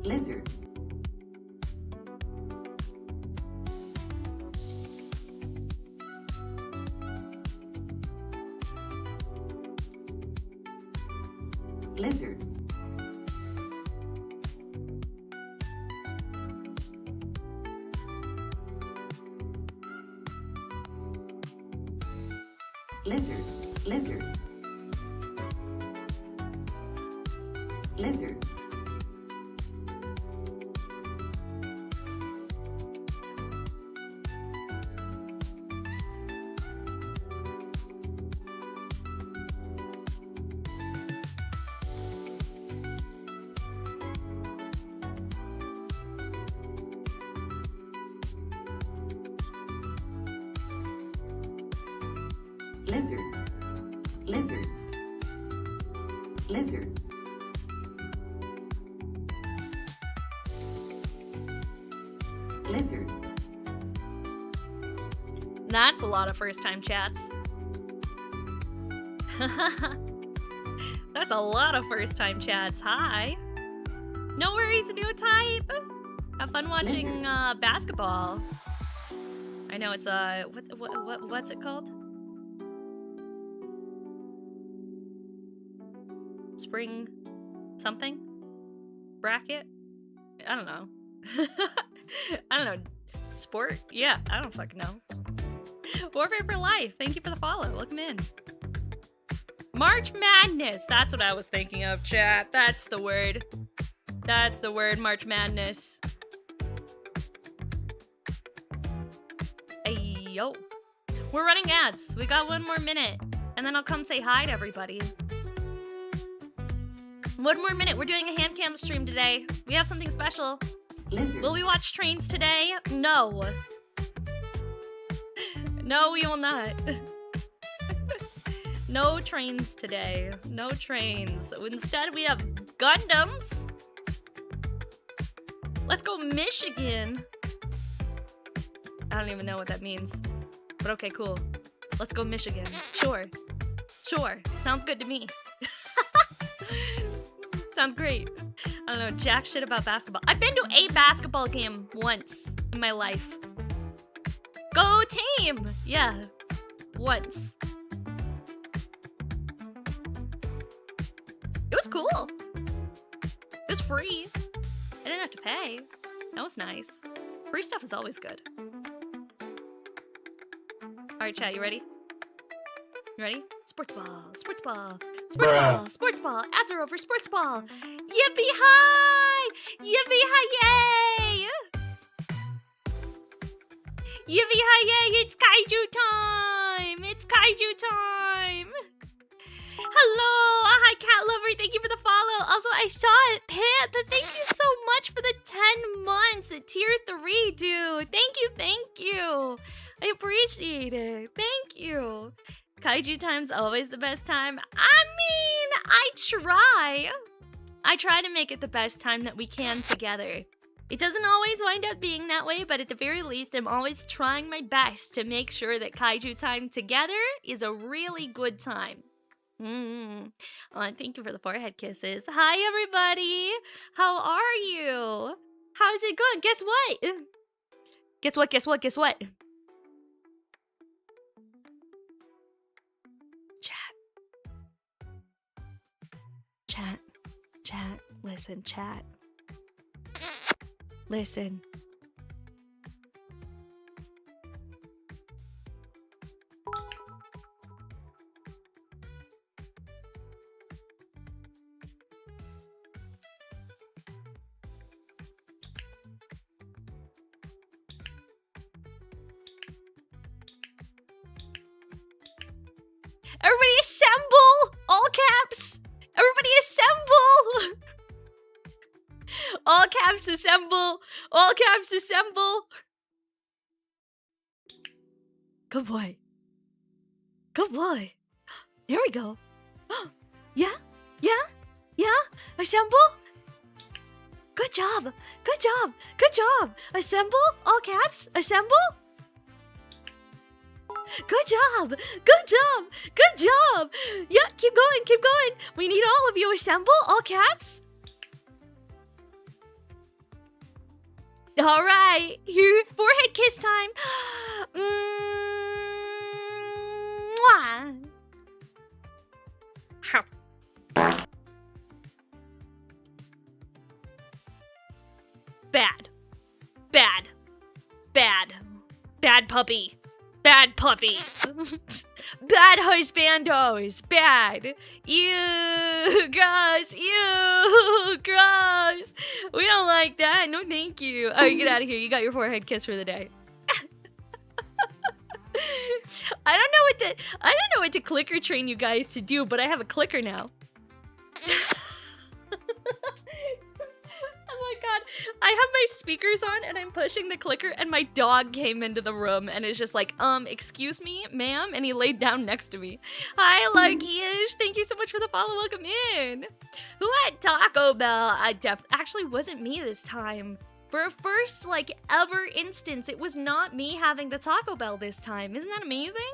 lizard, lizard, lizard, lizard, lizard, lizard, lizard, lizard, lizard, That's a lot of first-time chats. That's a lot of first-time chats. Hi. No worries, new type. Have fun watching basketball. I know it's what's it called? Spring something? Bracket? I don't know. I don't know. Sport? Yeah, I don't fucking know. Warfare for Life, thank you for the follow. Welcome in. March Madness, that's what I was thinking of, chat. That's the word. That's the word, March Madness. Hey, yo. We're running ads. We got 1 more minute, and then I'll come say hi to everybody. 1 more minute. We're doing a hand cam stream today. We have something special. lizard, Will we watch trains today? No. No, we will not. No trains today. No trains. Instead, we have Gundams. Let's go Michigan. I don't even know what that means. But okay, cool. Let's go Michigan. Sure. Sure. Sounds good to me. Sounds great. I don't know jack shit about basketball. I've been to a basketball game once in my life. Go team! Yeah. Once. It was cool. It was free. I didn't have to pay. That was nice. Free stuff is always good. Alright, chat, you ready? You ready? Sports ball, sports ball, sports ball, sports ball. Ads are over, sports ball. Yippee hi! Yippee hi yay! Yippee hi yay! It's kaiju time! It's kaiju time! Hello! Hi, cat lover. Thank you for the follow. Also, I saw it. Pip, thank you so much for the 10 months at tier 3, dude. Thank you, thank you. I appreciate it. Thank you. Kaiju time's always the best time. I mean, I try. I try to make it the best time that we can together. It doesn't always wind up being that way, but at the very least, I'm always trying my best to make sure that Kaiju time together is a really good time. Oh, thank you for the forehead kisses. Hi, everybody. How are you? How's it going? Guess what? Guess what? Guess what? Guess what? Chat. Chat. Listen, chat. Listen. Everybody assemble! All caps! Everybody assemble! All caps assemble! All caps assemble! Good boy. Good boy. Here we go. Yeah? Yeah? Yeah? Assemble? Good job! Good job! Good job! Assemble? All caps? Assemble? Good job! Good job! Good job! Yeah, keep going, keep going! We need all of you. Assemble, all caps! All right, here, forehead kiss time. Mwah. Bad. Bad. Bad. Bad puppy. Bad puppies. Bad husbandos. Bad. Ew, gross. Ew, gross. We don't like that. No, thank you. Oh, get out of here. You got your forehead kiss for the day. I don't know what to clicker train you guys to do, but I have a clicker now. Oh my god. I have my speakers on and I'm pushing the clicker and my dog came into the room and is just like, excuse me, ma'am? And he laid down next to me. Hi, Larky-ish. Thank you so much for the follow. Welcome in. Who had Taco Bell? Actually wasn't me this time. For a first, like, ever instance, it was not me having the Taco Bell this time. Isn't that amazing?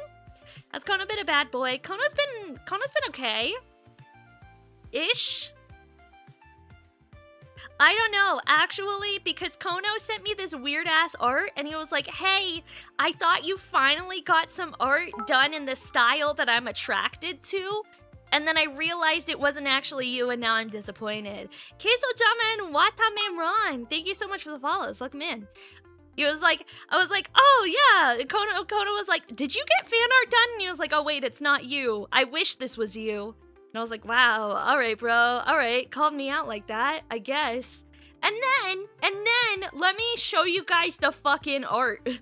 Has Kono been a bad boy? Kono's been okay. Ish. I don't know, actually, because Kono sent me this weird-ass art, and he was like, hey, I thought you finally got some art done in the style that I'm attracted to, and then I realized it wasn't actually you, and now I'm disappointed. Keiso-chama and Watame Ron, thank you so much for the follows, welcome in. He was like, I was like, oh yeah, Kono was like, did you get fan art done? And he was like, oh wait, it's not you. I wish this was you. And I was like, wow, alright bro, alright, called me out like that, I guess. And then, let me show you guys the fucking art. Let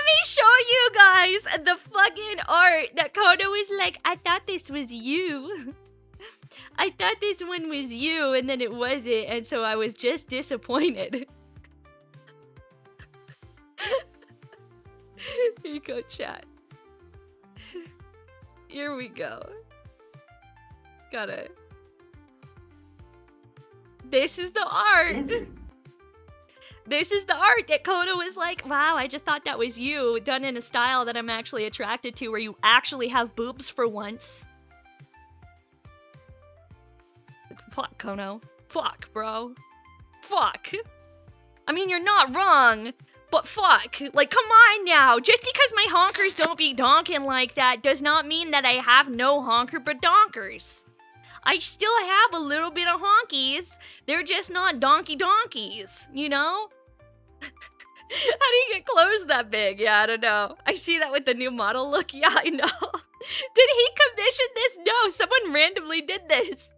me show you guys the fucking art that Kono was like, I thought this was you. I thought this one was you, and then it wasn't, and so I was just disappointed. Here you go, chat. Here we go. Got it. This is the art. Lizard. This is the art that Kono was like, wow, I just thought that was you, done in a style that I'm actually attracted to, where you actually have boobs for once. Fuck, Kono. Fuck, bro. Fuck. I mean, you're not wrong, but fuck. Like, come on now. Just because my honkers don't be donking like that does not mean that I have no honker but donkers. I still have a little bit of honkies. They're just not donkeys, you know? How do you get clothes that big? Yeah, I don't know. I see that with the new model look. Yeah, I know. Did he commission this? No, someone randomly did this.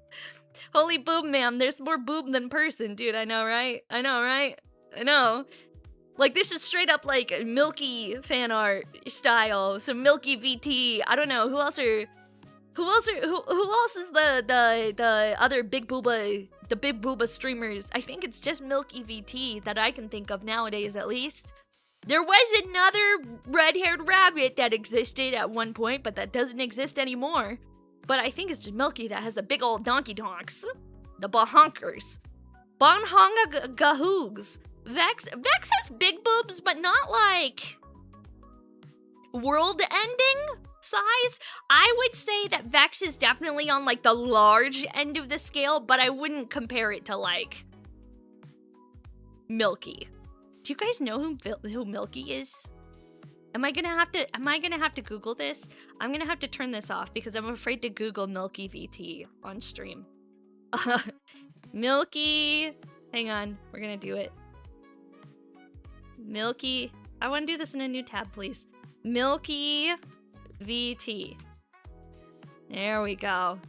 Holy boob, ma'am. There's more boob than person, dude. I know, right? I know, right? I know. Like, this is straight up, like, Milky fan art style. Some Milky VT. I don't know. Who else is the other big booba, the big booba streamers? I think it's just Milky VT that I can think of nowadays, at least. There was another red-haired rabbit that existed at one point, but that doesn't exist anymore. But I think it's just Milky that has the big old donkey donks. The bahonkers. Bonhonga gahoogs. Vex has big boobs, but not like world-ending size. I would say that Vex is definitely on like the large end of the scale, but I wouldn't compare it to like Milky. Do you guys know who Milky is? Am I gonna have to Google this? I'm gonna have to turn this off because I'm afraid to Google Milky VT on stream. Milky, hang on, we're gonna do it. Milky, I want to do this in a new tab, please. Milky VT. There we go.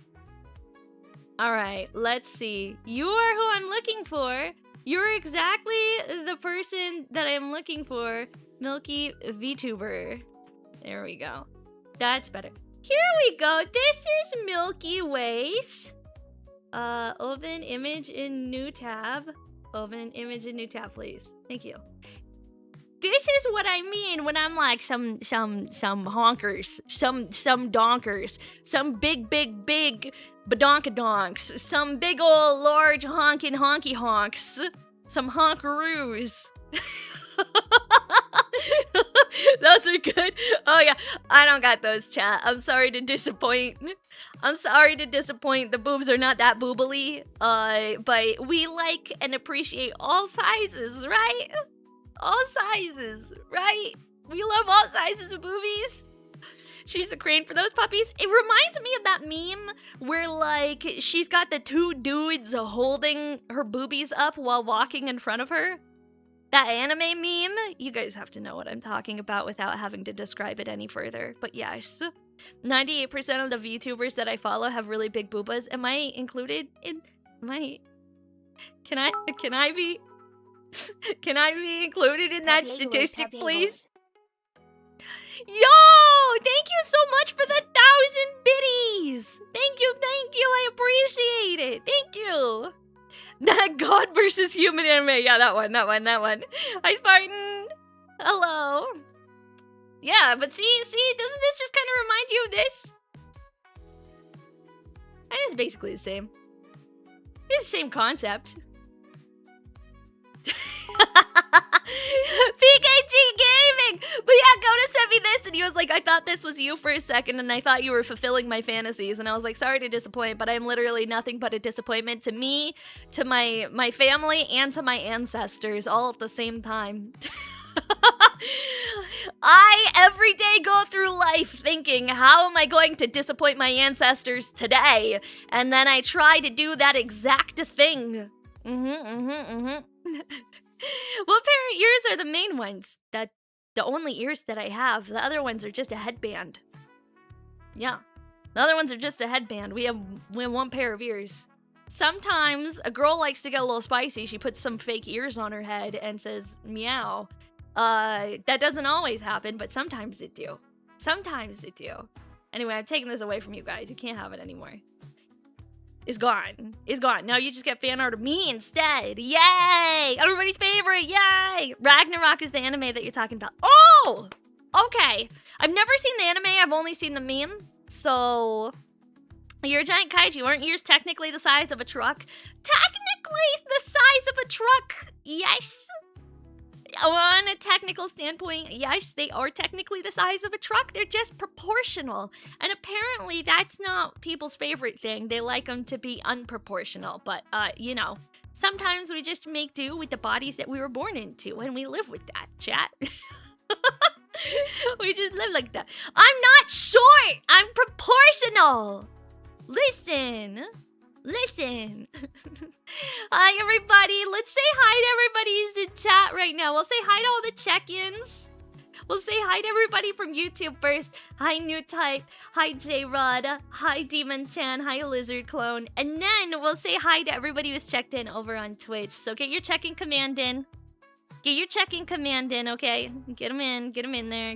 Alright, let's see. You are who I'm looking for. You're exactly the person that I'm looking for. Milky VTuber. There we go. That's better. Here we go. This is Milky Ways. Open image in new tab. Open image in new tab, please. Thank you. This is what I mean when I'm like some honkers, some donkers, some big badonkadonks, some big ol' large honky honks, some honkaroos. Those are good. Oh yeah, I don't got those, chat. I'm sorry to disappoint. The boobs are not that boobily. But we like and appreciate all sizes, right? All sizes, right? We love all sizes of boobies. She's a crane for those puppies. It reminds me of that meme where, like, she's got the two dudes holding her boobies up while walking in front of her. That anime meme. You guys have to know what I'm talking about without having to describe it any further. But yes, 98% of the VTubers that I follow have really big boobas. Am I included in my... Can I be... Can I be included in that statistic, please? Yo! Thank you so much for the 1,000 biddies! Thank you, I appreciate it! Thank you! That God versus human anime. Yeah, that one. Hi, Spartan! Hello! Yeah, but see, doesn't this just kind of remind you of this? I think it's basically the same. It's the same concept. PKG Gaming! But yeah, Gona sent me this and he was like, I thought this was you for a second and I thought you were fulfilling my fantasies. And I was like, sorry to disappoint, but I'm literally nothing but a disappointment to me, to my family, and to my ancestors all at the same time. I every day go through life thinking, how am I going to disappoint my ancestors today? And then I try to do that exact thing. Well, parent ears are the main ones. That the only ears that I have. The other ones are just a headband. Yeah. The other ones are just a headband. We have one pair of ears. Sometimes a girl likes to get a little spicy. She puts some fake ears on her head and says, meow. That doesn't always happen, but sometimes it do. Anyway, I'm taking this away from you guys. You can't have it anymore. It's gone. Now you just get fan art of me instead. Yay! Everybody's favorite. Yay! Ragnarok is the anime that you're talking about. Oh! Okay. I've never seen the anime. I've only seen the meme. So, you're a giant kaiju. Aren't yours technically the size of a truck? Technically the size of a truck. Yes. On a technical standpoint, yes, they are technically the size of a truck. They're just proportional. And apparently that's not people's favorite thing. They like them to be unproportional. But, you know, sometimes we just make do with the bodies that we were born into. And we live with that, chat. We just live like that. I'm not short! I'm proportional! Listen. Hi, everybody. Let's say hi to everybody who's in chat right now. We'll say hi to all the check-ins. We'll say hi to everybody from YouTube first. Hi, New Type. Hi, J-Rod. Hi, Demon Chan. Hi, Lizard Clone. And then we'll say hi to everybody who's checked in over on Twitch. So get your check-in command in. Okay? Get them in there.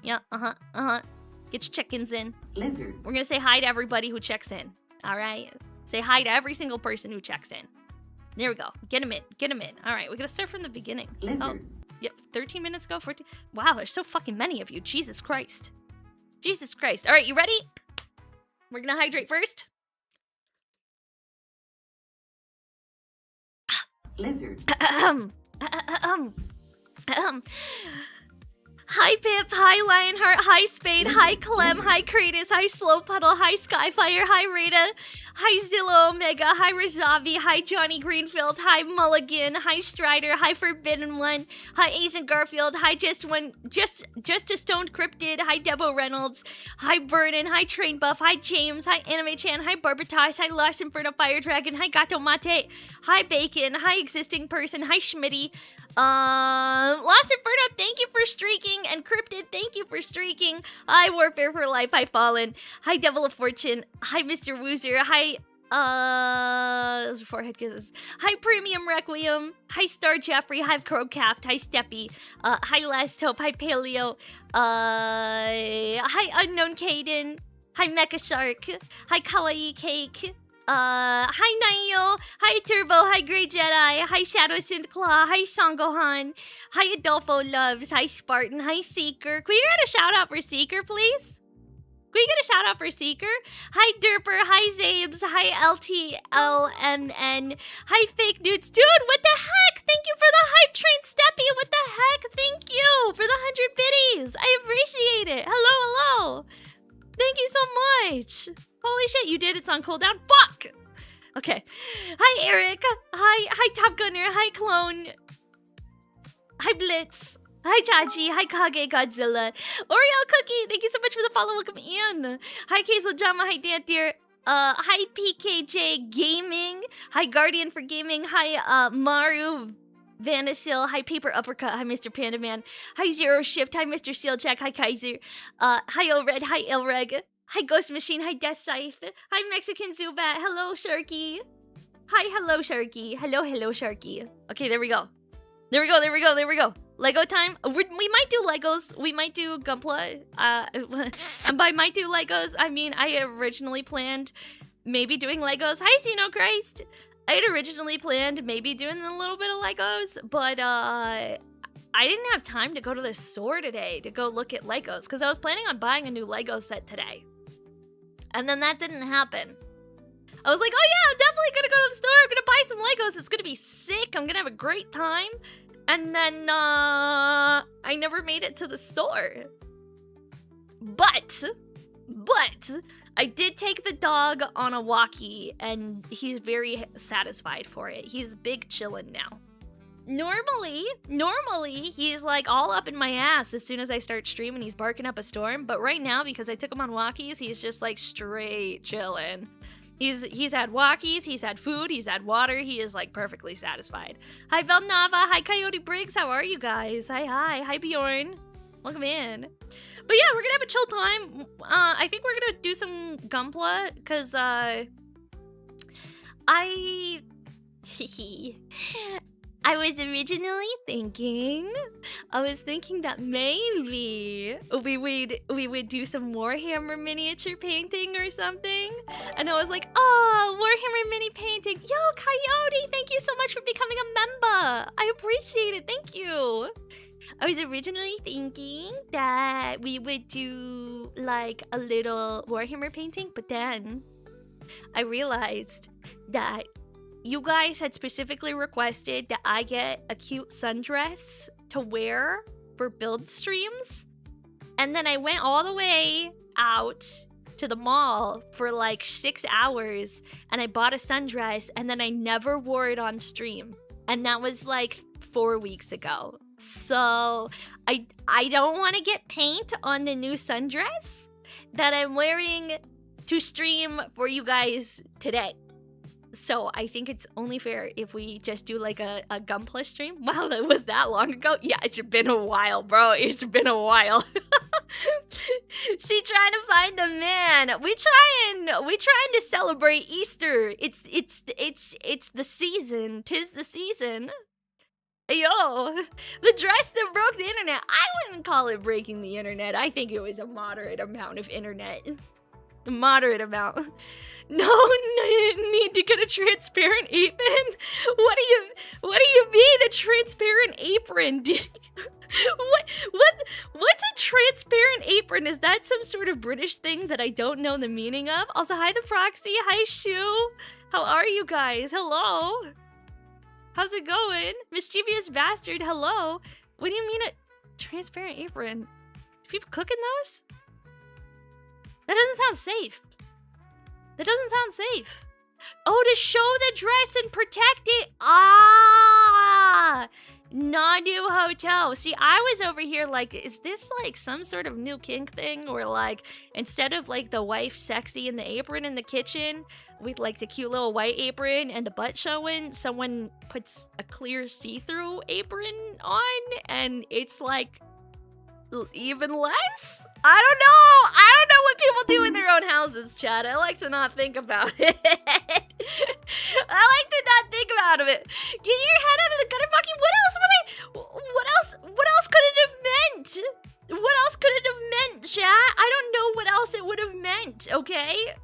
Yeah, Get your check-ins in. Lizard. We're gonna say hi to everybody who checks in. All right? Say hi to every single person who checks in. There we go. Get them in. All right, we're gonna start from the beginning. Lizard. Oh, yep, 13 minutes ago, 14. Wow, there's so fucking many of you. Jesus Christ. All right, you ready? We're gonna hydrate first. Lizard. Hi Pip, hi Lionheart, hi Spade, hi Clem, hi Kratos, hi Slowpuddle, hi Skyfire, hi Rita, hi Zillow Omega, hi Razavi, hi Johnny Greenfield, hi Mulligan, hi Strider, hi Forbidden One, hi Agent Garfield, hi Just a Stoned Cryptid, hi Debo Reynolds, hi Vernon, hi Train Buff, hi James, hi Anime Chan, hi Barbatos, hi Lost Inferno Fire Dragon, hi Gato Mate, hi Bacon, hi Existing Person, hi Schmitty, Lost Inferno, thank you for streaking, and Cryptid, thank you for streaking. Hi Warfare for Life, hi Fallen, hi Devil of Fortune, hi Mr. Woozer, hi those are forehead kisses. Hi Premium Requiem, hi Star Jeffrey, hi Crowcaft, hi Steppy, hi Last Hope, hi Paleo, hi Unknown Caden, hi Mecha Shark, hi Kawaii Cake, hi Naio, hi Turbo, hi Grey Jedi, hi Shadow Claw, hi Songohan, hi Adolfo Loves, hi Spartan, hi Seeker. Can we get a shout out for Seeker, please? Can we get a shout out for Seeker? Hi Derper, hi Zabes, hi LTLMN, hi Fake Nudes. Dude, what the heck? Thank you for the hype train, Steppy. What the heck? Thank you for the 100 biddies. I appreciate it. Hello, hello. Thank you so much. Holy shit, you did. It's on cooldown. Fuck. Okay. Hi, Eric. Hi, Top Gunner. Hi, Clone. Hi, Blitz. Hi, Chachi. Hi, Kage Godzilla. Oreo Cookie. Thank you so much for the follow. Welcome in. Hi, Queso Jama. Hi, Dan Deer. Hi, PKJ Gaming. Hi, Guardian for Gaming. Hi, Maru Vanasil. Hi, Paper Uppercut. Hi, Mr. Panda Man. Hi, Zero Shift. Hi, Mr. Sealjack. Hi, Kaiser. Hi, Elred. Hi, Elreg. Hi, Ghost Machine. Hi, Death Scythe. Hi, Mexican Zubat. Hello, Sharky. Hi, hello, Sharky. Hello, Sharky. Okay, there we go. There we go. Lego time. We might do Legos. We might do Gunpla. And by might do Legos, I mean I originally planned maybe doing Legos. Hi, Xeno Christ. I had originally planned maybe doing a little bit of Legos, but I didn't have time to go to the store today to go look at Legos because I was planning on buying a new Lego set today. And then that didn't happen. I was like, oh yeah, I'm definitely gonna go to the store. I'm gonna buy some Legos. It's gonna be sick. I'm gonna have a great time. And then, I never made it to the store. But, I did take the dog on a walkie, and he's very satisfied for it. He's big chillin' now. Normally, he's like all up in my ass as soon as I start streaming. He's barking up a storm. But right now, because I took him on walkies, he's just like straight chillin'. He's had walkies, he's had food, he's had water, he is like perfectly satisfied. Hi Velnava, hi Coyote Briggs, how are you guys? Hi Bjorn. Welcome in. But yeah, we're gonna have a chill time. I think we're gonna do some Gunpla, cause I was originally thinking, that maybe we would do some Warhammer miniature painting or something. And I was like, oh, Warhammer mini painting. Yo, Coyote, thank you so much for becoming a member. I appreciate it, thank you. I was originally thinking that we would do like a little Warhammer painting, but then I realized that you guys had specifically requested that I get a cute sundress to wear for build streams. And then I went all the way out to the mall for like 6 hours and I bought a sundress and then I never wore it on stream. And that was like 4 weeks ago. So I don't want to get paint on the new sundress that I'm wearing to stream for you guys today. So I think it's only fair if we just do like a Gunpla stream. Wow, that was that long ago? Yeah, it's been a while, bro. It's been a while. She trying to find a man. We trying to celebrate Easter. It's the season. 'Tis the season. Yo, the dress that broke the internet. I wouldn't call it breaking the internet. I think it was a moderate amount of internet. A moderate amount. No need to get a transparent apron. What do you mean a transparent apron? What's a transparent apron? Is that some sort of British thing that I don't know the meaning of? Also, hi the Proxy, hi Shu. How are you guys? Hello. How's it going? Mischievous bastard, hello. What do you mean a transparent apron? Are people cooking those? That doesn't sound safe. That doesn't sound safe. Oh, to show the dress and protect it. Ah! Nadu Hotel. See, I was over here like, is this like some sort of new kink thing? Or like, instead of like the wife sexy in the apron in the kitchen with like the cute little white apron and the butt showing, someone puts a clear see-through apron on and it's like even less? I don't know what people do in their own houses, Chad. I like to not think about it. I like to not think about it. Get your head out of the gutter bucket. What else could it have meant? What else could it have meant, Chat? I don't know what else it would have meant, okay?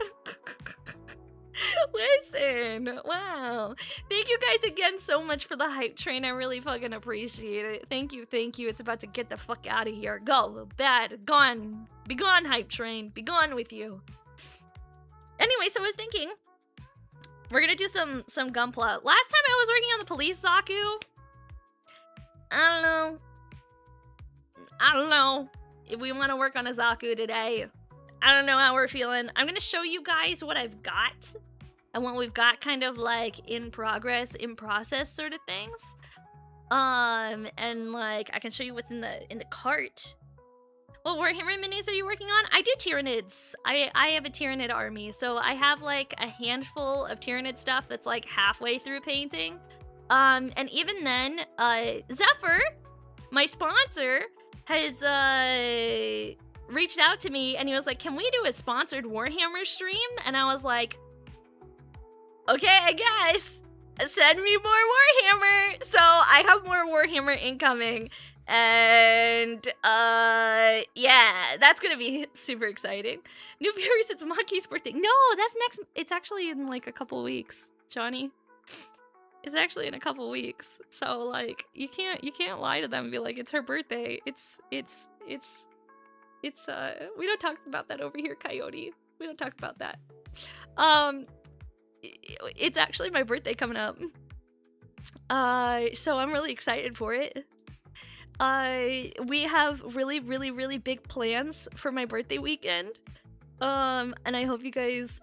Listen, wow. Thank you guys again so much for the hype train. I really fucking appreciate it. Thank you. It's about to get the fuck out of here. Go, bad, gone. Be gone, hype train. Be gone with you. Anyway, so I was thinking, we're gonna do some Gunpla. Last time I was working on the police Zaku, I don't know if we want to work on a Zaku today. I don't know how we're feeling. I'm gonna show you guys what I've got and what we've got kind of like in progress, in process sort of things. And like I can show you what's in the cart. What Warhammer minis are you working on? I do Tyranids. I have a Tyranid army, so I have like a handful of Tyranid stuff that's like halfway through painting. And even then, Zephyr, my sponsor, has reached out to me and he was like, "Can we do a sponsored Warhammer stream?" And I was like, "Okay, I guess. Send me more Warhammer." So I have more Warhammer incoming. And yeah, that's gonna be super exciting. New viewers, it's Maki's birthday. No, that's next. It's actually in like a couple weeks, Johnny. It's actually in a couple weeks. So like, you can't lie to them and be like, it's her birthday. It's we don't talk about that over here, Coyote. We don't talk about that. It's actually my birthday coming up. So I'm really excited for it. We have really big plans for my birthday weekend. And I hope you guys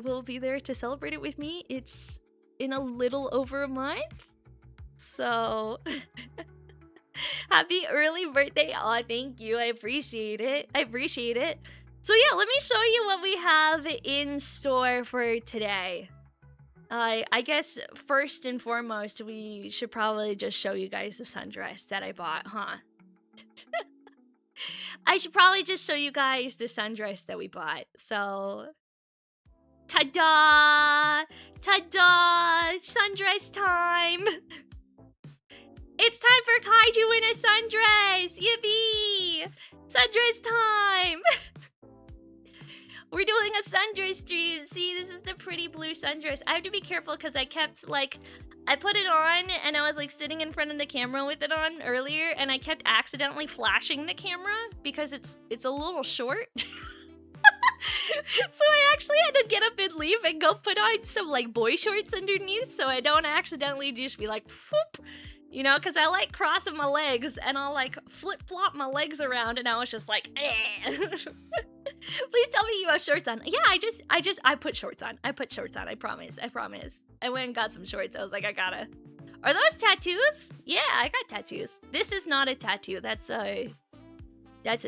will be there to celebrate it with me. It's in a little over a month. So happy early birthday. Aw, thank you. I appreciate it. So yeah, let me show you what we have in store for today. I guess first and foremost, we should probably just show you guys the sundress that I bought, huh? I should probably just show you guys the sundress that we bought. So, ta-da! Ta-da! Sundress time! It's time for Kaiju in a sundress! Yippee! Sundress time! We're doing a sundress stream. See, this is the pretty blue sundress. I have to be careful because I kept, like, I put it on and I was, like, sitting in front of the camera with it on earlier and I kept accidentally flashing the camera because it's a little short. So I actually had to get up and leave and go put on some, like, boy shorts underneath so I don't accidentally just be like, whoop. You know, because I like crossing my legs and I'll like flip-flop my legs around and I was just like, eh. Please tell me you have shorts on. Yeah, I put shorts on. I promise. I went and got some shorts. I was like, I gotta. Are those tattoos? Yeah, I got tattoos. This is not a tattoo. That's a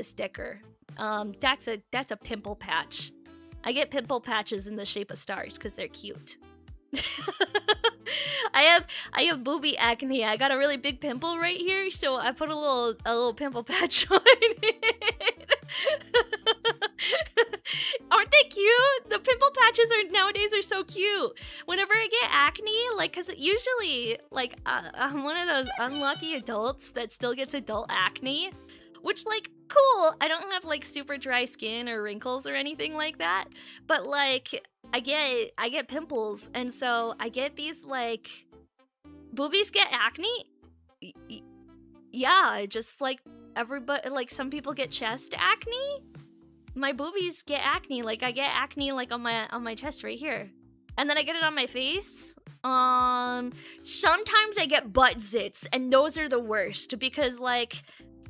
sticker. That's a pimple patch. I get pimple patches in the shape of stars because they're cute. I have booby acne. I got a really big pimple right here, so I put a little pimple patch on it. Aren't they cute? The pimple patches nowadays are so cute. Whenever I get acne, like, cause usually, like, I'm one of those unlucky adults that still gets adult acne, which, like, cool. I don't have like super dry skin or wrinkles or anything like that, but like, I get pimples, and so I get these, like, boobies get acne? Yeah, just like everybody, like some people get chest acne. My boobies get acne, like I get acne like on my chest right here. And then I get it on my face. Sometimes I get butt zits, and those are the worst because like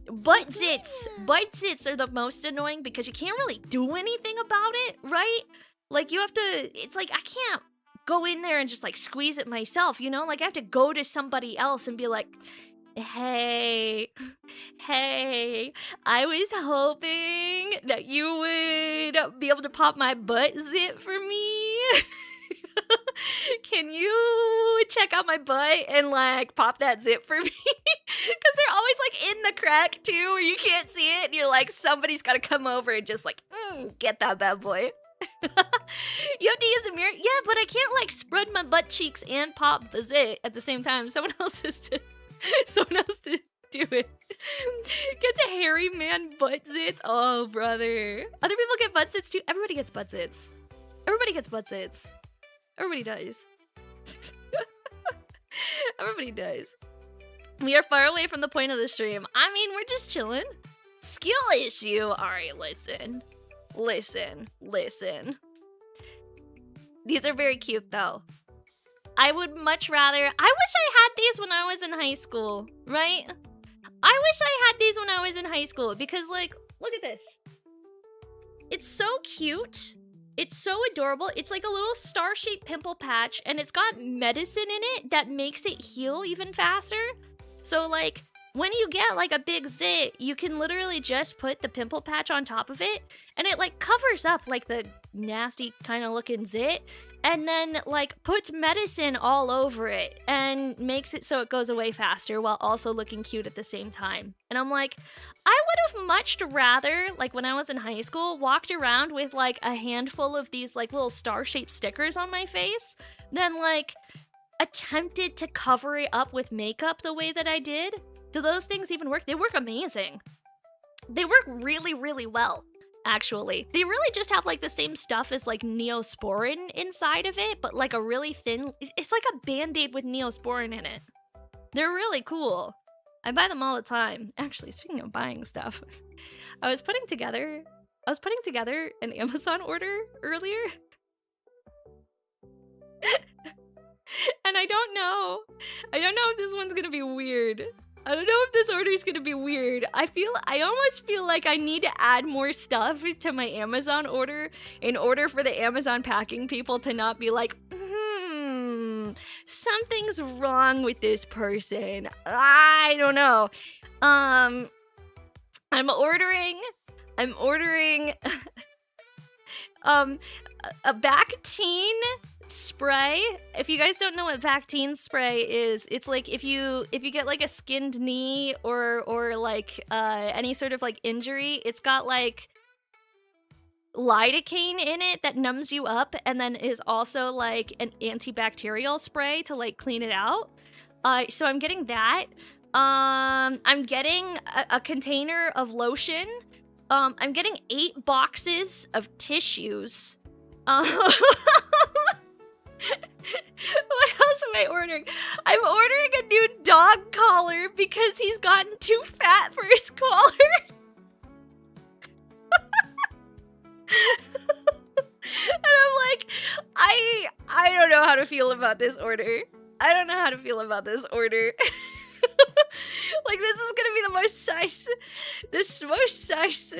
butt zits are the most annoying because you can't really do anything about it, right? Like, you have to, it's like, I can't go in there and just, like, squeeze it myself, you know? Like, I have to go to somebody else and be like, hey, I was hoping that you would be able to pop my butt zit for me. Can you check out my butt and, like, pop that zip for me? Because they're always, like, in the crack, too, where you can't see it, and you're like, somebody's got to come over and just, like, get that bad boy. You have to use a mirror? Yeah, but I can't like spread my butt cheeks and pop the zit at the same time. Someone else has to do it. Gets a hairy man butt zits. Oh, brother. Other people get butt zits too. Everybody gets butt zits. Everybody does. Everybody does. We are far away from the point of the stream. I mean, we're just chilling. Skill issue. Alright, listen. These are very cute, though. I would much rather... I wish I had these when I was in high school, right? I wish I had these when I was in high school because, like, look at this. It's so cute. It's so adorable. It's like a little star-shaped pimple patch, and it's got medicine in it that makes it heal even faster. So, like, when you get, like, a big zit, you can literally just put the pimple patch on top of it, and it, like, covers up, like, the nasty kind of looking zit, and then, like, puts medicine all over it, and makes it so it goes away faster while also looking cute at the same time. And I'm like, I would have much rather, like, when I was in high school, walked around with, like, a handful of these, like, little star-shaped stickers on my face than, like, attempted to cover it up with makeup the way that I did. Do those things even work? They work amazing. They work really, really well, actually. They really just have, like, the same stuff as, like, Neosporin inside of it, but, like, a really thin... It's like a Band-Aid with Neosporin in it. They're really cool. I buy them all the time. Actually, speaking of buying stuff, I was putting together an Amazon order earlier. And I don't know if this one's gonna be weird. I don't know if this order is gonna be weird. I almost feel like I need to add more stuff to my Amazon order in order for the Amazon packing people to not be like, something's wrong with this person. I don't know. I'm ordering a Bactine spray. If you guys don't know what Bactine spray is, it's like if you get like a skinned knee or like any sort of like injury, it's got like lidocaine in it that numbs you up, and then is also like an antibacterial spray to like clean it out. So I'm getting that. I'm getting a container of lotion. I'm getting 8 boxes of tissues. What else am I ordering? I'm ordering a new dog collar because he's gotten too fat for his collar. And I'm like, I don't know how to feel about this order. I don't know how to feel about this order. Like, this is gonna be the most size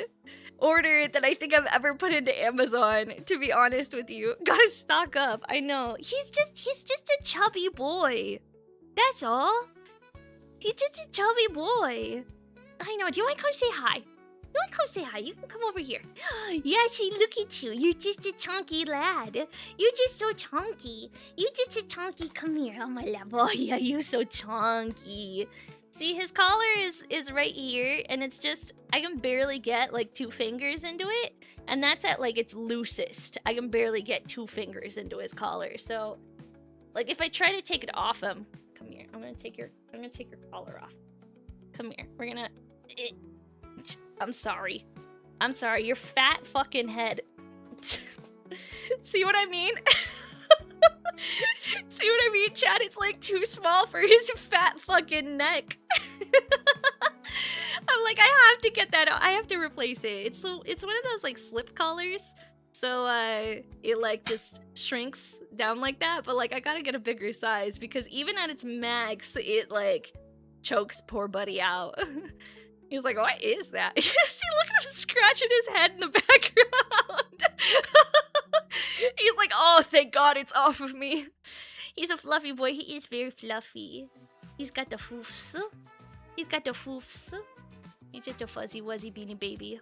order that I think I've ever put into Amazon, to be honest with you. Gotta stock up. I know. He's just a chubby boy. That's all. He's just a chubby boy. I know. Do you want to come say hi? You want to come say hi? You can come over here. Yeah, see, look at you. You're just a chunky lad. You're just so chunky. You're just a chunky. Come here. Oh, my love. Oh, yeah, you're so chunky. See, his collar is right here, and it's just, I can barely get, like, 2 fingers into it, and that's at, like, its loosest. I can barely get 2 fingers into his collar, so, like, if I try to take it off him, come here, I'm gonna take your collar off. Come here, we're gonna, I'm sorry, your fat fucking head. See what I mean? See what I mean, Chad? It's like too small for his fat fucking neck. I'm like, I have to get that out. I have to replace it. It's one of those like slip collars. So it like just shrinks down like that. But like I gotta get a bigger size because even at its max, it like chokes poor buddy out. He's like, what is that? See, look at him scratching his head in the background. He's like, oh, thank God it's off of me. He's a fluffy boy. He is very fluffy. He's got the foofs. He's got the foofs. He's just a fuzzy wuzzy beanie baby.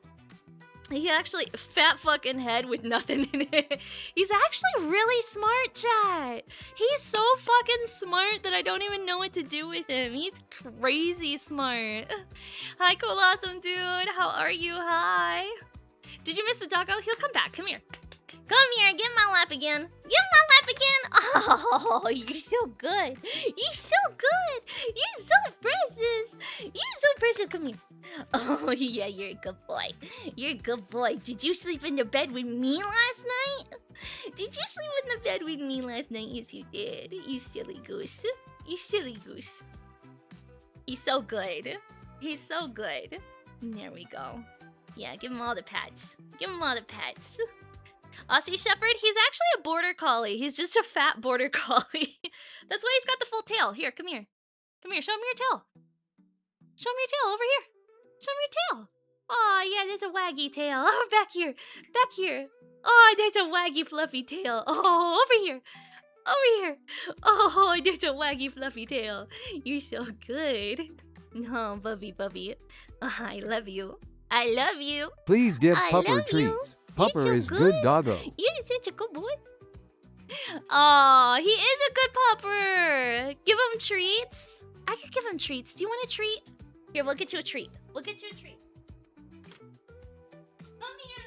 He actually, fat fucking head with nothing in it. He's actually really smart, chat. He's so fucking smart that I don't even know what to do with him. He's crazy smart. Hi, cool, awesome dude. How are you? Hi. Did you miss the doggo? He'll come back. Come here. Come here, get in my lap again. Get in my lap again. Oh, you're so good. You're so good. You're so precious. You're so precious. Come here. Oh, yeah, you're a good boy. You're a good boy. Did you sleep in the bed with me last night? Did you sleep in the bed with me last night? Yes, you did. You silly goose. You silly goose. He's so good. He's so good. There we go. Yeah, give him all the pats. Give him all the pats. Aussie Shepherd, he's actually a border collie. He's just a fat border collie. That's why he's got the full tail. Here, come here. Come here, show him your tail. Show me your tail over here. Show me your tail. Oh, yeah, there's a waggy tail. Oh, back here. Back here. Oh, there's a waggy fluffy tail. Oh, over here. Over here. Oh, there's a waggy fluffy tail. You're so good. Oh, Bubby. Oh, I love you. I love you. Please give I Pupper love you. treats. You're Pupper so is good doggo. You're such a good boy. Oh, he is a good pupper. Give him treats. I could give him treats. Do you want a treat? Here, we'll get you a treat. We'll get you a treat. Come here.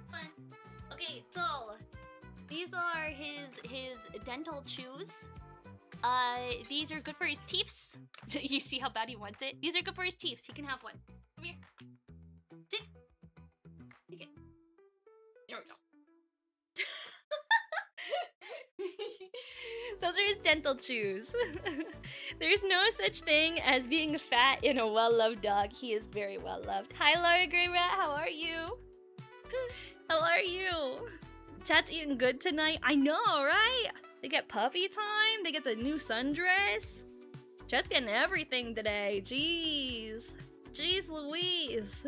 Fun. Okay, so these are his dental chews. These are good for his teeths. You see how bad he wants it? These are good for his teeths. He can have one. Come here. Sit. Take it. There we go. Those are his dental chews. There's no such thing as being fat in a well-loved dog. He is very well-loved. Hi, Laura Grey Rat. How are you? How are you? Chat's eating good tonight. I know, right? They get puppy time. They get the new sundress. Chat's getting everything today. Jeez. Jeez Louise.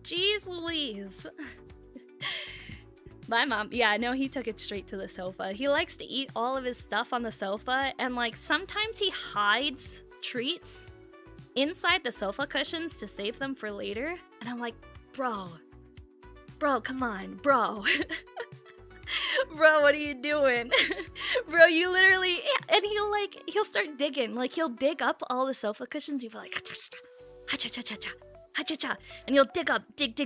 Jeez Louise. My mom, yeah, no, he took it straight to the sofa. He likes to eat all of his stuff on the sofa, and like sometimes he hides treats inside the sofa cushions to save them for later. And I'm like, bro, come on, bro. Bro, what are you doing? Bro, you literally, and he'll start digging. Like, he'll dig up all the sofa cushions. He'll be like, ha-cha-cha-cha-cha, ha-cha-cha. And he'll dig up, dig,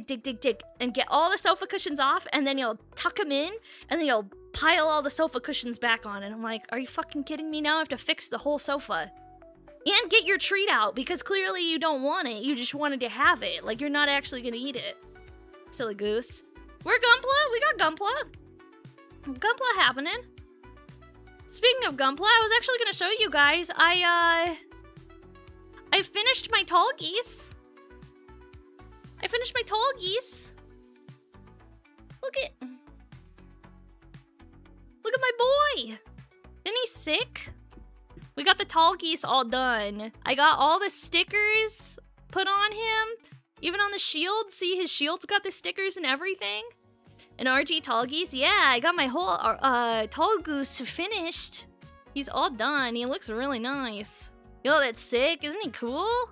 and get all the sofa cushions off, and then he'll tuck them in, and then he'll pile all the sofa cushions back on. And I'm like, are you fucking kidding me now? I have to fix the whole sofa. And get your treat out, because clearly you don't want it. You just wanted to have it. Like, you're not actually gonna eat it. Silly goose. We're Gunpla. We got Gunpla. Gunpla happening. Speaking of Gunpla, I was actually gonna show you guys. I finished my tall geese. Look at my boy. Isn't he sick? We got the tall geese all done. I got all the stickers put on him, even on the shield. See, his shield's got the stickers and everything. An RG tall geese? Yeah, I got my whole tall goose finished. He's all done. He looks really nice. Yo, that's sick. Isn't he cool?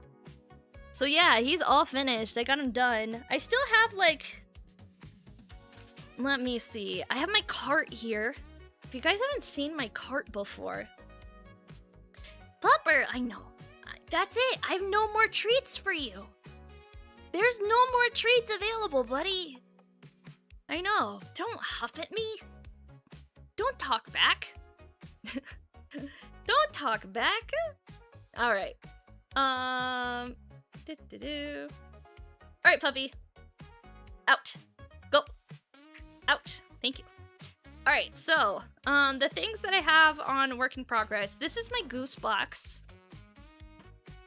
So yeah, he's all finished. I got him done. I still have like... Let me see. I have my cart here. If you guys haven't seen my cart before... Pupper, I know. That's it. I have no more treats for you. There's no more treats available, buddy. I know. Don't huff at me. Don't talk back. Don't talk back. All right. All right, puppy. Out. Go. Out. Thank you. All right. So, the things that I have on work in progress. This is my goose box.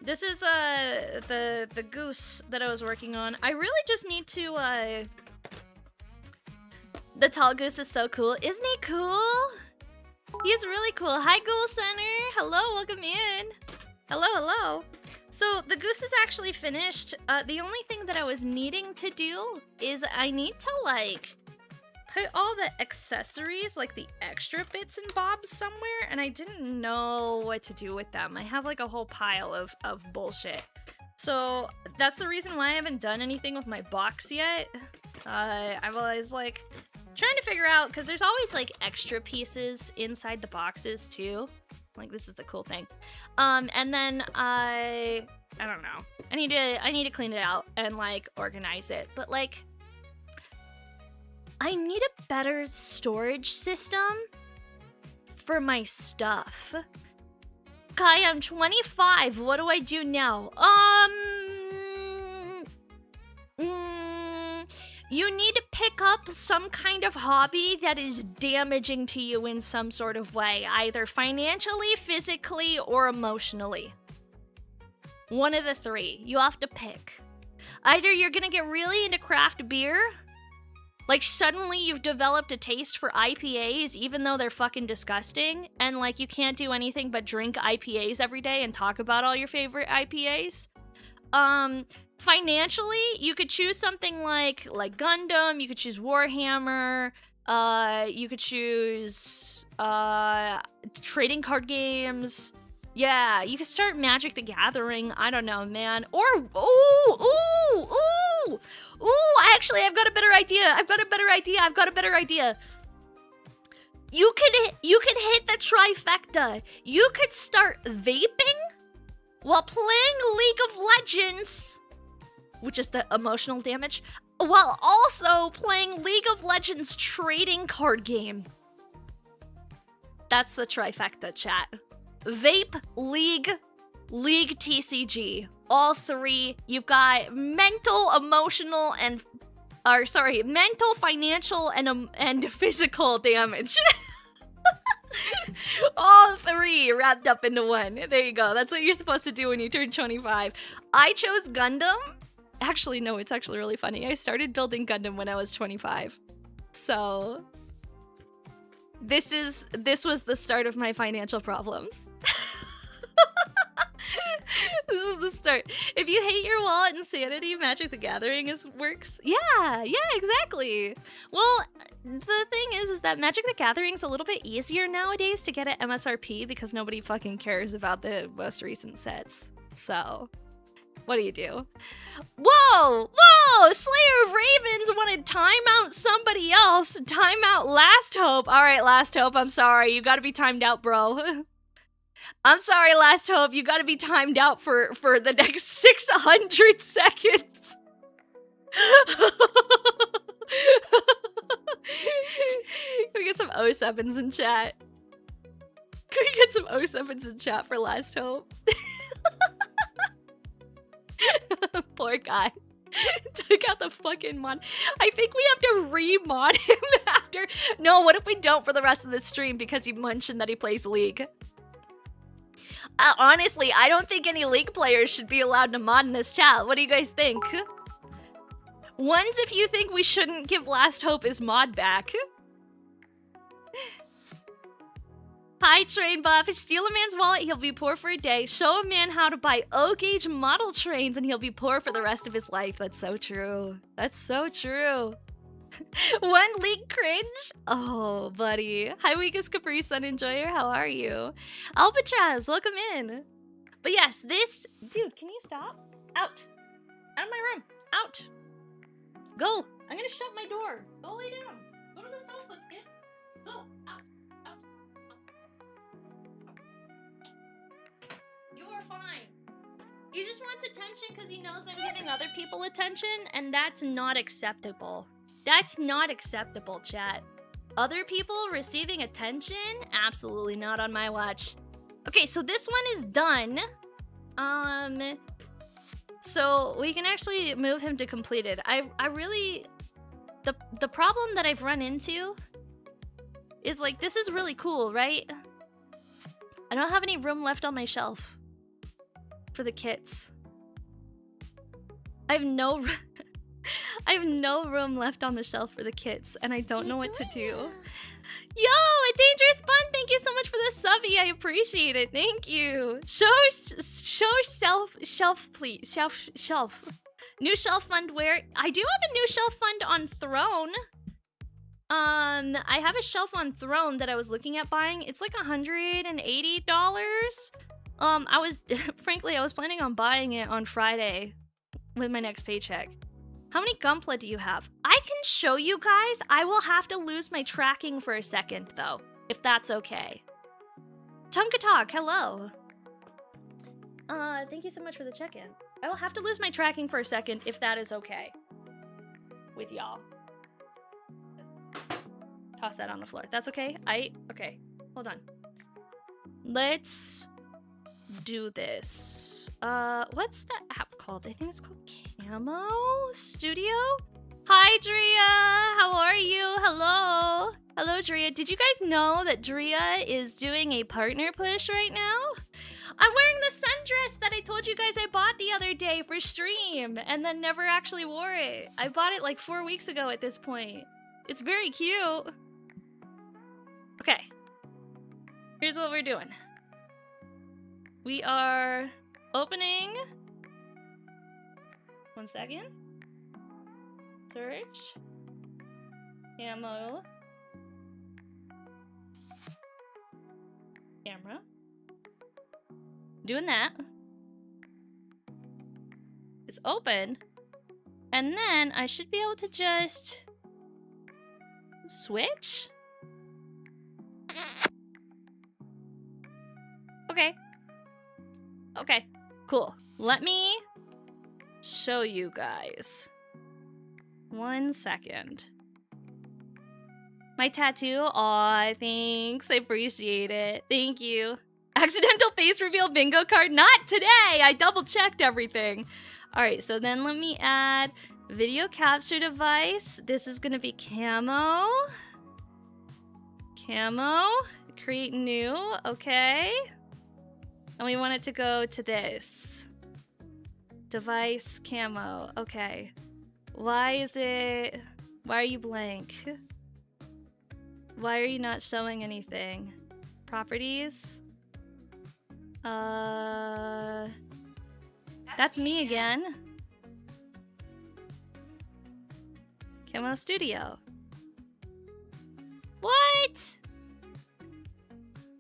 This is the goose that I was working on. I really just need to The tall goose is so cool. Isn't he cool? He's really cool. Hi, Ghoul Center. Hello, welcome in. Hello. So the goose is actually finished. The only thing that I was needing to do is I need to like put all the accessories, like the extra bits and bobs somewhere, and I didn't know what to do with them. I have like a whole pile of bullshit. So that's the reason why I haven't done anything with my box yet. I've always like trying to figure out, because there's always like extra pieces inside the boxes too. Like, this is the cool thing. And then I don't know. I need to clean it out and like organize it. But like, I need a better storage system for my stuff. Kai, I'm 25. What do I do now? You need to pick up some kind of hobby that is damaging to you in some sort of way, either financially, physically, or emotionally. One of the three. You have to pick. Either you're gonna get really into craft beer, like suddenly you've developed a taste for IPAs even though they're fucking disgusting, and like you can't do anything but drink IPAs every day and talk about all your favorite IPAs. Financially, you could choose something like Gundam, you could choose Warhammer, you could choose trading card games. Yeah, you could start Magic the Gathering. I don't know, man. Or actually, I've got a better idea. You could hit the trifecta. You could start vaping while playing League of Legends, which is the emotional damage, while also playing League of Legends trading card game. That's the trifecta, chat. Vape, League TCG. All three. You've got mental, financial, and physical damage. All three wrapped up into one. There you go. That's what you're supposed to do when you turn 25. I chose Gundam. Actually, no, it's actually really funny. I started building Gundam when I was 25. So this was the start of my financial problems. This is the start. If you hate your wallet and sanity, Magic the Gathering works. Yeah, exactly. Well, the thing is that Magic the Gathering's a little bit easier nowadays to get at MSRP because nobody fucking cares about the most recent sets. So, what do? Whoa! Slayer of Ravens wanted timeout somebody else. Timeout Last Hope. All right, Last Hope, I'm sorry. You gotta be timed out, bro. I'm sorry, Last Hope. You gotta be timed out for the next 600 seconds. Can we get some 07s in chat? Can we get some 07s in chat for Last Hope? Poor guy. Took out the fucking mod. I think we have to re-mod him after. No, what if we don't for the rest of the stream because he mentioned that he plays League? Honestly, I don't think any League players should be allowed to mod in this chat. What do you guys think? Ones if you think we shouldn't give Last Hope his mod back. Hi, Train Buff. Steal a man's wallet, he'll be poor for a day. Show a man how to buy O-gauge model trains and he'll be poor for the rest of his life. That's so true. That's so true. One League cringe? Oh, buddy. Hi, Weakest Capri Sun Enjoyer. How are you? Albatross, welcome in. But yes, this... Dude, can you stop? Out. Out of my room. Out. Go. I'm gonna shut my door. Go lay down. Go to the sofa, kid. Go. Out. Out. You are fine. He just wants attention because he knows I'm giving other people attention, and that's not acceptable. That's not acceptable, chat. Other people receiving attention? Absolutely not on my watch. Okay, so this one is done. So we can actually move him to completed. I really... The problem that I've run into is like, this is really cool, right? I don't have any room left on my shelf for the kits. I have no room left on the shelf for the kits, and I don't know what to do. Yo, a Dangerous Bun, thank you so much for the subby. I appreciate it. Thank you. Show shelf, please. Shelf. New shelf fund where? I do have a new shelf fund on Throne. I have a shelf on Throne that I was looking at buying. It's like $180. Frankly, I was planning on buying it on Friday with my next paycheck. How many Gunpla do you have? I can show you guys. I will have to lose my tracking for a second, though, if that's okay. Tunkatalk, hello. Thank you so much for the check-in. I will have to lose my tracking for a second, if that is okay with y'all. Toss that on the floor. That's okay? Okay. Hold on. Let's do this. What's the app called? I think it's called Camo Studio? Hi, Drea! How are you? Hello! Hello, Drea. Did you guys know that Drea is doing a partner push right now? I'm wearing the sundress that I told you guys I bought the other day for stream and then never actually wore it. I bought it like 4 weeks ago at this point. It's very cute. Okay. Here's what we're doing. We are opening. 1 second. Search. Camo. Camera. Doing that. It's open. And then I should be able to just switch. Okay. Okay. Cool. Let me show you guys. 1 second. My tattoo? Aw, thanks. I appreciate it. Thank you. Accidental face reveal bingo card? Not today! I double checked everything. Alright, so then let me add video capture device. This is gonna be camo. Camo. Create new. Okay. And we want it to go to this. Device camo. Okay. Why are you blank? Why are you not showing anything? Properties? That's me again. Camo Studio. What?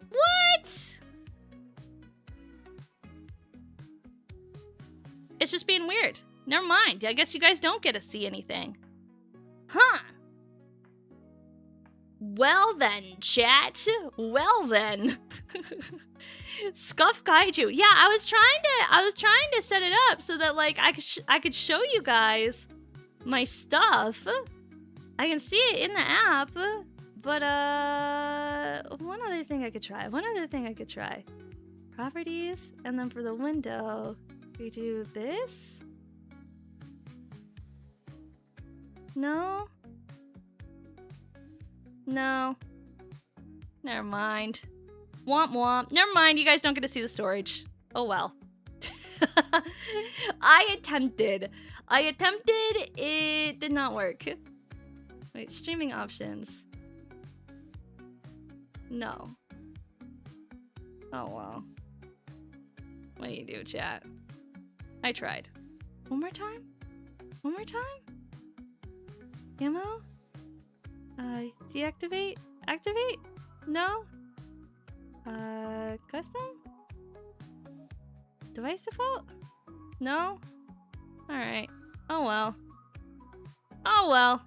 What? It's just being weird. Never mind. I guess you guys don't get to see anything. Huh. Well then, chat. Well then. Scuff Kaiju. Yeah, I was trying to set it up so that like I could show you guys my stuff. I can see it in the app, but one other thing I could try. Properties, and then for the window, we do this. No. No. Never mind. Womp womp. Never mind, you guys don't get to see the storage. Oh well. I attempted. It did not work. Wait, streaming options. No. Oh well. What do you do, chat? I tried. One more time? One more time? Ammo? Deactivate? Activate? No? Custom? Device default? No? Alright. Oh well. Oh well.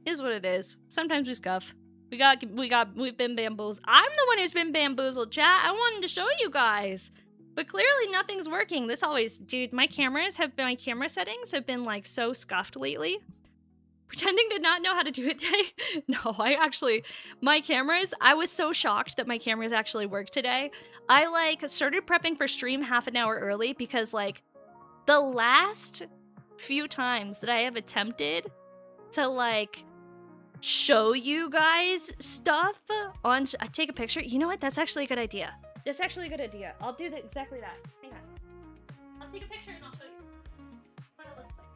Is what it is. Sometimes we scuff. We've been bamboozled. I'm the one who's been bamboozled, chat. I wanted to show you guys. But clearly nothing's working. This always, dude, my camera settings have been like so scuffed lately. Pretending to not know how to do it today. No, my cameras, I was so shocked that my cameras actually worked today. I like started prepping for stream half an hour early because like the last few times that I have attempted to like show you guys stuff on, take a picture. You know what? That's actually a good idea. That's actually a good idea. I'll do exactly that. Hang on. I'll take a picture and I'll show you what it looks like.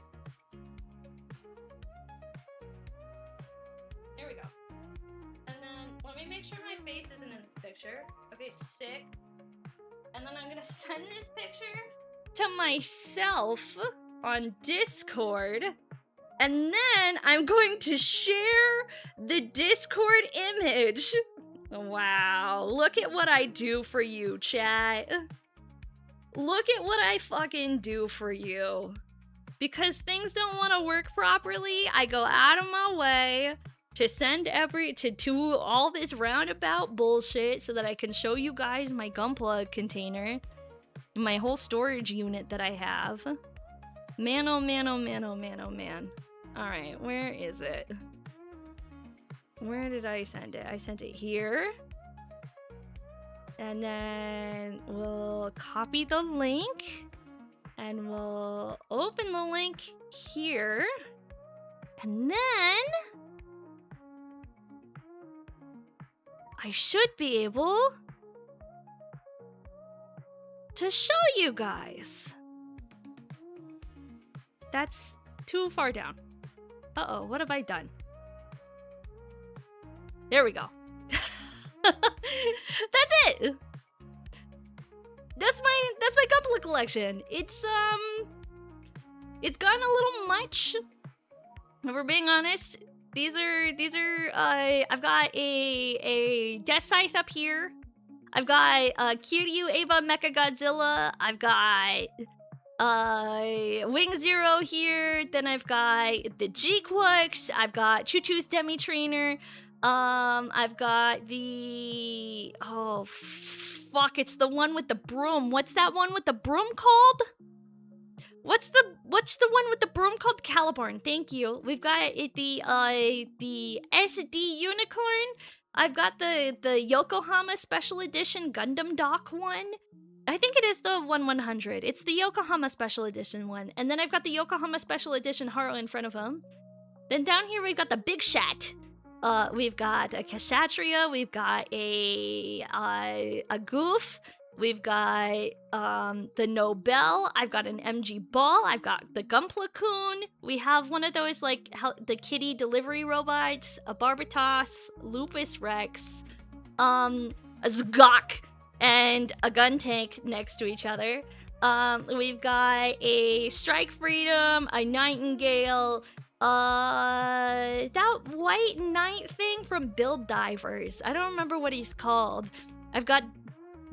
There we go. And then let me make sure my face isn't in the picture. Okay, sick. And then I'm gonna send this picture to myself on Discord. And then I'm going to share the Discord image. Wow, look at what I do for you, chat. Look at what I fucking do for you. Because things don't want to work properly, I go out of my way to send to all this roundabout bullshit so that I can show you guys my Gunpla container. My whole storage unit that I have. Man, oh man, oh man, oh man, oh man. Alright, where is it? Where did I send it? I sent it here. And then we'll copy the link. And we'll open the link here. And then I should be able to show you guys. That's too far down. Uh-oh, what have I done? There we go. That's it. That's my Gunpla collection. It's gotten a little much. If we're being honest, these are I've got a Death Scythe up here. I've got Kiryu Eva Mecha Godzilla. I've got Wing Zero here. Then I've got the G-Quux. I've got Choo Choo's Demi Trainer. I've got the fuck, it's the one with the broom. What's that one with the broom called? What's the one with the broom called? Caliborn. Thank you. We've got the SD Unicorn. I've got the Yokohama Special Edition Gundam Dock one. I think it is the 1/100. It's the Yokohama Special Edition one. And then I've got the Yokohama Special Edition Haru in front of him. Then down here we've got the Big Shat. We've got a Kshatriya. We've got a Goof. We've got the Nobel. I've got an MG Ball. I've got the Gunpla Coon. We have one of those like the kitty delivery robots, a Barbatos, Lupus Rex, a Zgok, and a gun tank next to each other. We've got a Strike Freedom, a Nightingale, that white knight thing from Build Divers. I don't remember what he's called. I've got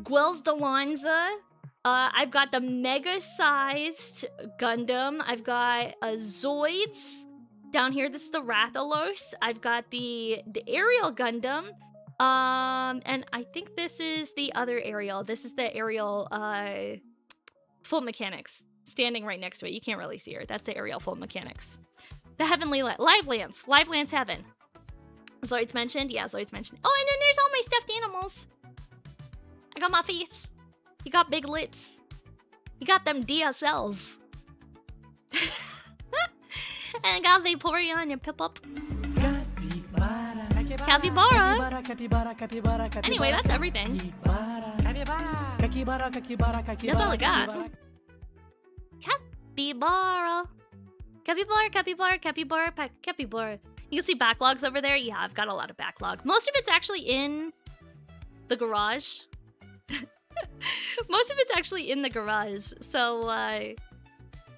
Gwels Delonza. I've got the mega-sized Gundam. I've got a Zoids. Down here, this is the Rathalos. I've got the Aerial Gundam. And I think this is the other Aerial. This is the Aerial, Full Mechanics. Standing right next to it. You can't really see her. That's the Aerial Full Mechanics. The Heavenly Live Lance Heaven. Zoid's mentioned? Yeah, Zoid's mentioned. Oh, and then there's all my stuffed animals. I got my face. You got big lips. You got them DSLs. And I got Vaporeon and Pip-Up. Capybara. Anyway, that's everything. That's all I got. Capybara. Capybara. You can see backlogs over there. Yeah, I've got a lot of backlog. Most of it's actually in the garage. Most of it's actually in the garage. So, I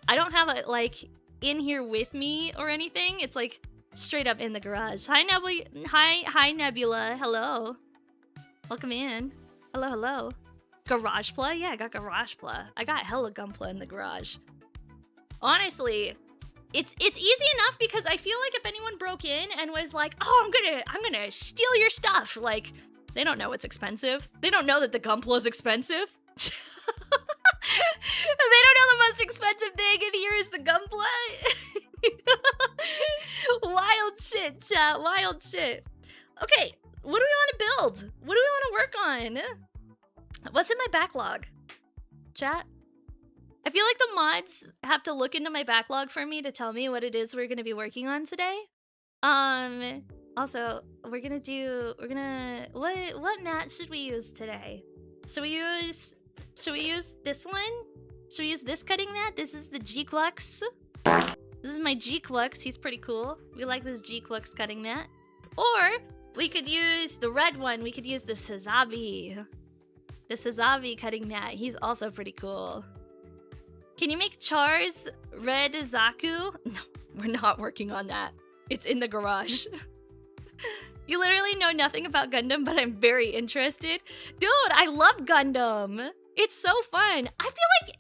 don't have it, like, in here with me or anything. It's, like, straight up in the garage. Hi, Nebula. Hi, Nebula. Hello. Welcome in. Hello. Garagepla? Yeah, I got Garagepla. I got hella Gunpla in the garage. Honestly, it's easy enough because I feel like if anyone broke in and was like, "Oh, I'm gonna steal your stuff," like, they don't know it's expensive. They don't know that the Gunpla is expensive. They don't know the most expensive thing in here is the Gunpla. Wild shit, chat. Wild shit. Okay, what do we want to build? What do we want to work on? What's in my backlog? Chat? I feel like the mods have to look into my backlog for me to tell me what it is we're going to be working on today. Also, what mat should we use today? Should we use this one? Should we use this cutting mat? This is the G-Quux. This is my G-Quux. He's pretty cool. We like this G-Quux cutting mat. Or we could use the red one. We could use the Sazabi. The Sazabi cutting mat. He's also pretty cool. Can you make Char's red Zaku? No, we're not working on that. It's in the garage. You literally know nothing about Gundam, but I'm very interested. Dude, I love Gundam. It's so fun. I feel like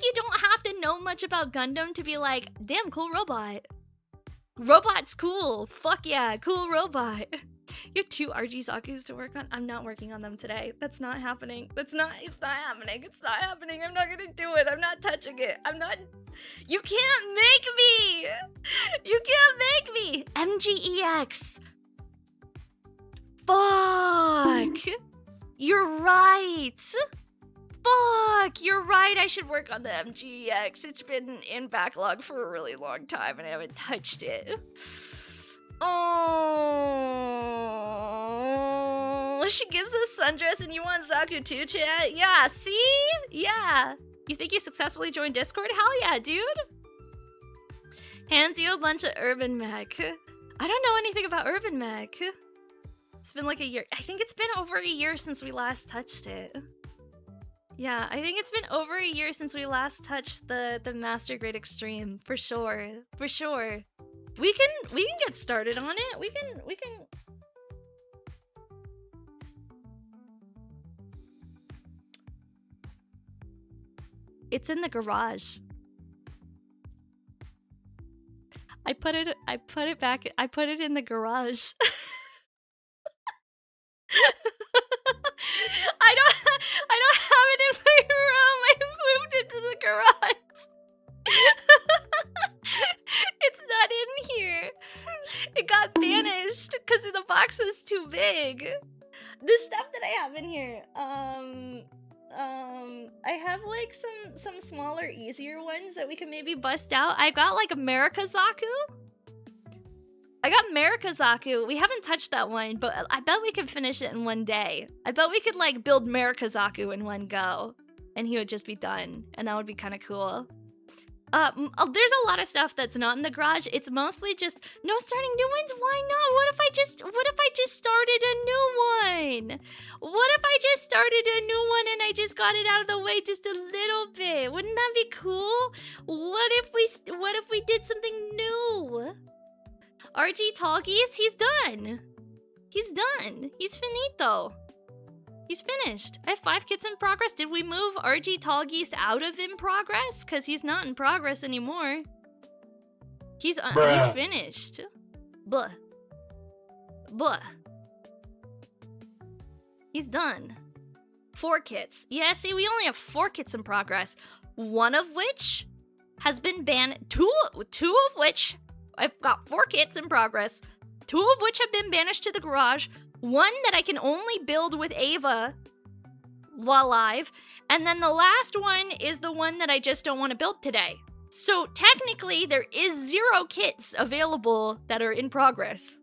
you don't have to know much about Gundam to be like, damn, cool robot. Robot's cool. Fuck yeah, cool robot. You have 2 RG Zakus to work on? I'm not working on them today. That's not happening. It's not happening. It's not happening. I'm not gonna do it. I'm not touching it. You can't make me! You can't make me! MGEX! Fuck! You're right! Fuck! You're right, I should work on the MGEX. It's been in backlog for a really long time and I haven't touched it. Oh. Well, she gives us sundress and you want Zaku too, chat? Yeah, see? Yeah. You think you successfully joined Discord? Hell yeah, dude. Hands you a bunch of Urban Mech. I don't know anything about Urban Mech. It's been like a year. I think it's been over a year since we last touched it. Yeah, I think it's been over a year since we last touched the Master Grade Extreme. For sure. For sure. We can get started on it. We can It's in the garage. I put it in the garage. I don't have it in my room. I moved it to the garage. It's not in here. It got banished because the box was too big. The stuff that I have in here, I have like some smaller, easier ones that we can maybe bust out. I got like Americazaku. I got Americazaku. We haven't touched that one, but I bet we could finish it in one day. I bet we could like build Americazaku in one go, and he would just be done, and that would be kind of cool. There's a lot of stuff that's not in the garage. It's mostly just no starting new ones. Why not? What if I just started a new one? What if I just started a new one and I just got it out of the way just a little bit? Wouldn't that be cool? What if we did something new? RG Tallgeese, he's done. He's done. He's finito. He's finished. I have 5 kits in progress. Did we move RG Tallgeese out of in progress? Because he's not in progress anymore. He's finished. Blah. Blah. He's done. 4 kits. Yeah, see, we only have 4 kits in progress. One of which has been banned. Two of which... I've got 4 kits in progress. 2 of which have been banished to the garage. 1 that I can only build with Ava while live. And then the last one is the one that I just don't want to build today. So technically, there is 0 kits available that are in progress.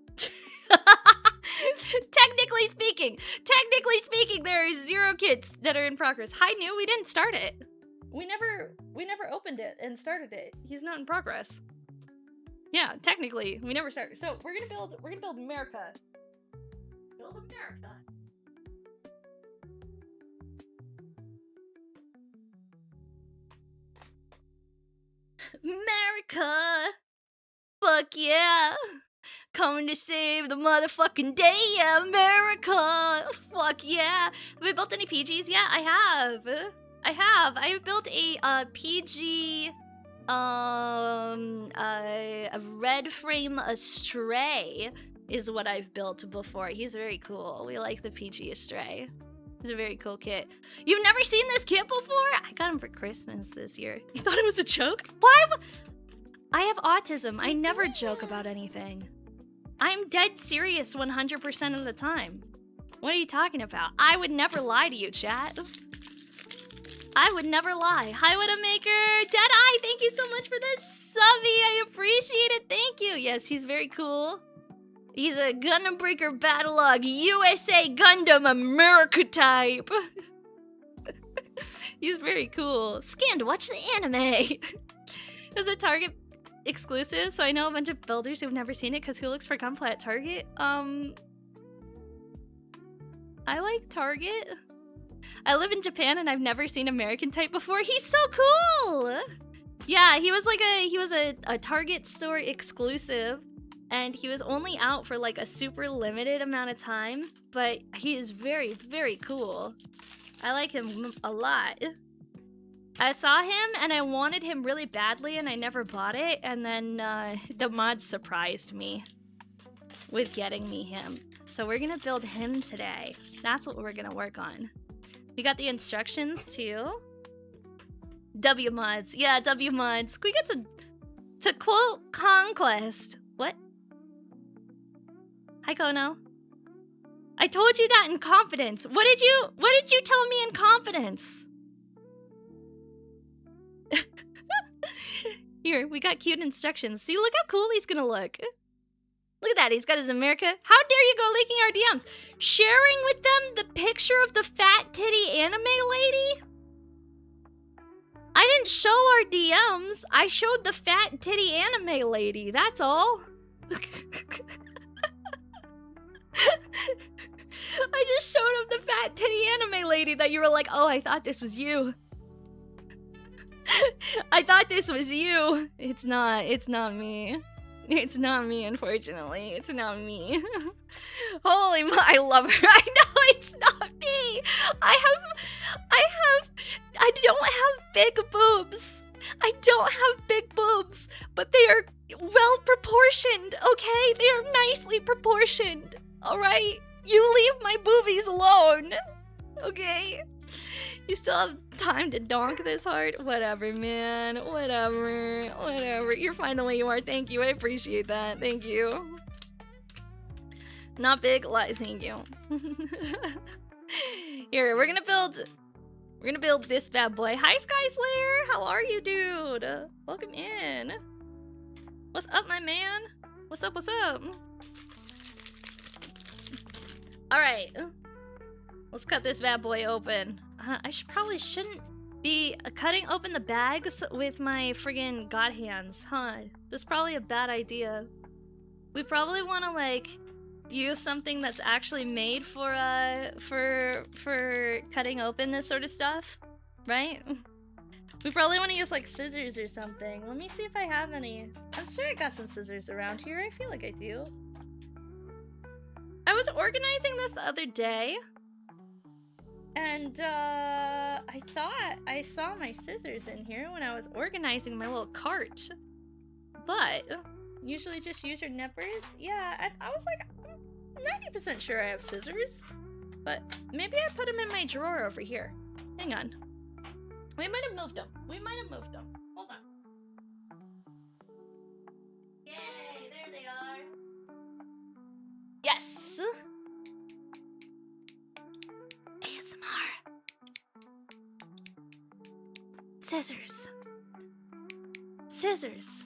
Technically speaking, there are 0 kits that are in progress. Hi, New, we didn't start it. We never opened it and started it. He's not in progress. Yeah, technically, we never started. So we're gonna build America. Build America. America! Fuck yeah! Coming to save the motherfucking day, America! Fuck yeah! Have I built any PGs? Yeah, I have. I've built a PG... a red frame Astray is what I've built before. He's very cool. We like the PG Astray. He's a very cool kit. You've never seen this kit before? I got him for Christmas this year. You thought it was a joke? Why? I have autism. I never joke about anything. I'm dead serious 100% of the time. What are you talking about? I would never lie to you, chat. I would never lie. Hi, Widowmaker! Deadeye, thank you so much for the subby. I appreciate it. Thank you. Yes, he's very cool. He's a Gundam Breaker Battlelog USA Gundam America type. He's very cool. Scan to watch the anime. It's a Target exclusive, so I know a bunch of builders who've never seen it because who looks for Gunpla at Target? I like Target. I live in Japan and I've never seen American type before. He's so cool! Yeah, he was a Target store exclusive, and he was only out for like a super limited amount of time, but he is very, very cool. I like him a lot. I saw him and I wanted him really badly and I never bought it, and then the mod surprised me with getting me him. So we're gonna build him today. That's what we're gonna work on. We got the instructions too. W mods. Yeah, W mods. Can we get to quote Conquest? What? Hi, Kono. I told you that in confidence. What did you tell me in confidence? Here, we got cute instructions. See, look how cool he's gonna look. Look at that. He's got his America. How dare you go leaking our DMs? Sharing with them the picture of the fat titty anime lady? I didn't show our DMs. I showed the fat titty anime lady. That's all. I just showed him the fat titty anime lady that you were like, oh, I thought this was you. I thought this was you. It's not. It's not me. It's not me, unfortunately. It's not me. Holy I love her. I know it's not me. I don't have big boobs. I don't have big boobs, but they are well proportioned, okay? They are nicely proportioned, alright? You leave my boobies alone, okay? You still have time to donk this hard? Whatever, man. Whatever. You're fine the way you are. Thank you. I appreciate that. Thank you. Not big lies. Thank you. Here, we're gonna build this bad boy. Hi, Sky Slayer. How are you, dude? Welcome in. What's up, my man? What's up? Alright. Let's cut this bad boy open. I probably shouldn't be cutting open the bags with my friggin' god hands, huh? That's probably a bad idea. We probably want to, like, use something that's actually made for cutting open this sort of stuff, right? We probably want to use, like, scissors or something. Let me see if I have any. I'm sure I got some scissors around here. I feel like I do. I was organizing this the other day, and I thought I saw my scissors in here when I was organizing my little cart. But usually just use your nippers. Yeah, I was like 90% sure I have scissors, but maybe I put them in my drawer over here. Hang on. We might have moved them. Hold on. Yay, there they are. Yes! ASMR. Scissors.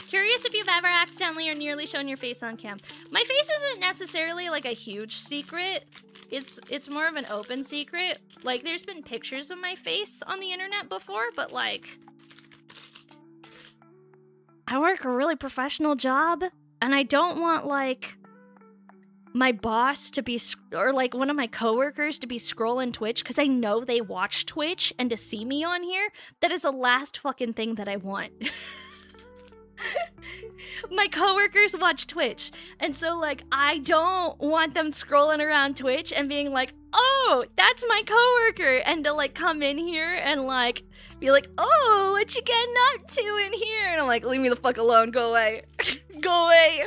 Curious if you've ever accidentally or nearly shown your face on cam. My face isn't necessarily like a huge secret. It's more of an open secret. Like, there's been pictures of my face on the internet before, but like, I work a really professional job, and I don't want, like, my boss to be, or like one of my coworkers to be scrolling Twitch, because I know they watch Twitch, and to see me on here, that is the last fucking thing that I want. My coworkers watch Twitch, and so, like, I don't want them scrolling around Twitch and being like, oh, that's my coworker, and to, like, come in here and, like, be like, oh, what you getting up to in here? And I'm like, leave me the fuck alone, go away. Go away.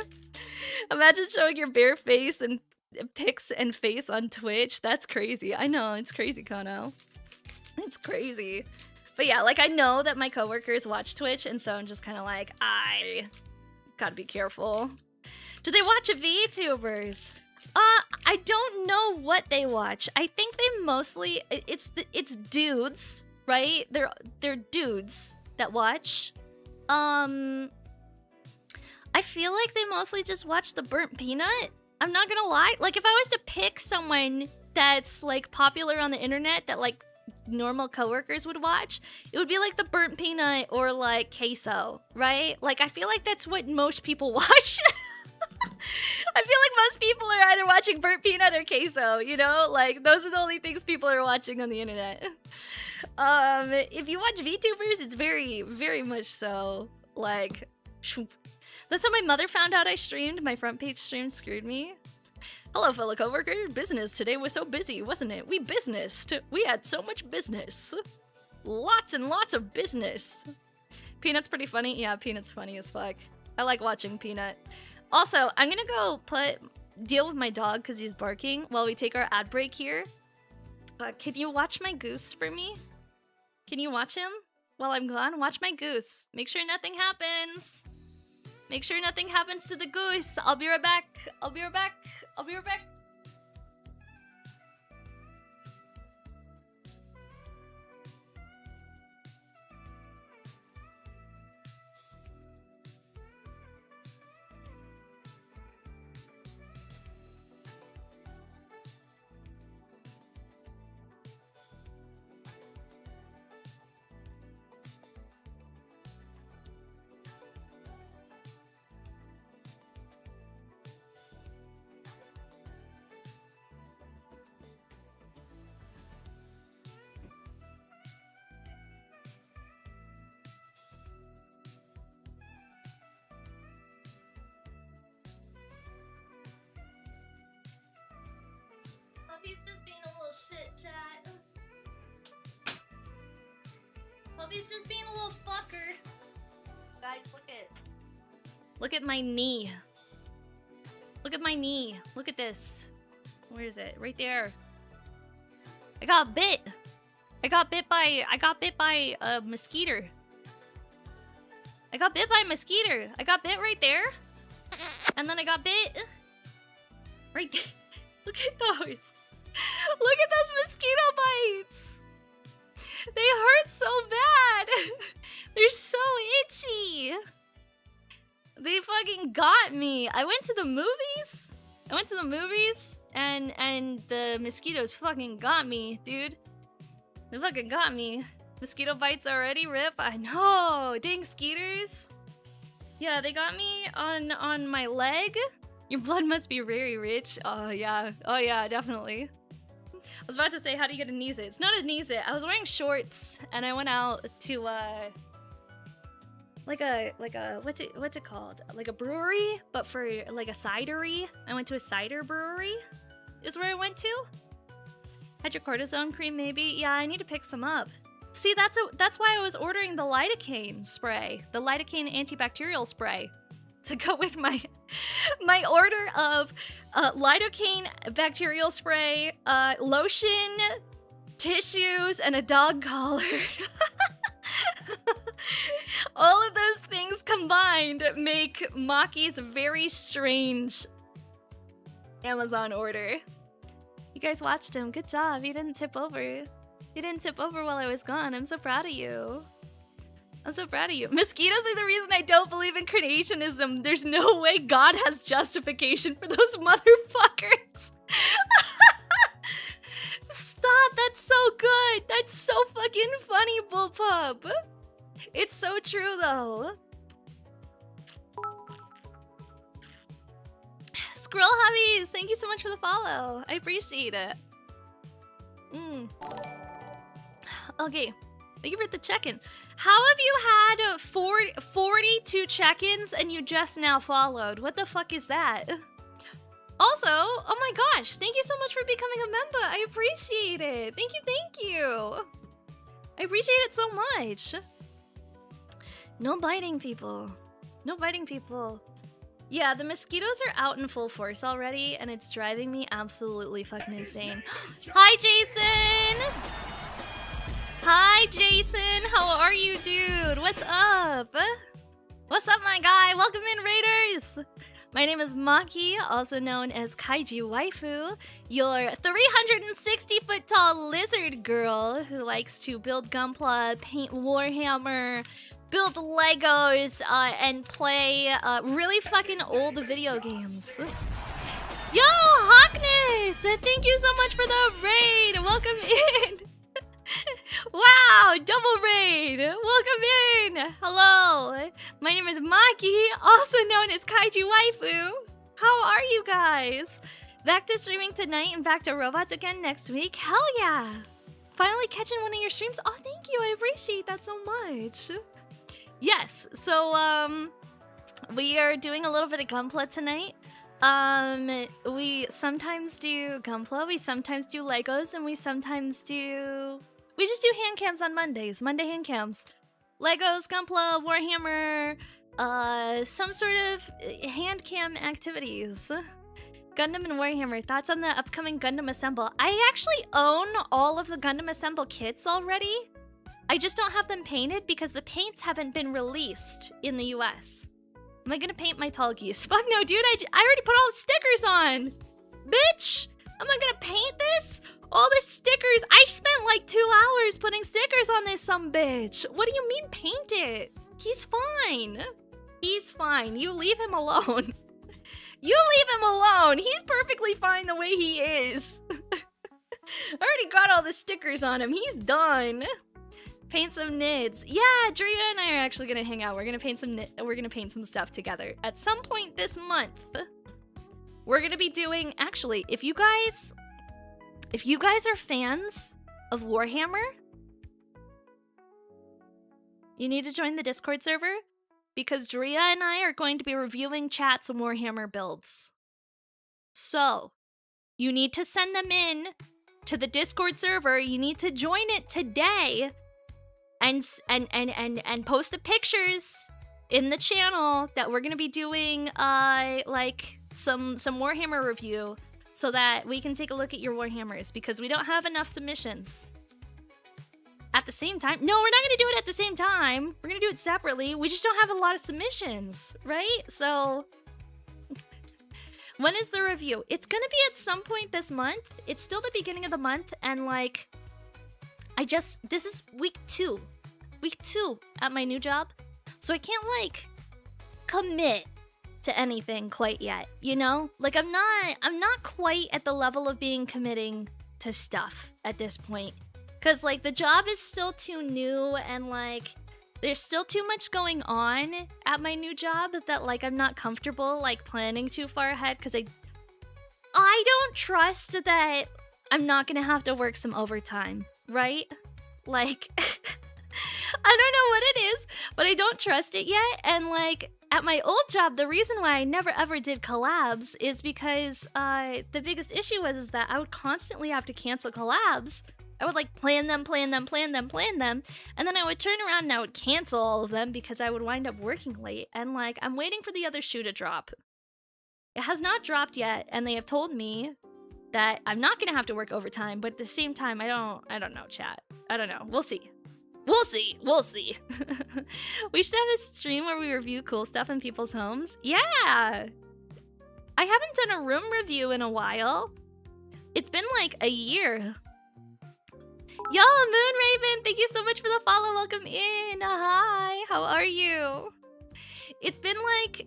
Imagine showing your bare face and pics and face on Twitch. That's crazy. I know, it's crazy, Kono. It's crazy. But yeah, like, I know that my coworkers watch Twitch, and so I'm just kind of like, I gotta be careful. Do they watch VTubers? I don't know what they watch. I think they mostly, it's dudes, right? They're dudes that watch. I feel like they mostly just watch the Burnt Peanut. I'm not gonna lie. Like, if I was to pick someone that's, like, popular on the internet that, like, normal coworkers would watch, it would be like the Burnt Peanut or like Queso, right? Like, I feel like that's what most people watch. I feel like most people are either watching Burnt Peanut or Queso, you know? Like, those are the only things people are watching on the internet. If you watch VTubers, it's very, very much so, like, shoop. That's how my mother found out I streamed. My front page stream screwed me. Hello, fellow coworker. Business today was so busy, wasn't it? We businessed. We had so much business. Lots and lots of business. Peanut's pretty funny. Yeah, Peanut's funny as fuck. I like watching Peanut. Also, I'm gonna go deal with my dog because he's barking while we take our ad break here. Can you watch my goose for me? Can you watch him while I'm gone? Watch my goose. Make sure nothing happens. Make sure nothing happens to the goose. I'll be right back. I'll be right back. Puppy's just being a little fucker. Guys, look at my knee. Look at my knee. Look at this. Where is it? Right there. I got bit. I got bit by a mosquito. I got bit by a mosquito. I got bit right there. And then I got bit right there. Look at those. Look at those mosquito bites. They hurt so bad. They're so itchy. They fucking got me. I went to the movies and the mosquitoes fucking got me, dude. They fucking got me. Mosquito bites already, rip. I know. Dang skeeters. Yeah, they got me on my leg. Your blood must be very rich. Oh yeah. Oh yeah, definitely. I was about to say, how do you get a knees it? It's not a knees it. I was wearing shorts and I went out to like a what's it called? Like a brewery, but for like a cidery. I went to a cider brewery. Is where I went to. Hydrocortisone cream, maybe. Yeah, I need to pick some up. See, that's why I was ordering the lidocaine spray, the lidocaine antibacterial spray, to go with my order of lidocaine bacterial spray, lotion, tissues, and a dog collar. All of those things combined make Maki's very strange Amazon order. You guys watched him. Good job. You didn't tip over. You didn't tip over while I was gone. I'm so proud of you. I'm so proud of you. Mosquitoes are the reason I don't believe in creationism. There's no way God has justification for those motherfuckers. Stop. That's so good. That's so fucking funny, Bullpup. It's so true, though. Squirrel Hobbies, thank you so much for the follow. I appreciate it. Okay, thank you for the check-in. How have you had 42 check-ins and you just now followed? What the fuck is that? Also, oh my gosh, thank you so much for becoming a member. I appreciate it. Thank you. I appreciate it so much. No biting people. No biting people. Yeah, the mosquitoes are out in full force already, and it's driving me absolutely fucking insane. Hi, Jason! Hi, Jason! How are you, dude? What's up? What's up, my guy? Welcome in, Raiders! My name is Maki, also known as Kaiju Waifu, your 360-foot-tall lizard girl who likes to build Gunpla, paint Warhammer, build Legos, and play really fucking old video games. Yo, Hawkness! Thank you so much for the raid! Welcome in! Wow, double raid! Welcome in! Hello! My name is Maki, also known as Kaiju Waifu. How are you guys? Back to streaming tonight and back to robots again next week? Hell yeah! Finally catching one of your streams? Oh, thank you, I appreciate that so much. Yes, so, we are doing a little bit of Gunpla tonight. We sometimes do Gunpla, we sometimes do Legos, and we just do hand cams on Mondays. Monday hand cams. Legos, Gunpla, Warhammer, some sort of hand cam activities. Gundam and Warhammer. Thoughts on the upcoming Gundam Assemble? I actually own all of the Gundam Assemble kits already. I just don't have them painted because the paints haven't been released in the US. Am I gonna paint my tall geese? Fuck no, dude, I already put all the stickers on! Bitch! Am I gonna paint this? All the stickers! I spent like 2 hours putting stickers on this sumbitch! What do you mean paint it? He's fine! He's fine, you leave him alone. You leave him alone! He's perfectly fine the way he is! I already got all the stickers on him, he's done! Paint some nids. Yeah, Drea and I are actually gonna hang out. We're gonna paint some stuff together at some point this month. We're gonna be doing, actually, if you guys are fans of Warhammer, you need to join the Discord server because Drea and I are going to be reviewing Chat's Warhammer builds. So, you need to send them in to the Discord server. You need to join it today. and post the pictures in the channel that we're gonna be doing like some Warhammer review, so that we can take a look at your Warhammers, because we don't have enough submissions. At the same time, no, we're not gonna do it at the same time. We're gonna do it separately. We just don't have a lot of submissions, right? So when is the review? It's gonna be at some point this month. It's still the beginning of the month, and like, this is week two at my new job, so I can't like commit to anything quite yet, you know? Like, I'm not quite at the level of being committing to stuff at this point, because like the job is still too new, and like there's still too much going on at my new job that like I'm not comfortable like planning too far ahead, because I don't trust that I'm not gonna have to work some overtime, right? Like I don't know what it is, but I don't trust it yet. And like at my old job, the reason why I never ever did collabs is because the biggest issue was that I would constantly have to cancel collabs. I would like plan them, and then I would turn around and I would cancel all of them because I would wind up working late. And like, I'm waiting for the other shoe to drop. It has not dropped yet, and they have told me that I'm not gonna have to work overtime, but at the same time, I don't know, chat. I don't know. We'll see. We'll see. We should have a stream where we review cool stuff in people's homes. Yeah! I haven't done a room review in a while. It's been like a year. Yo, Moonraven, thank you so much for the follow. Welcome in. Hi, how are you? It's been like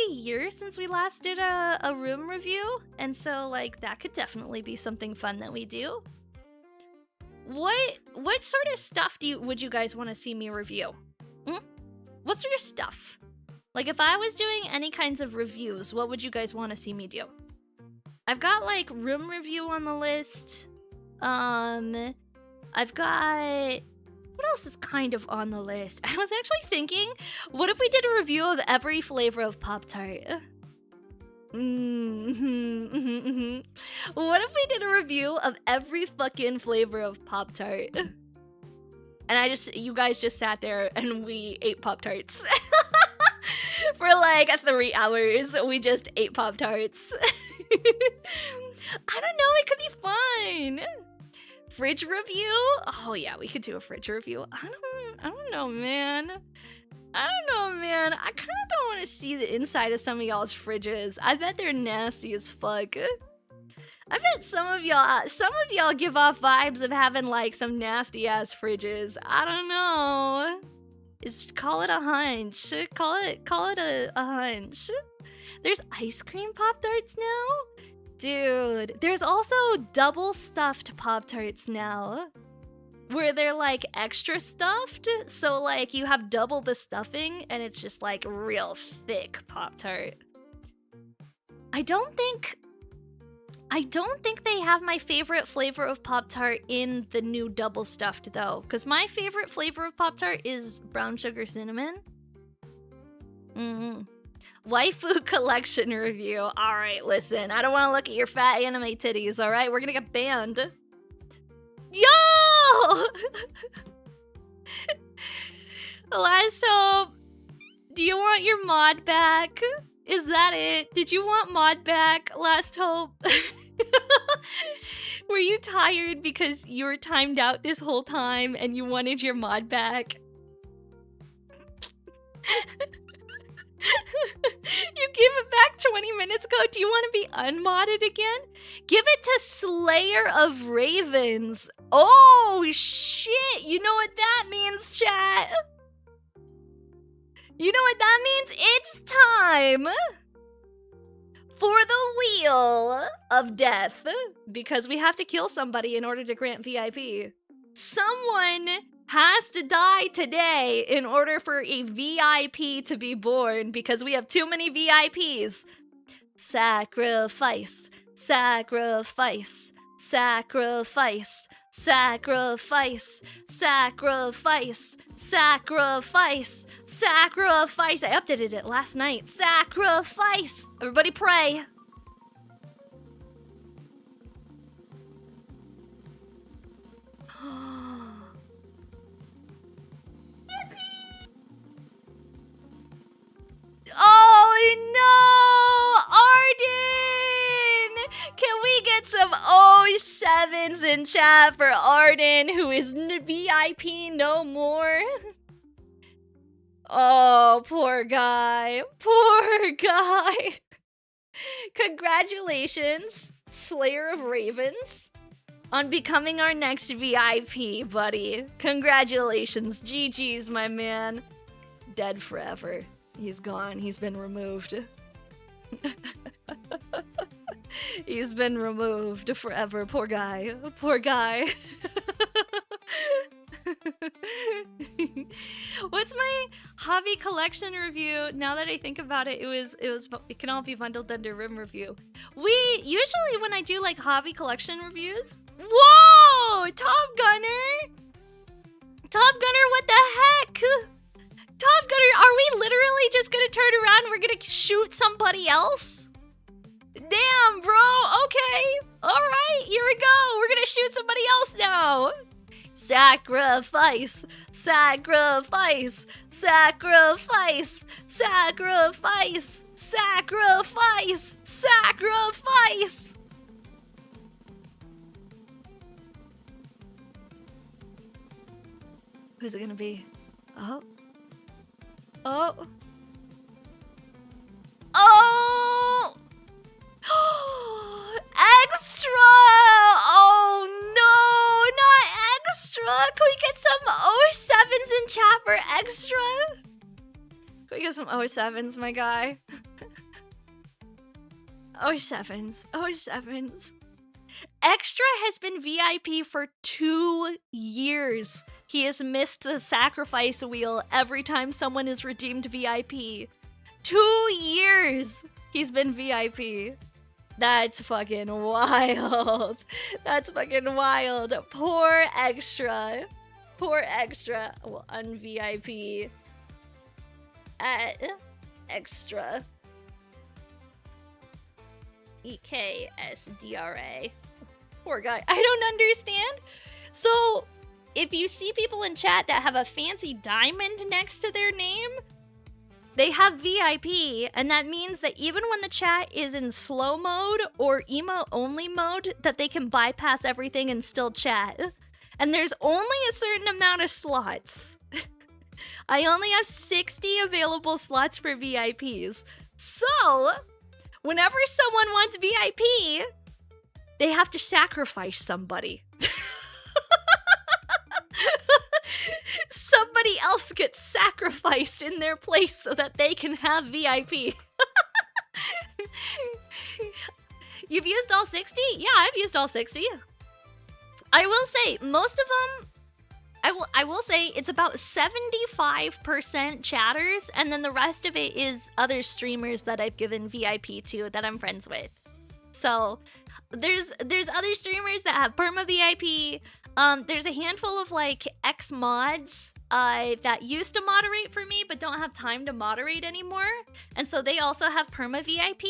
a year since we last did a room review, and so like that could definitely be something fun that we do. What sort of stuff would you guys want to see me review? What sort of stuff? Like, if I was doing any kinds of reviews, what would you guys want to see me do? I've got like room review on the list. I've got, what else is kind of on the list? I was actually thinking, what if we did a review of every flavor of Pop-Tart? What if we did a review of every fucking flavor of Pop-Tart? And you guys just sat there and we ate Pop-Tarts. For like 3 hours, we just ate Pop-Tarts. I don't know, it could be fun. Fridge review? Oh yeah, we could do a fridge review. I don't know, man. I kind of don't want to see the inside of some of y'all's fridges. I bet they're nasty as fuck. I bet some of y'all give off vibes of having like some nasty ass fridges. I don't know. Call it a hunch. Call it a hunch. There's ice cream Pop-Tarts now? Dude, there's also double stuffed Pop-Tarts now, where they're like extra stuffed, so like you have double the stuffing and it's just like real thick Pop-Tart. I don't think they have my favorite flavor of Pop-Tart in the new double stuffed though, because my favorite flavor of Pop-Tart is brown sugar cinnamon. Waifu collection review. Alright, listen, I don't want to look at your fat anime titties, alright? We're gonna get banned. Yo! Last hope. Do you want your mod back? Is that it? Did you want mod back, Last hope? Were you tired because you were timed out this whole time and you wanted your mod back? You gave it back 20 minutes ago. Do you want to be unmodded again? Give it to Slayer of Ravens. Oh, shit. You know what that means, chat? You know what that means? It's time for the Wheel of Death. Because we have to kill somebody in order to grant VIP. Someone has to die today in order for a VIP to be born, because we have too many VIPs. Sacrifice, sacrifice, sacrifice, sacrifice, sacrifice, sacrifice, sacrifice. I updated it last night. Sacrifice. Everybody pray. chat for Arden, who is VIP no more. Oh, poor guy. Poor guy. Congratulations, Slayer of Ravens, on becoming our next VIP, buddy. Congratulations. GG's, my man. Dead forever. He's gone. He's been removed. He's been removed forever. Poor guy. Poor guy. What's my hobby collection review? Now that I think about it, it can all be bundled under Rim review. We usually, when I do like hobby collection reviews. Whoa! Top Gunner! Top Gunner, what the heck? Top Gunner, are we literally just gonna turn around and we're gonna shoot somebody else? Damn, bro, okay. Alright, here we go. We're gonna shoot somebody else now. Sacrifice, sacrifice, sacrifice, sacrifice, sacrifice, sacrifice. Who's it gonna be? Oh. Oh. Oh! Extra! Oh no, not extra! Can we get some 07s in chat for extra? Can we get some 07s, my guy? 07s, 07s. Extra has been VIP for 2 years. He has missed the sacrifice wheel every time someone is redeemed VIP. 2 years he's been VIP. That's fucking wild. That's fucking wild. Poor Extra. Poor Extra. Well, un-VIP. At Extra. EKSDRA. Poor guy. I don't understand. So, if you see people in chat that have a fancy diamond next to their name, they have VIP, and that means that even when the chat is in slow mode or emo-only mode, that they can bypass everything and still chat. And there's only a certain amount of slots. I only have 60 available slots for VIPs. So, whenever someone wants VIP, they have to sacrifice somebody. Somebody else gets sacrificed in their place so that they can have VIP. You've used all 60? Yeah, I've used all 60. I will say, most of them, I will say it's about 75% chatters, and then the rest of it is other streamers that I've given VIP to that I'm friends with. So, there's other streamers that have perma VIP. There's a handful of like ex-mods that used to moderate for me but don't have time to moderate anymore, and so they also have perma VIP.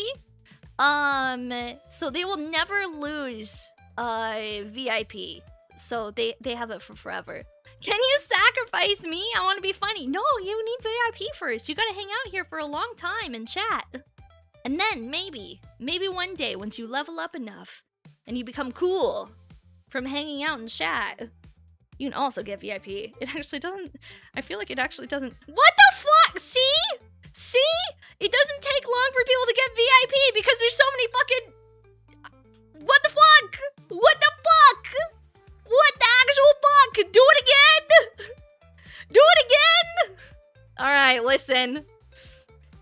So they will never lose VIP. So they have it for forever. Can you sacrifice me? I want to be funny. No, you need VIP first. You gotta hang out here for a long time and chat. And then maybe one day once you level up enough and you become cool from hanging out in chat, you can also get VIP. It actually doesn't, I feel like it actually doesn't. What the fuck? See? See? It doesn't take long for people to get VIP because there's so many fucking... What the fuck? What the fuck? What the actual fuck? Do it again? Do it again? Alright, listen.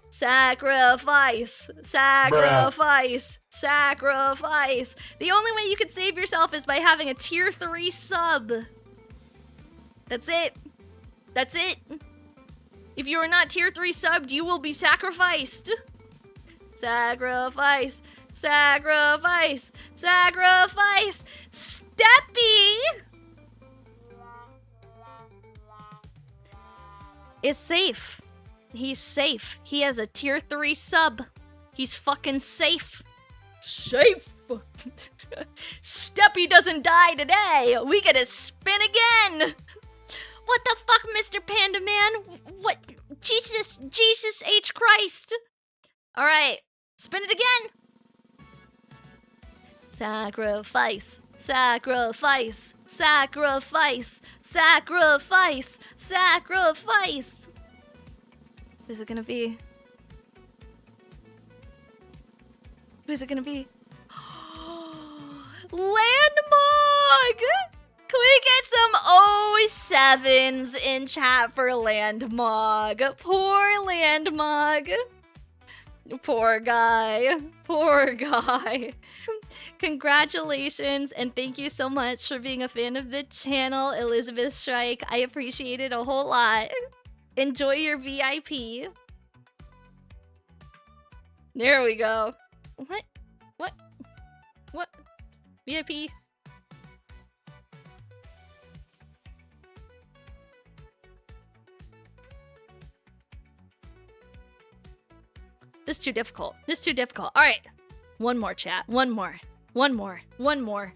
Sacrifice, sacrifice, sacrifice. The only way you can save yourself is by having a tier 3 sub. That's it. That's it. If you are not tier 3 subbed, you will be sacrificed. Sacrifice, sacrifice, sacrifice. Steppy is safe. He's safe. He has a tier 3 sub. He's fucking safe. Safe. Steppy doesn't die today. We get to spin again. What the fuck, Mr. Panda Man? What? Jesus H. Christ. All right. Spin it again. Sacrifice. Sacrifice, sacrifice, sacrifice, sacrifice. Who's it gonna be? Who's it gonna be? Landmog! Can we get some 07s in chat for Landmog? Poor Landmog. Poor guy. Poor guy. Congratulations and thank you so much for being a fan of the channel, Elizabeth Strike. I appreciate it a whole lot. Enjoy your VIP. There we go. What? What? What? VIP? This is too difficult. This is too difficult. All right. One more, chat. One more. One more. One more.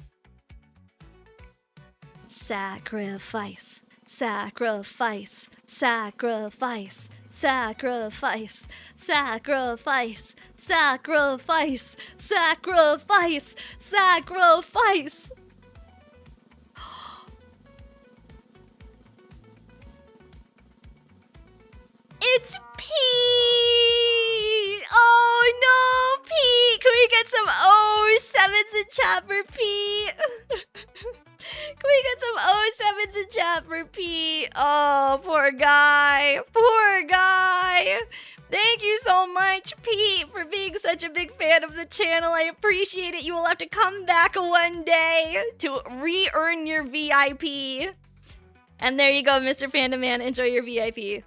Sacrifice. Sacrifice. Sacrifice. Sacrifice. Sacrifice. Sacrifice. Sacrifice. Sacrifice. It's Pete! Oh no, Pete! Can we get some 07s in chat for Pete? Can we get some 07s in chat for Pete? Oh, poor guy. Poor guy. Thank you so much, Pete, for being such a big fan of the channel. I appreciate it. You will have to come back one day to re-earn your VIP. And there you go, Mr. Panda Man. Enjoy your VIP.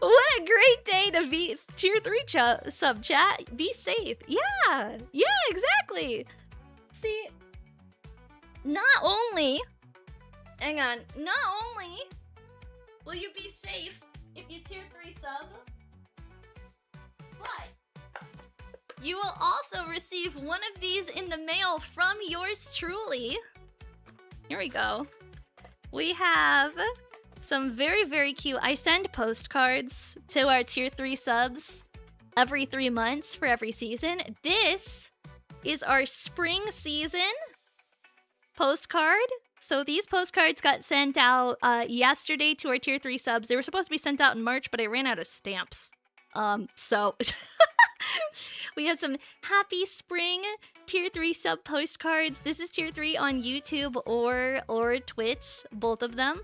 What a great day to be tier 3 sub chat. Be safe. Yeah, exactly. See, not only will you be safe if you tier 3 sub, but you will also receive one of these in the mail from yours truly. Here we go. We have some very, very cute. I send postcards to our tier 3 subs every 3 months for every season. This is our spring season postcard. So these postcards got sent out yesterday to our tier 3 subs. They were supposed to be sent out in March, but I ran out of stamps. So we have some happy spring tier 3 sub postcards. This is tier 3 on YouTube or Twitch, both of them.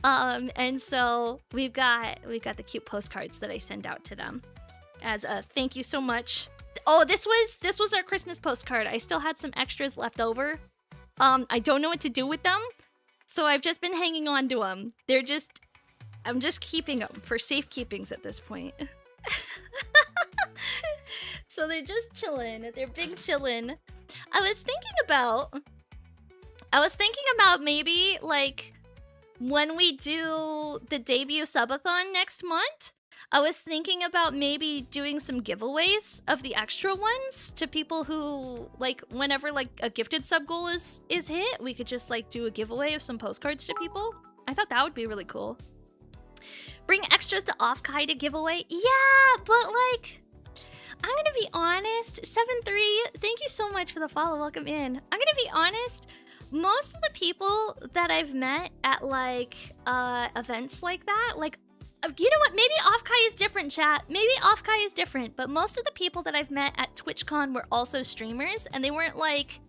And so we've got the cute postcards that I send out to them as a thank you so much. Oh, this was our Christmas postcard. I still had some extras left over. I don't know what to do with them, so I've just been hanging on to them. I'm just keeping them for safekeepings at this point. So they're just chilling. They're big chillin'. I was thinking about maybe like when we do the debut subathon next month, I was thinking about maybe doing some giveaways of the extra ones to people who, like, whenever, like, a gifted sub goal is hit, we could just, like, do a giveaway of some postcards to people. I thought that would be really cool. Bring extras to Off-Kai to giveaway? Yeah, but, like, I'm gonna be honest. 7-3, thank you so much for the follow. Welcome in. I'm gonna be honest. Most of the people that I've met at, like, events like that, like, you know what? Maybe Off-Kai is different, chat. Maybe Off-Kai is different, but most of the people that I've met at TwitchCon were also streamers, and they weren't, like,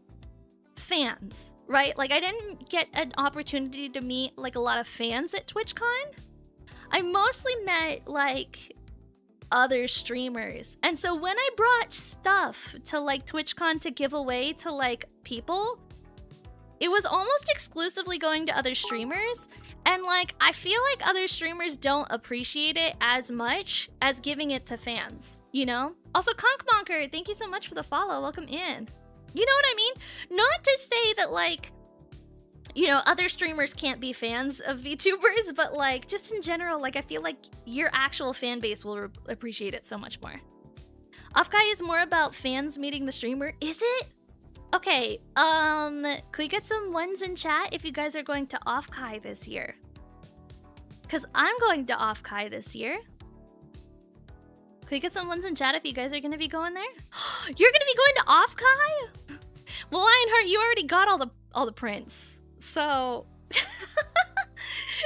fans, right? Like, I didn't get an opportunity to meet, like, a lot of fans at TwitchCon. I mostly met, like, other streamers. And so when I brought stuff to, like, TwitchCon to give away to, like, people, it was almost exclusively going to other streamers. And, like, I feel like other streamers don't appreciate it as much as giving it to fans, you know? Also, Conkmonker, thank you so much for the follow. Welcome in. You know what I mean? Not to say that, like, you know, other streamers can't be fans of VTubers, but, like, just in general, like, I feel like your actual fan base will appreciate it so much more. Off-Kai is more about fans meeting the streamer. Is it? Okay, could we get some ones in chat if you guys are going to Off-Kai this year? Because I'm going to Off-Kai this year. Could we get some ones in chat if you guys are going to be going there? You're going to be going to Off-Kai? Well, Lionheart, you already got all the prints, so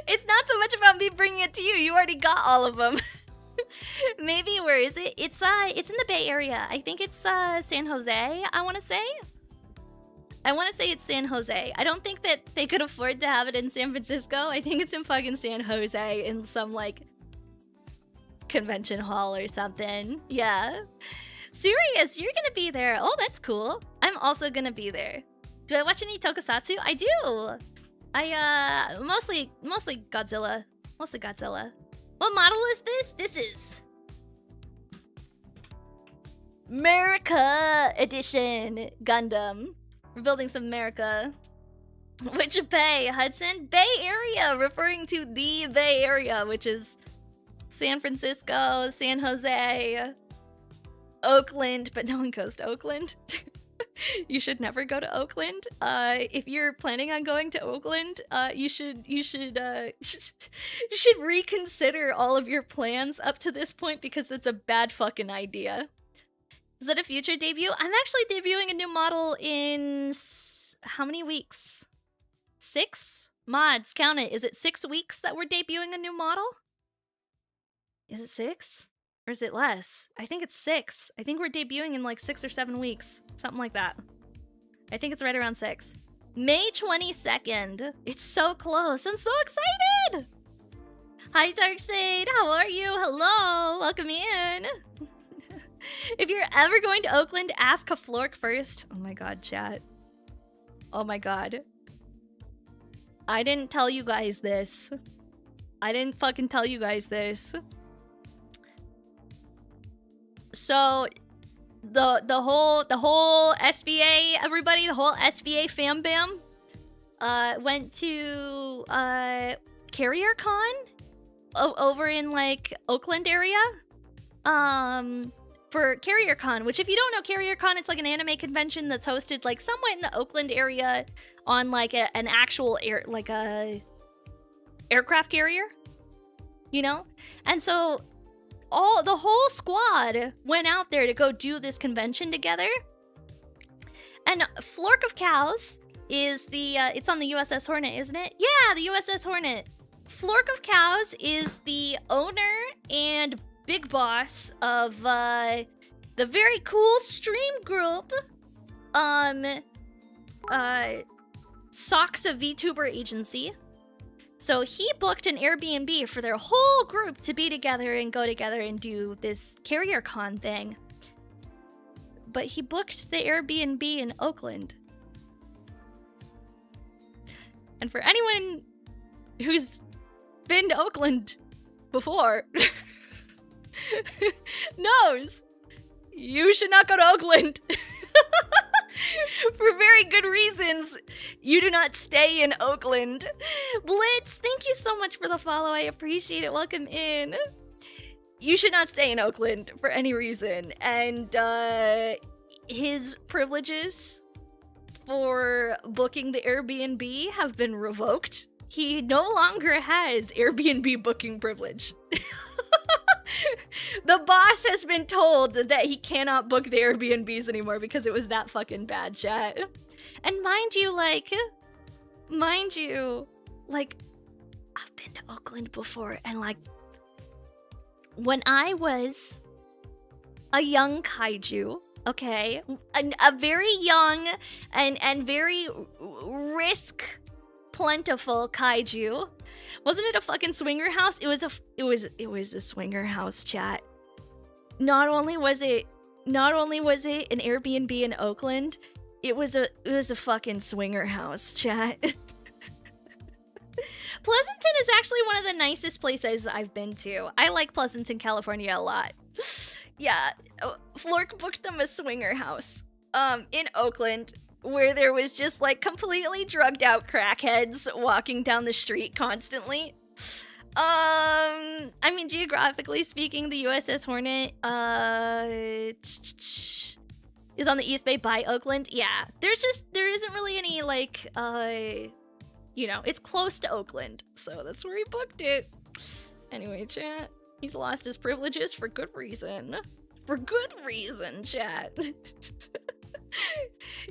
it's not so much about me bringing it to you. You already got all of them. Maybe where is it? It's in the Bay Area. I think it's San Jose. I want to say it's San Jose. I don't think that they could afford to have it in San Francisco. I think it's in fucking San Jose in some like convention hall or something. Yeah. Serious, you're gonna be there. Oh, that's cool. I'm also gonna be there. Do I watch any tokusatsu? I do. I mostly Godzilla. Mostly Godzilla. What model is this? This is America Edition Gundam. We're building some America. Which Bay? Hudson? Bay Area, referring to the Bay Area, which is San Francisco, San Jose, Oakland, but no one goes to Oakland. You should never go to Oakland. If you're planning on going to Oakland, you should reconsider all of your plans up to this point because it's a bad fucking idea. Is that a future debut? I'm actually debuting a new model in how many weeks? 6? Mods, count it. Is it 6 weeks that we're debuting a new model? Is it 6? Or is it less? I think it's 6. I think we're debuting in like 6 or 7 weeks. Something like that. I think it's right around 6. May 22nd. It's so close. I'm so excited! Hi, Darkshade. How are you? Hello. Welcome in. If you're ever going to Oakland, ask a Flork first. Oh my god, chat. Oh my god. I didn't tell you guys this. I didn't fucking tell you guys this. So the whole SVA, everybody, the whole SVA fam bam went to Carrier Con over in like Oakland area. For Carrier Con, which if you don't know Carrier Con, it's like an anime convention that's hosted like somewhat in the Oakland area on like an actual aircraft carrier, you know? And so the whole squad went out there to go do this convention together. And Flork of Cows is the it's on the USS Hornet, isn't it? Yeah, the USS Hornet. Flork of Cows is the owner and big boss of the very cool stream group Soxa VTuber Agency. So he booked an Airbnb for their whole group to be together and go together and do this Carrier Con thing. But he booked the Airbnb in Oakland. And for anyone who's been to Oakland before knows you should not go to Oakland. For very good reasons. You do not stay in Oakland. Blitz, thank you so much for the follow. I appreciate it. Welcome in. You should not stay in Oakland for any reason. And his privileges for booking the Airbnb have been revoked. He no longer has Airbnb booking privilege. The boss has been told that he cannot book the Airbnbs anymore because it was that fucking bad, chat. And mind you, I've been to Oakland before, and like, when I was a young kaiju, okay, a very young and very risk plentiful kaiju. Wasn't it a fucking swinger house? It was a swinger house, chat. Not only was it an Airbnb in Oakland, it was a fucking swinger house, chat. Pleasanton is actually one of the nicest places I've been to. I like Pleasanton, California a lot. Yeah, Flork booked them a swinger house in Oakland, where there was just like completely drugged out crackheads walking down the street constantly. I mean, geographically speaking, the USS Hornet is on the East Bay by Oakland. Yeah, there isn't really any like you know, it's close to Oakland, so that's where he booked it. Anyway, chat, he's lost his privileges for good reason. For good reason, chat.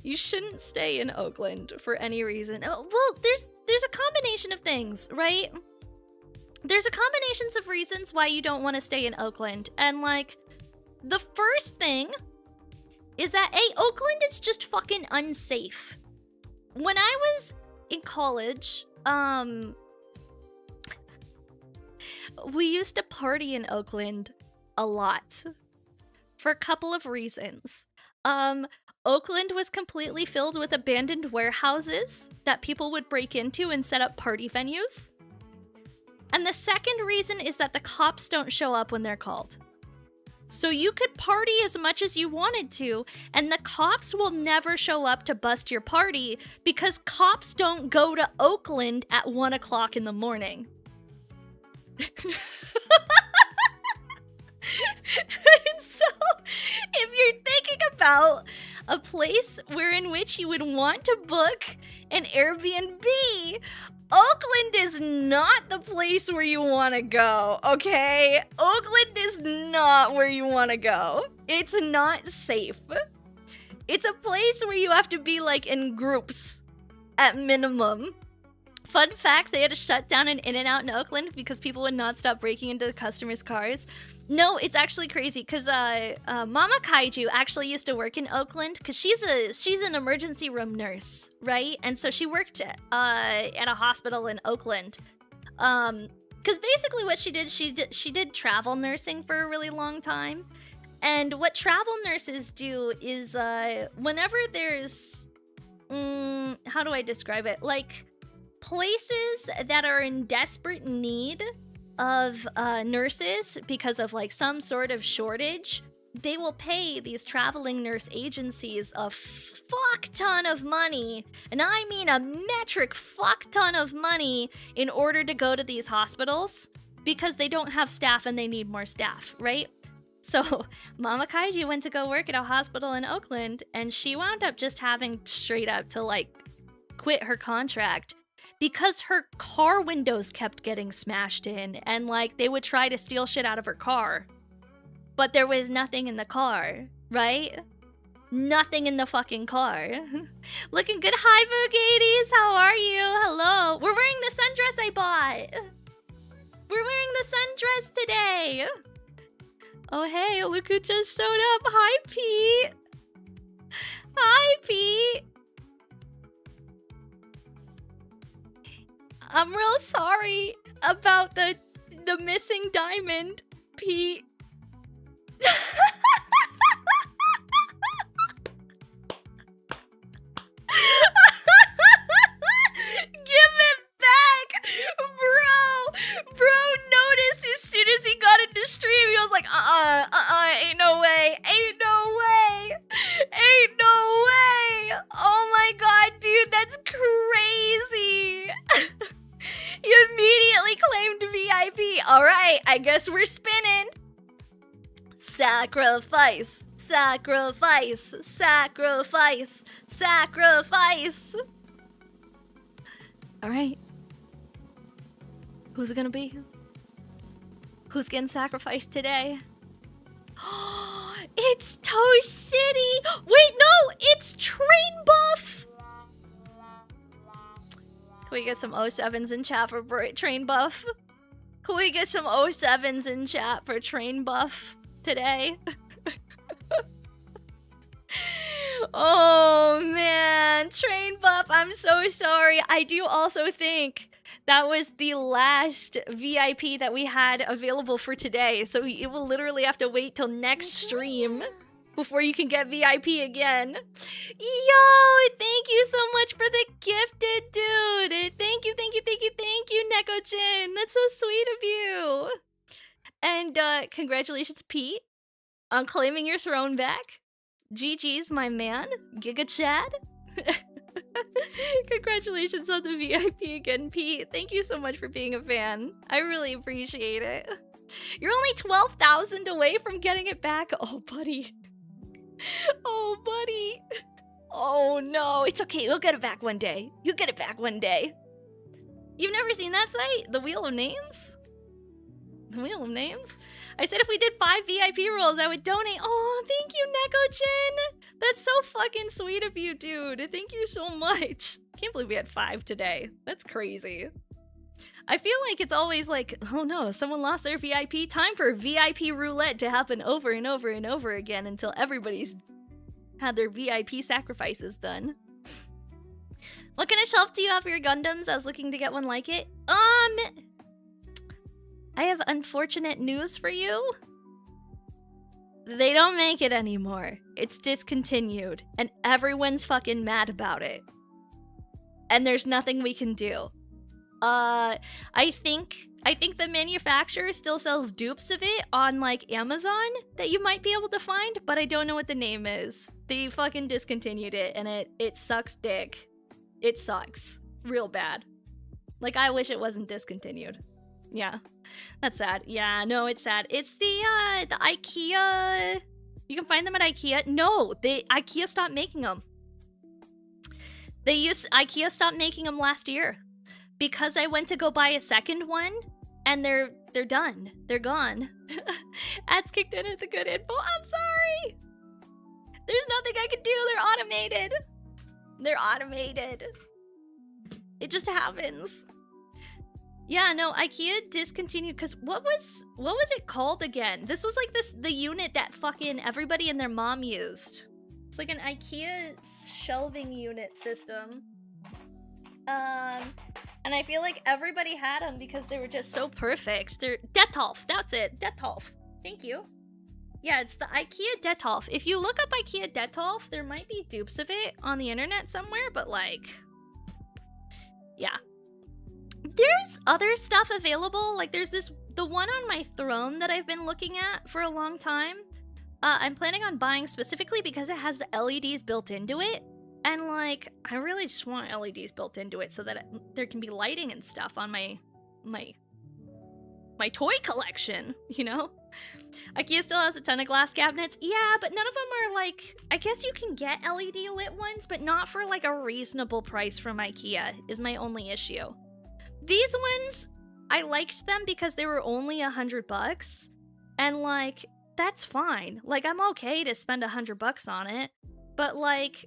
You shouldn't stay in Oakland for any reason. Oh, well, there's a combination of things, right? There's a combinations of reasons why you don't want to stay in Oakland. And like, the first thing is that Oakland is just fucking unsafe. When I was in college, we used to party in Oakland a lot for a couple of reasons. Oakland was completely filled with abandoned warehouses that people would break into and set up party venues. And the second reason is that the cops don't show up when they're called. So you could party as much as you wanted to, and the cops will never show up to bust your party because cops don't go to Oakland at 1 o'clock in the morning. And so, if you're thinking about a place in which you would want to book an Airbnb, Oakland is not the place where you want to go, okay? Oakland is not where you want to go. It's not safe. It's a place where you have to be, like, in groups, at minimum. Fun fact, they had to shut down an In-N-Out in Oakland because people would not stop breaking into the customers' cars. No, it's actually crazy because Mama Kaiju actually used to work in Oakland because she's an emergency room nurse, right? And so she worked at a hospital in Oakland. Because basically what she did travel nursing for a really long time. And what travel nurses do is whenever there's how do I describe it? Like, places that are in desperate need of nurses because of like some sort of shortage, they will pay these traveling nurse agencies a fuck ton of money, and I mean a metric fuck ton of money, in order to go to these hospitals because they don't have staff and they need more staff, right? So Mama Kaiju went to go work at a hospital in Oakland, and she wound up just having straight up to like quit her contract because her car windows kept getting smashed in, and like they would try to steal shit out of her car. But there was nothing in the car, right? Nothing in the fucking car. Looking good. Hi, Boogaties. How are you? Hello. We're wearing the sundress I bought. We're wearing the sundress today. Oh, hey, look who just showed up. Hi, Pete. Hi, Pete. I'm real sorry about the missing diamond, Pete. Give it back, bro noticed as soon as he got into stream. He was like, ain't no way, oh my god, dude, that's crazy. You immediately claimed VIP. Alright, I guess we're spinning. Sacrifice. Alright. Who's it gonna be? Who's getting sacrificed today? It's Toast City! Wait, no! It's Train Buff! Can we get some 07s in chat for Train Buff? Can we get some 07s in chat for Train Buff today? Oh man, Train Buff, I'm so sorry. I do also think that was the last VIP that we had available for today, so you will literally have to wait till next stream before you can get VIP again. Yo, thank you so much for the gifted, dude. Thank you, Neko-chin. That's so sweet of you. And congratulations, Pete, on claiming your throne back. GG's, my man. Giga Chad. Congratulations on the VIP again, Pete. Thank you so much for being a fan. I really appreciate it. You're only 12,000 away from getting it back. Oh, buddy. Oh, buddy. Oh, no. It's okay. You'll get it back one day. You'll get it back one day. You've never seen that site? The Wheel of Names? The Wheel of Names? I said if we did 5 VIP rolls, I would donate. Oh, thank you, Neko-chin. That's so fucking sweet of you, dude. Thank you so much. Can't believe we had 5 today. That's crazy. I feel like it's always like, oh no, someone lost their VIP. Time for VIP roulette to happen over and over and over again until everybody's had their VIP sacrifices done. What kind of shelf do you have for your Gundams? I was looking to get one like it. I have unfortunate news for you. They don't make it anymore. It's discontinued, and everyone's fucking mad about it. And there's nothing we can do. I think the manufacturer still sells dupes of it on, like, Amazon that you might be able to find, but I don't know what the name is. They fucking discontinued it, and it sucks dick. It sucks. Real bad. Like, I wish it wasn't discontinued. Yeah. That's sad. Yeah, no, it's sad. It's the IKEA... You can find them at IKEA. No, IKEA stopped making them. IKEA stopped making them last year. Because I went to go buy a second one, and they're done. They're gone. Ads kicked in at the good info. I'm sorry! There's nothing I can do. They're automated. They're automated. It just happens. Yeah, no, IKEA discontinued because what was it called again? This was like the unit that fucking everybody and their mom used. It's like an IKEA shelving unit system. And I feel like everybody had them because they were just so perfect. They're Detolf, that's it. Detolf. Thank you. Yeah, it's the IKEA Detolf. If you look up IKEA Detolf, there might be dupes of it on the internet somewhere, but like, yeah. There's other stuff available. Like there's the one on my throne that I've been looking at for a long time. I'm planning on buying specifically because it has the LEDs built into it. And like, I really just want LEDs built into it so that there can be lighting and stuff on my toy collection, you know? IKEA still has a ton of glass cabinets. Yeah, but none of them are like... I guess you can get LED lit ones, but not for like a reasonable price from IKEA is my only issue. These ones, I liked them because they were only $100. And like, that's fine. Like, I'm okay to spend $100 on it. But like,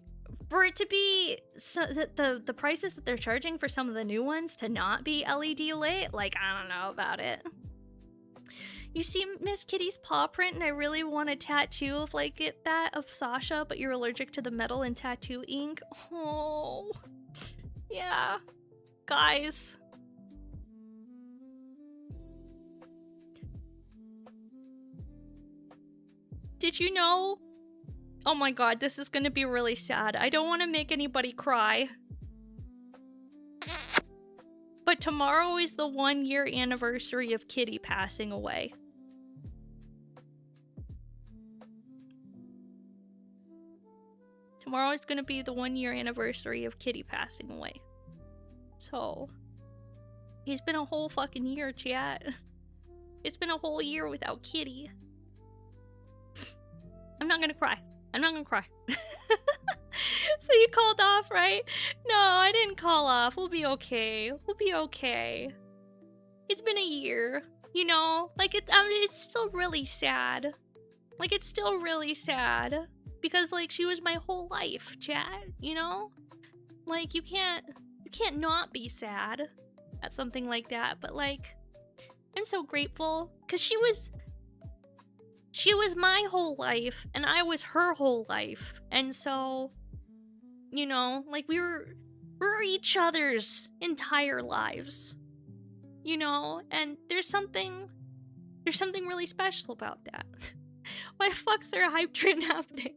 for it to be... the prices that they're charging for some of the new ones to not be LED lit, like, I don't know about it. You see Miss Kitty's paw print, and I really want a tattoo of like that of Sasha, but you're allergic to the metal and tattoo ink. Oh, yeah, guys. Did you know? Oh my god, this is gonna be really sad. I don't want to make anybody cry. But tomorrow is the 1-year anniversary of Kitty passing away. Tomorrow is gonna be the 1-year anniversary of Kitty passing away. So, it's been a whole fucking year, chat. It's been a whole year without Kitty. I'm not gonna cry. I'm not gonna cry. So you called off, right? No, I didn't call off. We'll be okay. We'll be okay. It's been a year, you know? Like, it's still really sad. Like, it's still really sad. Because, like, she was my whole life, chat, you know? Like, you can't not be sad at something like that. But, like, I'm so grateful. Because she was my whole life, and I was her whole life. And so... You know, like we're each other's entire lives. You know, and there's something really special about that. Why the fuck's there a hype train happening?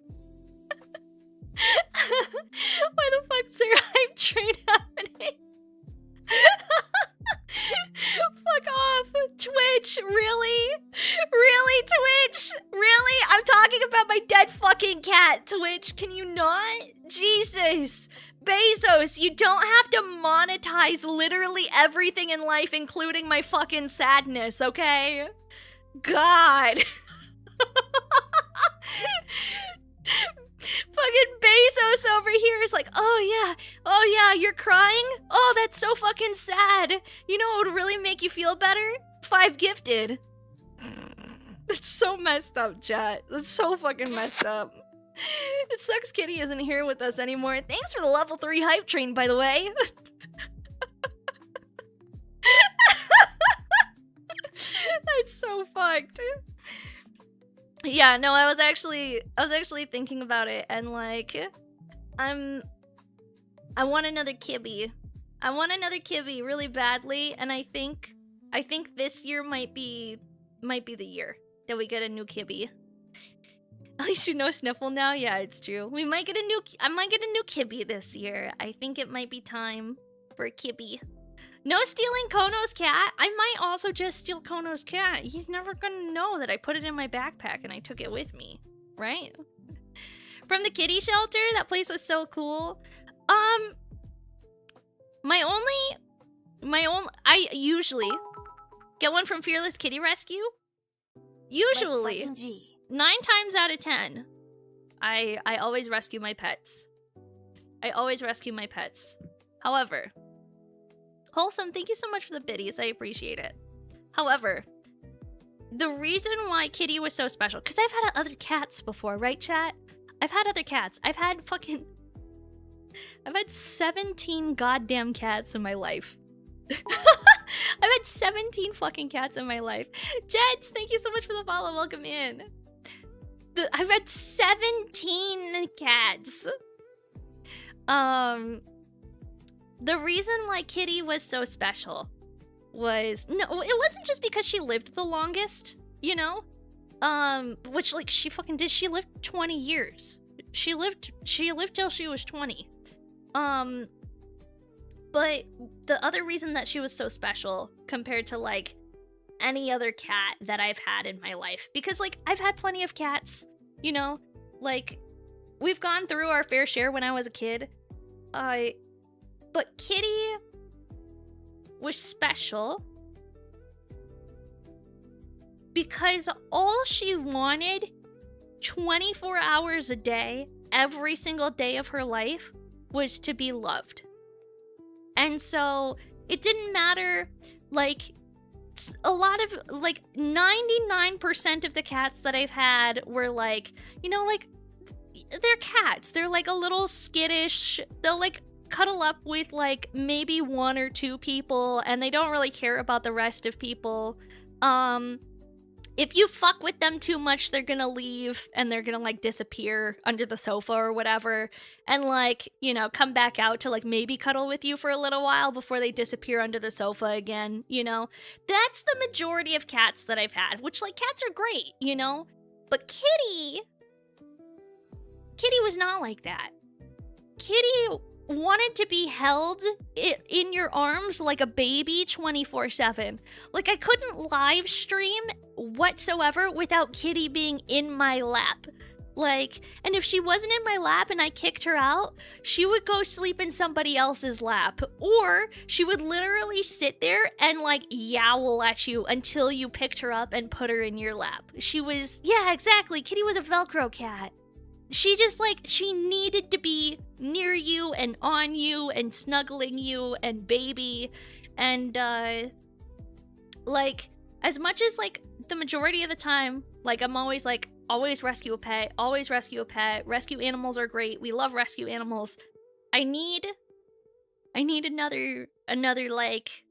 Why the fuck's there a hype train happening? Fuck off, Twitch, really? Really, Twitch? Really? I'm talking about my dead fucking cat, Twitch, can you not? Jesus. Bezos, you don't have to monetize literally everything in life, including my fucking sadness, okay? God. Fucking Bezos over here is like, oh yeah, you're crying? Oh, that's so fucking sad. You know what would really make you feel better? 5 gifted. That's so messed up, chat. That's so fucking messed up. It sucks Kitty isn't here with us anymore. Thanks for the level 3 hype train, by the way. That's so fucked. Yeah, no, I was actually thinking about it, and like, I want another Kibby. I want another Kibby really badly, and I think this year might be the year that we get a new Kibby. At least you know Sniffle now. Yeah, it's true. I might get a new Kibby this year. I think it might be time for a Kibby. No stealing Kono's cat. I might also just steal Kono's cat. He's never gonna know that I put it in my backpack and I took it with me, right? From the kitty shelter, that place was so cool. I usually get one from Fearless Kitty Rescue. Usually, 9 times out of 10, I always rescue my pets. However, Wholesome, thank you so much for the biddies. I appreciate it. However, the reason why Kitty was so special, because I've had other cats before, right, chat? I've had other cats. I've had 17 goddamn cats in my life. I've had 17 fucking cats in my life. Jets, thank you so much for the follow. Welcome in. I've had 17 cats. The reason why Kitty was so special was, no, it wasn't just because she lived the longest, you know? Which, like, she fucking did. She lived 20 years. She lived till she was 20. But the other reason that she was so special compared to, like, any other cat that I've had in my life, because, like, I've had plenty of cats, you know? Like, we've gone through our fair share when I was a kid. But Kitty was special because all she wanted 24 hours a day, every single day of her life, was to be loved. And so it didn't matter, like, a lot of, like, 99% of the cats that I've had were, like, you know, like, they're cats. They're, like, a little skittish. They'll, like, cuddle up with, like, maybe 1 or 2 people, and they don't really care about the rest of people. If you fuck with them too much, they're gonna leave, and they're gonna, like, disappear under the sofa or whatever, and, like, you know, come back out to, like, maybe cuddle with you for a little while before they disappear under the sofa again, you know? That's the majority of cats that I've had, which, like, cats are great, you know? But Kitty was not like that. Kitty wanted to be held in your arms like a baby 24/7. Like, I couldn't live stream whatsoever without Kitty being in my lap. Like, and if she wasn't in my lap and I kicked her out, she would go sleep in somebody else's lap. Or she would literally sit there and, like, yowl at you until you picked her up and put her in your lap. She was, yeah, exactly. Kitty was a Velcro cat. She just, like, she needed to be near you and on you and snuggling you and baby. And, like, as much as, like, the majority of the time, like, I'm always, like, always rescue a pet, always rescue a pet. Rescue animals are great. We love rescue animals. I need another, like,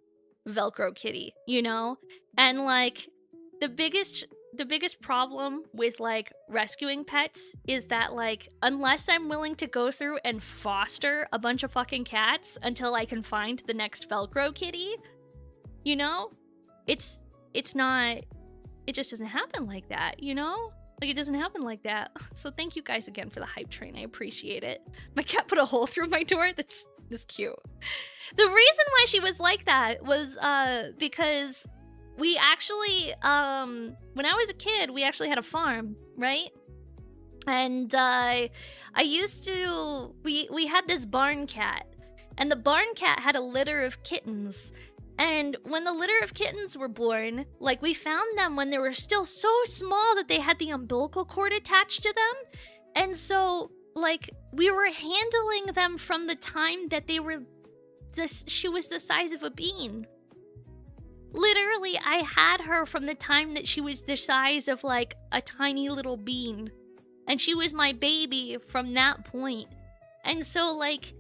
Velcro kitty, you know? And, like, the biggest problem with, like, rescuing pets is that, like, unless I'm willing to go through and foster a bunch of fucking cats until I can find the next Velcro kitty, you know, it just doesn't happen like that, you know? Like, it doesn't happen like that. So thank you guys again for the hype train. I appreciate it. My cat put a hole through my door. That's cute. The reason why she was like that was because we actually, when I was a kid, we actually had a farm, right? And we had this barn cat, and the barn cat had a litter of kittens. And when the litter of kittens were born, like, we found them when they were still so small that they had the umbilical cord attached to them. And so, like, we were handling them from the time that they were she was the size of a bean. Literally, I had her from the time that she was the size of like a tiny little bean. And she was my baby from that point. And so like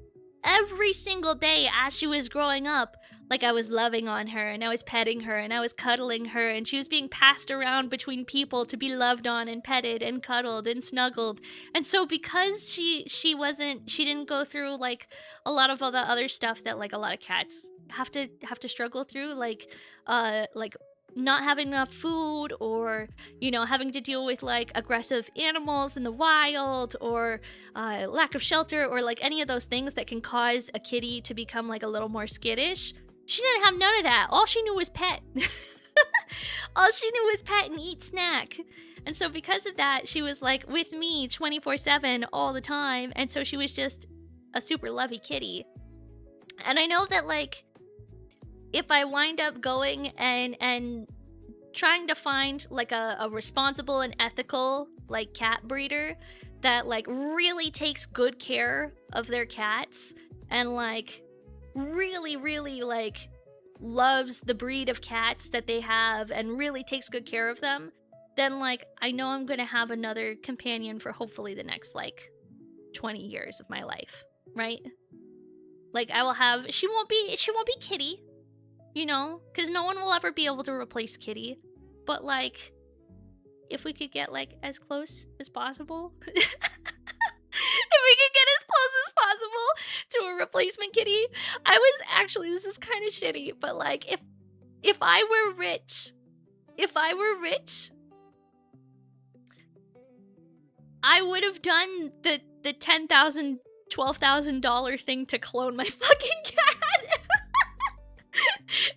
every single day as she was growing up, like I was loving on her and I was petting her and I was cuddling her and she was being passed around between people to be loved on and petted and cuddled and snuggled. And so because she didn't go through like a lot of all the other stuff that like a lot of cats have to struggle through, like not having enough food, or you know, having to deal with like aggressive animals in the wild, or lack of shelter, or like any of those things that can cause a kitty to become like a little more skittish. She didn't have none of that. All she knew was pet. All she knew was pet and eat snack. And so because of that, she was like with me 24/7 all the time. And so she was just a super lovey kitty. And I know that like if I wind up going and trying to find like a responsible and ethical like cat breeder that like really takes good care of their cats and like really like loves the breed of cats that they have and really takes good care of them, then like I know I'm gonna have another companion for hopefully the next like 20 years of my life, right? Like I will have, she won't be Kitty, you know, because no one will ever be able to replace Kitty. But like, if we could get like as close as possible, if we could get as close as possible to a replacement kitty. I was actually, this is kind of shitty, but like if I were rich, I would have done the $10,000, $12,000 thing to clone my fucking cat.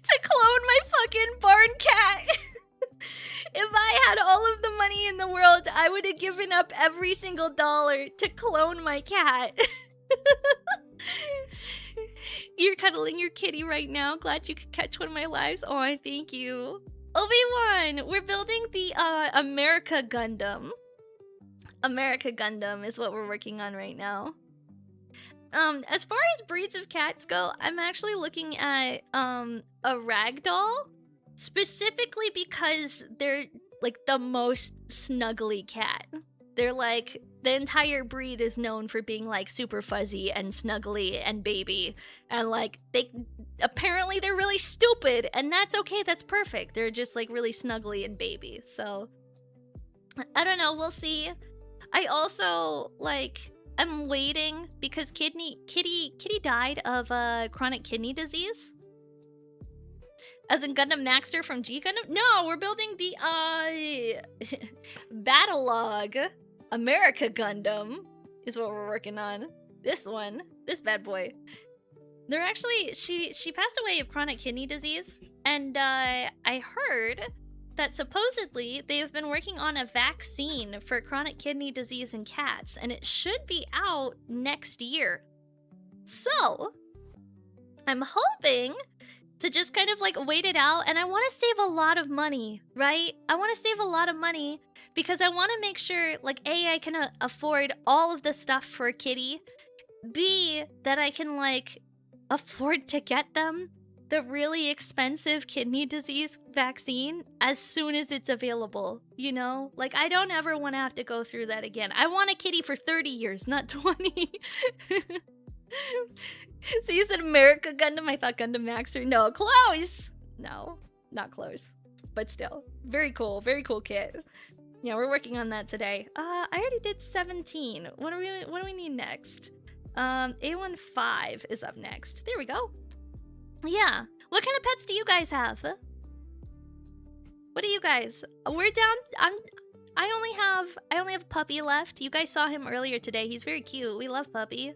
To clone my fucking barn cat. If I had all of the money in the world, I would have given up every single dollar to clone my cat. You're cuddling your kitty right now. Glad you could catch one of my lives. Oh, I thank you. Obi-Wan, we're building the America Gundam. America Gundam is what we're working on right now. As far as breeds of cats go, I'm actually looking at a ragdoll, specifically because they're like the most snuggly cat. They're like, the entire breed is known for being like super fuzzy and snuggly and baby, and like apparently they're really stupid, and that's okay, that's perfect. They're just like really snuggly and baby. So I don't know, we'll see. I also like, I'm waiting because Kitty died of chronic kidney disease. As in Gundam Maxter from G Gundam? No, we're building the Battle Log America Gundam is what we're working on. This one, this bad boy. They're actually, she passed away of chronic kidney disease, and I heard that supposedly they've been working on a vaccine for chronic kidney disease in cats, and it should be out next year. So, I'm hoping to just kind of like wait it out, and I want to save a lot of money, right? I want to save a lot of money because I want to make sure, like, A, I can afford all of the stuff for a kitty, B, that I can like afford to get them the really expensive kidney disease vaccine as soon as it's available, you know? Like, I don't ever want to have to go through that again. I want a kitty for 30 years, not 20. So you said America Gundam? I thought Gundam Maxer. No, close! No, not close. But still, very cool kit. Yeah, we're working on that today. I already did 17. What do we need next? A15 is up next. There we go. Yeah. What kind of pets do you guys have? What do you guys? We're down. I only have Puppy left. You guys saw him earlier today. He's very cute. We love Puppy.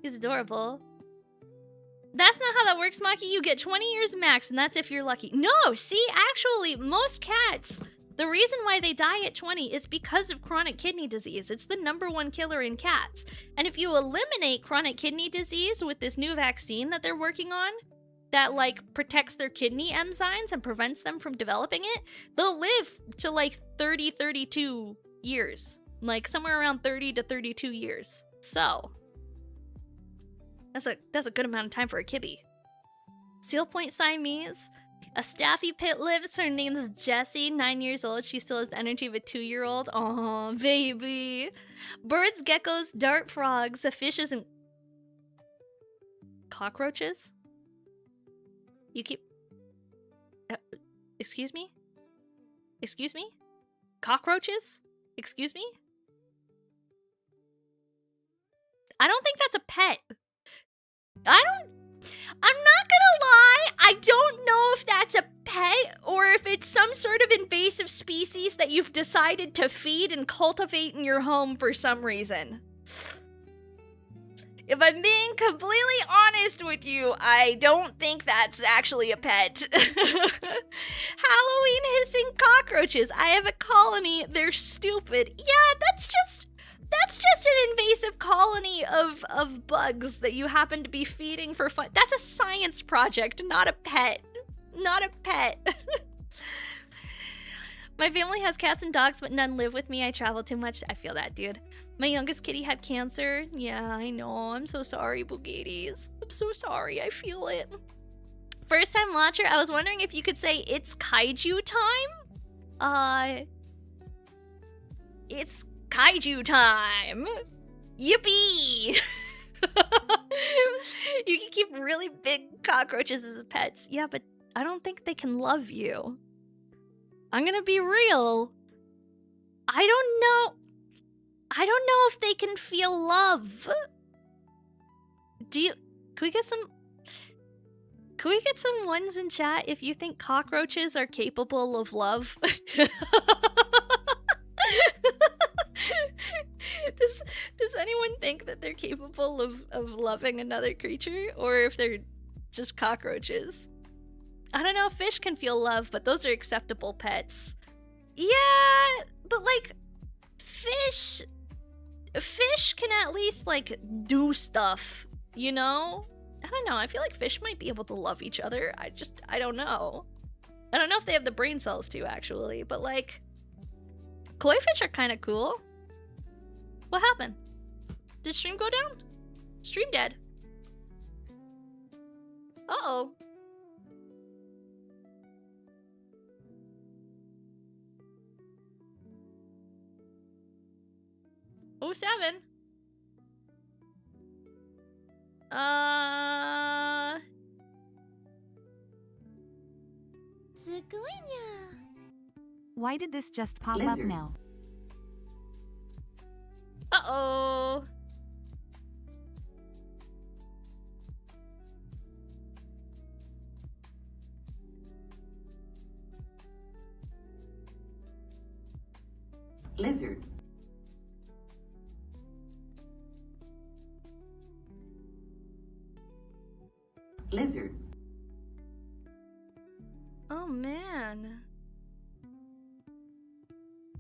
He's adorable. That's not how that works, Maki. You get 20 years max, and that's if you're lucky. No, see, actually, most cats, the reason why they die at 20 is because of chronic kidney disease. It's the #1 killer in cats. And if you eliminate chronic kidney disease with this new vaccine that they're working on, that like protects their kidney enzymes and prevents them from developing it, they'll live to like 30, 32 years. Like somewhere around 30 to 32 years. So that's a good amount of time for a kibby. Seal Point Siamese. A staffy pit lives. Her name's Jessie, 9 years old. She still has the energy of a 2-year-old. Aw, baby. Birds, geckos, dart frogs, fishes, and cockroaches? You keep... excuse me? Excuse me? Cockroaches? Excuse me? I don't think that's a pet. I'm not gonna lie, I don't know if that's a pet or if it's some sort of invasive species that you've decided to feed and cultivate in your home for some reason. If I'm being completely honest with you, I don't think that's actually a pet. Halloween hissing cockroaches. I have a colony. They're stupid. Yeah, that's just an invasive colony of bugs that you happen to be feeding for fun. That's a science project, not a pet. Not a pet. My family has cats and dogs, but none live with me. I travel too much. I feel that, dude. My youngest kitty had cancer. Yeah, I know. I'm so sorry, Bugadies. I'm so sorry. I feel it. First time watcher, I was wondering if you could say it's kaiju time? It's kaiju time! Yippee! You can keep really big cockroaches as pets. Yeah, but I don't think they can love you. I'm gonna be real. I don't know if they can feel love. Can we get some ones in chat if you think cockroaches are capable of love? Does anyone think that they're capable of loving another creature, or if they're just cockroaches? I don't know if fish can feel love, but those are acceptable pets. Yeah, but like fish can at least like do stuff, you know? I don't know. I feel like fish might be able to love each other. I don't know. I don't know if they have the brain cells to actually, but like koi fish are kind of cool. What happened? Did stream go down? Stream dead. Uh-oh. Oh, 7. Why did this just pop up Lizard. now? Uh-oh. Lizard. Lizard. Oh, man.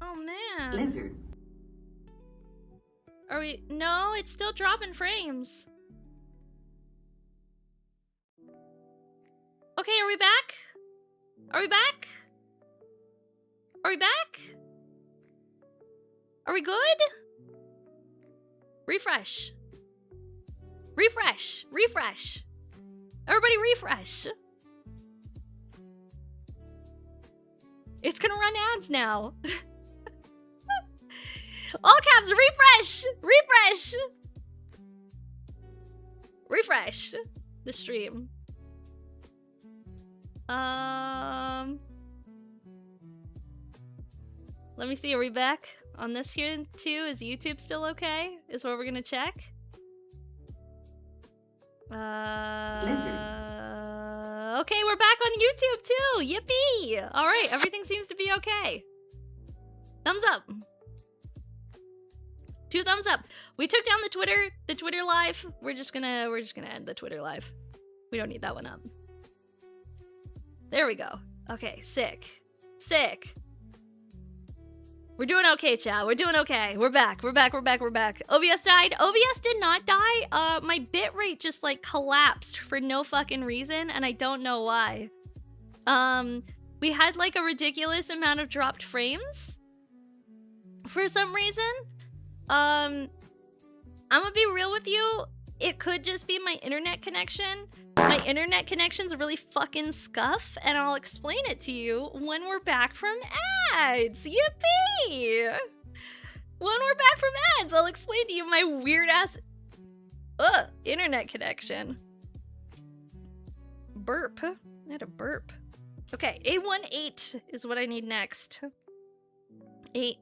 Oh, man. Lizard. Are we... No, it's still dropping frames. Okay, are we back? Are we back? Are we back? Are we good? Refresh. Refresh. Refresh. Everybody refresh. It's gonna run ads now. All caps, refresh! Refresh! Refresh the stream. Let me see, are we back on this here too? Is YouTube still okay? Is what we're gonna check? Okay, we're back on YouTube too! Yippee! Alright, everything seems to be okay. Thumbs up. 2 thumbs up. We took down the Twitter live. We're just gonna end the Twitter live. We don't need that one up. There we go. Okay, sick. Sick. We're doing okay, chat. We're doing okay. We're back. We're back. We're back. We're back. OBS died. OBS did not die. My bitrate just like collapsed for no fucking reason, and I don't know why. We had like a ridiculous amount of dropped frames for some reason. I'm gonna be real with you. it could just be my internet connection. My internet connection's really fucking scuff, and I'll explain it to you when we're back from ads. Yippee! When we're back from ads, I'll explain to you my weird ass internet connection. Burp. I had a burp. Okay, A18 is what I need next. 8.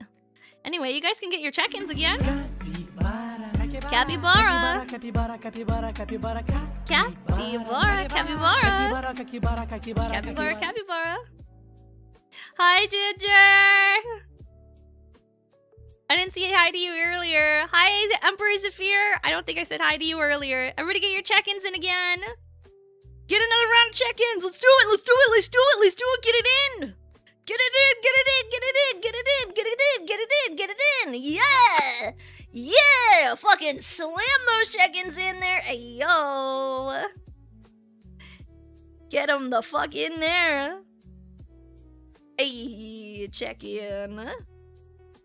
Anyway, you guys can get your check-ins again. Capybara. Capybara, capybara. Capybara, capybara. Hi, Ginger. I didn't say hi to you earlier. Hi, Emperor Zephyr. I don't think I said hi to you earlier. Everybody get your check-ins in again. Get another round of check-ins. Let's do it. Let's do it. Let's do it. Let's do it. Get it in. Get it in. Get it in. Get it in. Get it in. Get it in. Get it in. Get it in. Yeah. Yeah. Fucking slam those check-ins in there. Hey, yo. Get them the fuck in there. Hey, check in.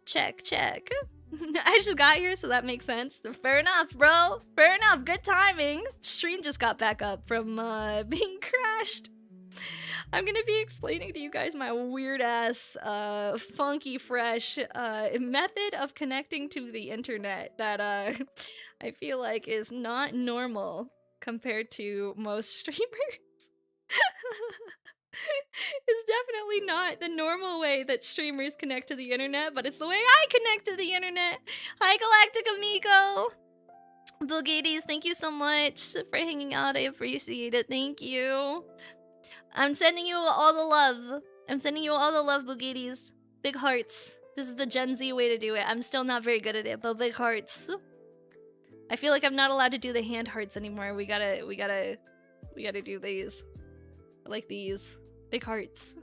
Check, check. I just got here, so that makes sense. Fair enough, bro. Fair enough. Good timing. Stream just got back up from being crashed. I'm gonna be explaining to you guys my weird-ass, funky, fresh method of connecting to the internet that I feel like is not normal compared to most streamers. It's definitely not the normal way that streamers connect to the internet, but it's the way I connect to the internet. Hi, Galactic Amigo! Bulgades, thank you so much for hanging out. I appreciate it. Thank you. I'm sending you all the love. I'm sending you all the love, Bulgades. Big hearts. This is the Gen Z way to do it. I'm still not very good at it, but big hearts. I feel like I'm not allowed to do the hand hearts anymore. We gotta do these. Like these. Big hearts.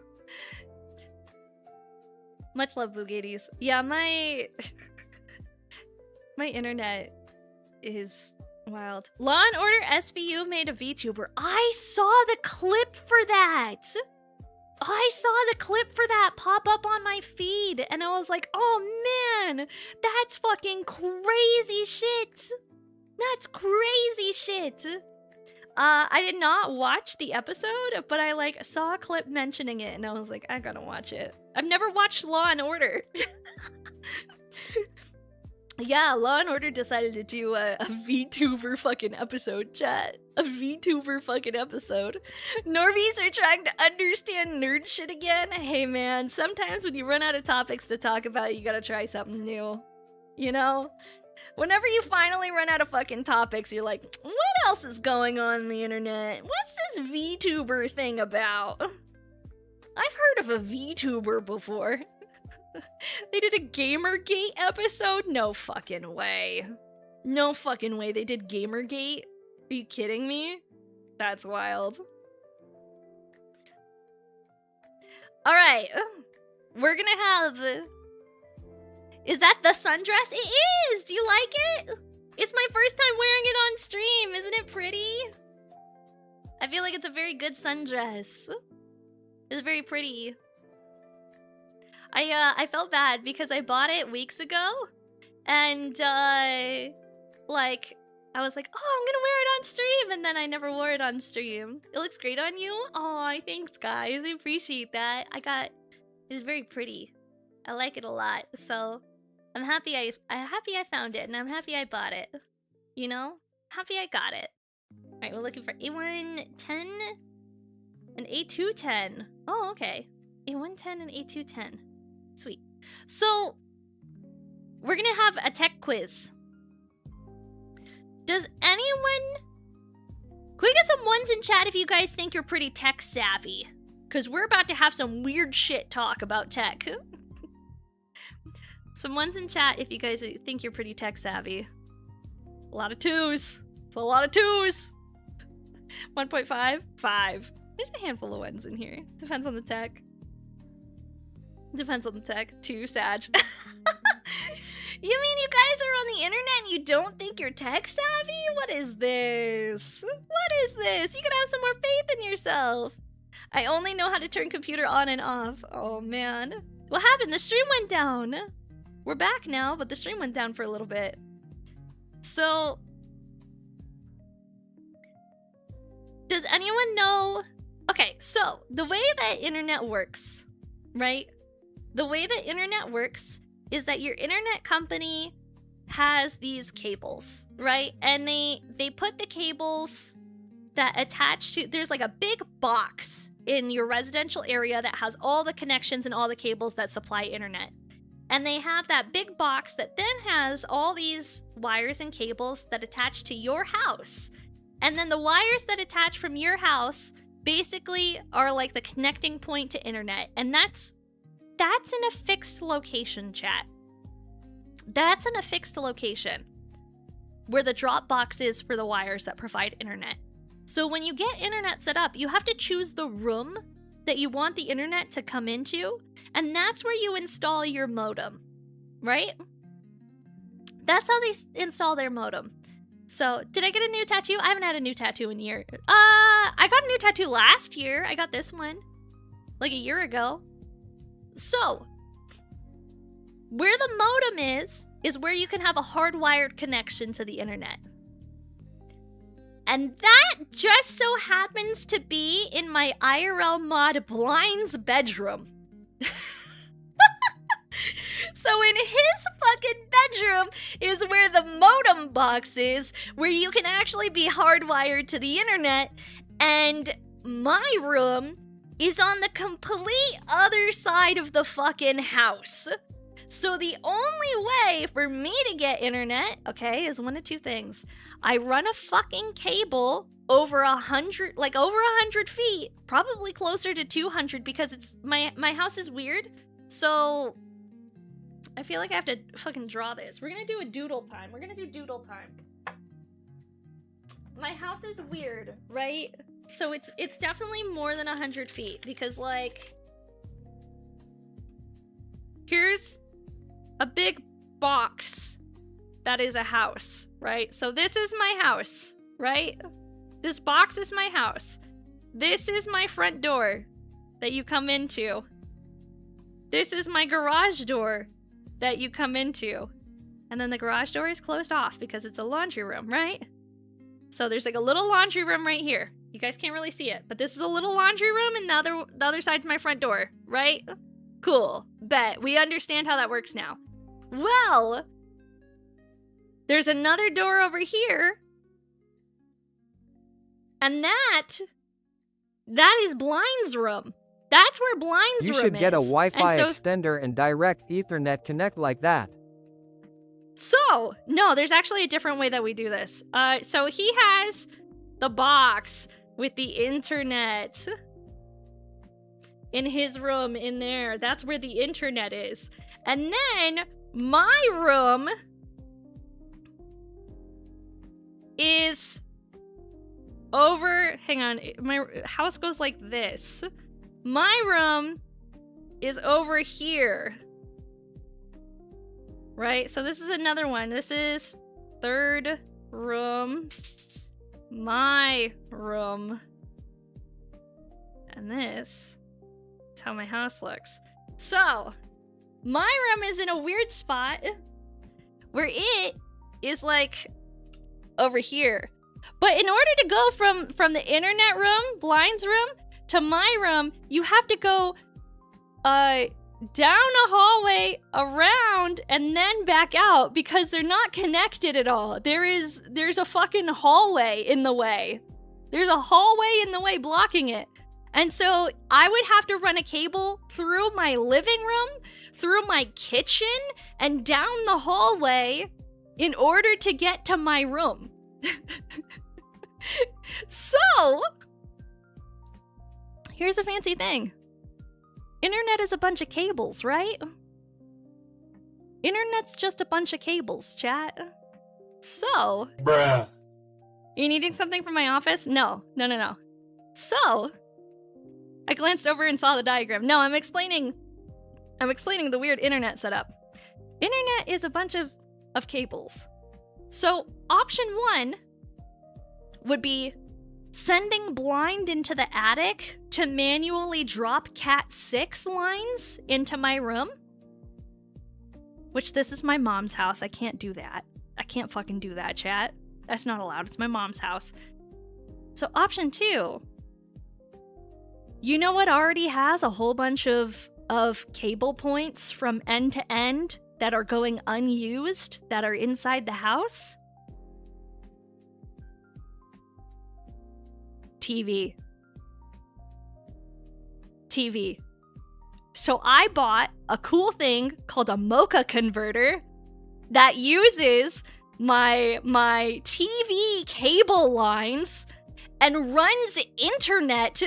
Much love, Bulgades. Yeah, my internet is wild. Law and Order SVU made a VTuber. I saw the clip for that. I saw the clip for that pop up on my feed, and I was like, oh man, that's fucking crazy shit. That's crazy shit. I did not watch the episode, but I like saw a clip mentioning it, and I was like, I gotta watch it. I've never watched Law and Order. Yeah, Law and Order decided to do a VTuber fucking episode, chat. A VTuber fucking episode. Normies are trying to understand nerd shit again. Hey man, sometimes when you run out of topics to talk about, you gotta try something new. You know? Whenever you finally run out of fucking topics, you're like, what else is going on the internet? What's this VTuber thing about? I've heard of a VTuber before. They did a Gamergate episode? No fucking way. No fucking way they did Gamergate? Are you kidding me? That's wild. Alright. We're gonna have... Is that the sundress? It is! Do you like it? It's my first time wearing it on stream. Isn't it pretty? I feel like it's a very good sundress. It's very pretty. I felt bad because I bought it weeks ago. And, like, I was like, oh, I'm gonna wear it on stream. And then I never wore it on stream. It looks great on you. Oh, thanks, guys. I appreciate that. It's very pretty. I like it a lot. So... I'm happy I found it, and I'm happy I bought it. You know? Happy I got it. Alright, we're looking for A110 and A210. Oh, okay. A110 and A210. Sweet. So, we're gonna have a tech quiz. Does anyone... Can we get some ones in chat if you guys think you're pretty tech savvy? Because we're about to have some weird shit talk about tech. Some ones in chat if you guys think you're pretty tech savvy. A lot of 2s. It's a lot of 2s. 1.5? 5. There's a handful of ones in here. Depends on the tech. Depends on the tech. 2, Sag. You mean you guys are on the internet and you don't think you're tech savvy? What is this? What is this? You gotta have some more faith in yourself. I only know how to turn computer on and off. Oh man. What happened? The stream went down. We're back now, but the stream went down for a little bit. So, Does anyone know? Okay, so the way that internet works, right? The way that internet works is that your internet company has these cables, right? And they put the cables that attach to, there's like a big box in your residential area that has all the connections and all the cables that supply internet. And they have that big box that then has all these wires and cables that attach to your house. And then the wires that attach from your house basically are like the connecting point to internet. And that's in a fixed location, chat. That's in a fixed location where the drop box is for the wires that provide internet. So when you get internet set up, you have to choose the room that you want the internet to come into, and that's where you install your modem, right? That's how they install their modem. So, did I get a new tattoo? I haven't had a new tattoo in a year. I got a new tattoo last year. I got this one like a year ago. So, where the modem is where you can have a hardwired connection to the internet. And that just so happens to be in my IRL mod Blind's bedroom. So in his fucking bedroom is where the modem box is, where you can actually be hardwired to the internet, and my room is on the complete other side of the fucking house. So the only way for me to get internet, okay, is one of two things. I run a fucking cable over 100 feet, probably closer to 200, because it's my house is weird. So I feel like I have to fucking draw this. We're gonna do a doodle time. We're gonna do doodle time. My house is weird, right? So it's definitely more than 100 feet, because like, here's a big box that is a house, right? So this is my house, right? This box is my house. This is my front door that you come into. This is my garage door that you come into. And then the garage door is closed off because it's a laundry room, right? So there's like a little laundry room right here. You guys can't really see it, but this is a little laundry room, and the other side's my front door, right? Cool. Bet. We understand how that works now. Well, there's another door over here, and that is Blind's room. That's where Blind's room is. You should get a Wi-Fi extender and direct Ethernet connect like that. So, no, there's actually a different way that we do this. So he has the box with the internet in his room in there. That's where the internet is. And then my room is over, hang on, my house goes like this. My room is over here. Right? So this is another one. This is third room. My room. And this is how my house looks. So, my room is in a weird spot where it is like over here. But in order to go from the internet room, Blind's room, to my room, you have to go down a hallway, around, and then back out, because they're not connected at all. There's a fucking hallway in the way. There's a hallway in the way blocking it. And so I would have to run a cable through my living room, through my kitchen, and down the hallway in order to get to my room. So, here's a fancy thing. Internet is a bunch of cables, right? Internet's just a bunch of cables, chat. So... Bruh. You needing something from my office? No. So... I glanced over and saw the diagram. No, I'm explaining the weird internet setup. Internet is a bunch of cables. So, option 1 would be sending Blind into the attic to manually drop Cat 6 lines into my room. Which, this is my mom's house. I can't do that. I can't fucking do that, chat. That's not allowed. It's my mom's house. So option 2. You know what already has a whole bunch of cable points from end to end that are going unused that are inside the house? TV. So I bought a cool thing called a Mocha converter that uses my TV cable lines and runs internet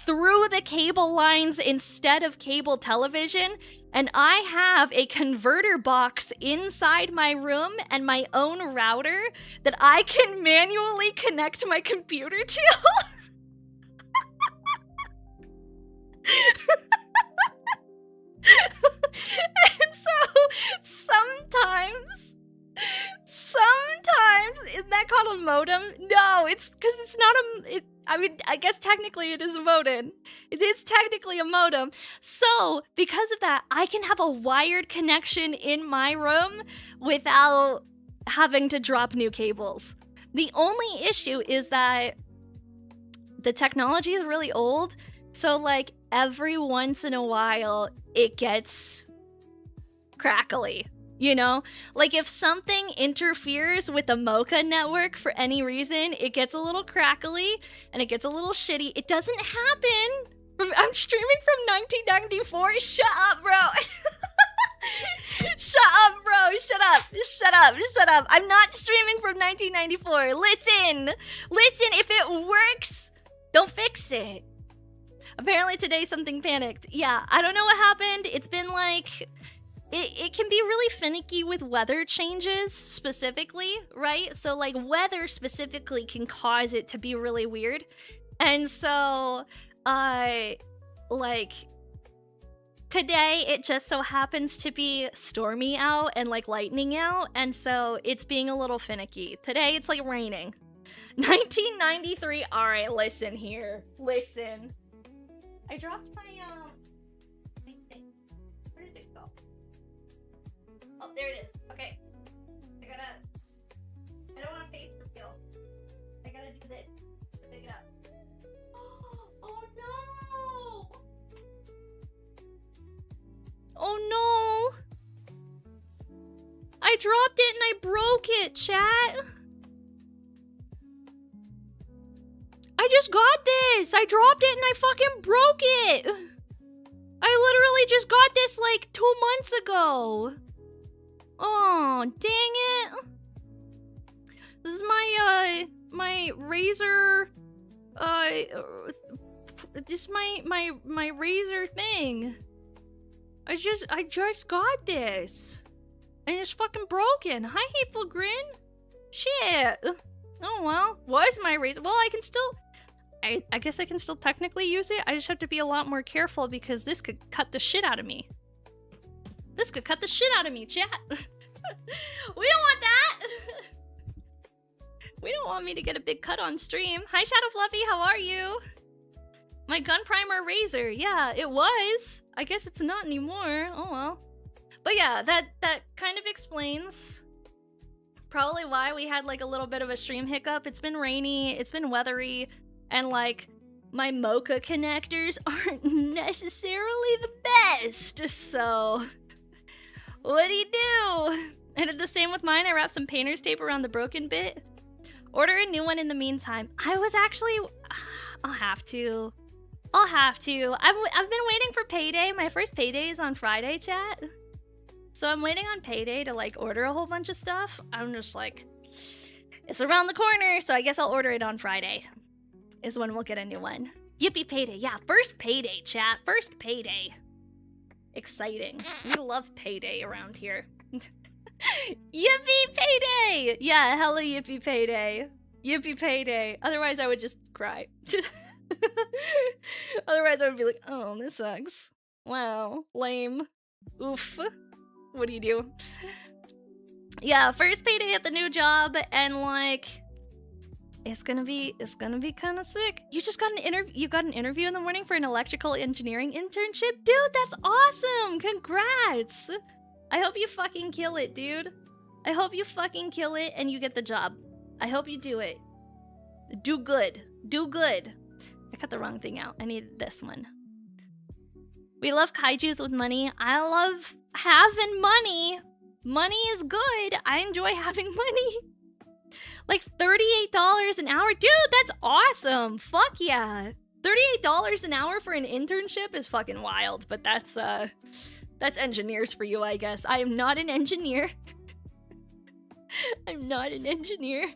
through the cable lines instead of cable television. And I have a converter box inside my room and my own router that I can manually connect my computer to. And so sometimes, isn't that called a modem? No, it's because it's not I guess technically it is a modem. It is technically a modem. So, because of that, I can have a wired connection in my room without having to drop new cables. The only issue is that the technology is really old, so like every once in a while it gets crackly. You know, like if something interferes with the Mocha network for any reason, it gets a little crackly and it gets a little shitty. It doesn't happen. I'm streaming from 1994. Shut up, bro. Shut up, bro. Shut up. I'm not streaming from 1994. Listen. If it works, don't fix it. Apparently today something panicked. Yeah, I don't know what happened. It's been like... It can be really finicky with weather changes specifically, right? So like weather specifically can cause it to be really weird. And so like today it just so happens to be stormy out and like lightning out, and so it's being a little finicky. Today it's like raining. 1993. All right, listen here. Listen. I dropped my where did it go? Oh, there it is. Okay. I don't want to face reveal. I gotta do this to pick it up. Oh no! Oh no! I dropped it and I broke it, chat. I just got this. I dropped it and I fucking broke it. I literally just got this like 2 months ago. Oh, dang it. This is my my Razer this is my Razer thing. I just got this. And it's fucking broken. Hi, Hateful Grin. Shit. Oh well. Was my Razer. Well, I can still I guess I can still technically use it. I just have to be a lot more careful because this could cut the shit out of me. This could cut the shit out of me, chat. We don't want that. We don't want me to get a big cut on stream. Hi, Shadow Fluffy, how are you? My gun primer Razer. Yeah, it was. I guess it's not anymore. Oh well. But yeah, that kind of explains probably why we had like a little bit of a stream hiccup. It's been rainy, it's been weathery, and like my Mocha connectors aren't necessarily the best. So what do you do? I did the same with mine. I wrapped some painter's tape around the broken bit. Order a new one in the meantime. I was actually... I'll have to. I've been waiting for payday. My first payday is on Friday, chat. So I'm waiting on payday to like order a whole bunch of stuff. I'm just like... It's around the corner, so I guess I'll order it on Friday. Is when we'll get a new one. Yippee payday. Yeah, first payday, chat. First payday. Exciting. We love payday around here. Yippee payday! Yeah, hella yippee payday. Yippee payday. Otherwise I would just cry. Otherwise I would be like, oh, this sucks. Wow, lame. Oof. What do you do? Yeah, first payday at the new job, and like it's gonna be kind of sick. You just got an interview in the morning for an electrical engineering internship? Dude, that's awesome! Congrats! I hope you fucking kill it, dude. I hope you fucking kill it and you get the job. I hope you do it. Do good. Do good. I cut the wrong thing out. I needed this one. We love kaijus with money. I love having money. Money is good. I enjoy having money. Like $38 an hour. Dude, that's awesome. Fuck yeah. $38 an hour for an internship is fucking wild, but that's engineers for you, I guess. I am not an engineer. I'm not an engineer.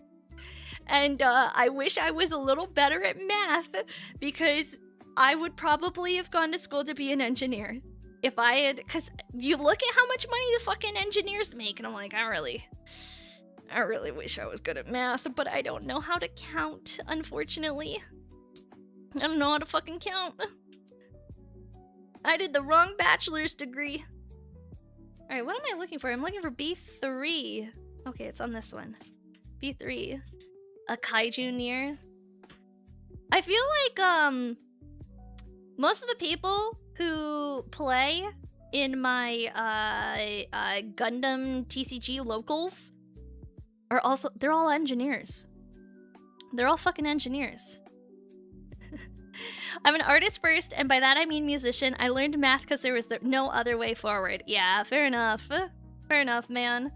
And I wish I was a little better at math, because I would probably have gone to school to be an engineer. If I had, because you look at how much money the fucking engineers make, and I'm like, I really wish I was good at math, but I don't know how to count, unfortunately. I don't know how to fucking count. I did the wrong bachelor's degree. Alright, what am I looking for? I'm looking for B3. Okay, it's on this one. B3. A kaiju near. I feel like, most of the people who play in my, Gundam TCG locals are also, they're all engineers. They're all fucking engineers. I'm an artist first, and by that I mean musician. I learned math because there was no other way forward. Yeah, fair enough. Fair enough, man.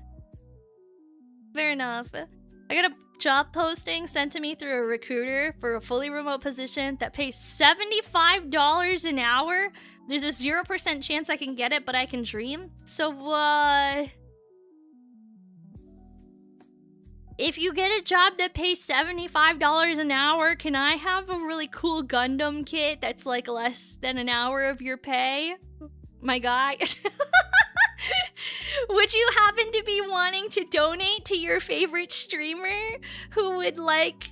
Fair enough. I got a job posting sent to me through a recruiter for a fully remote position that pays $75 an hour. There's a 0% chance I can get it, but I can dream. So, if you get a job that pays $75 an hour, can I have a really cool Gundam kit that's like less than an hour of your pay? My guy. Would you happen to be wanting to donate to your favorite streamer who would like...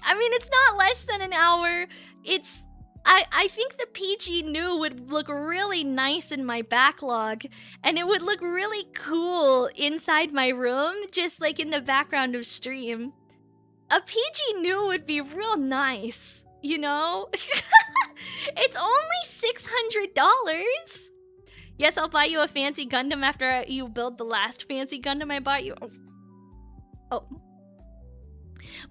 I mean, it's not less than an hour. It's... I think the PG new would look really nice in my backlog, and it would look really cool inside my room, just like in the background of stream. A PG new would be real nice, you know? It's only $600. Yes, I'll buy you a fancy Gundam after you build the last fancy Gundam I bought you. Oh.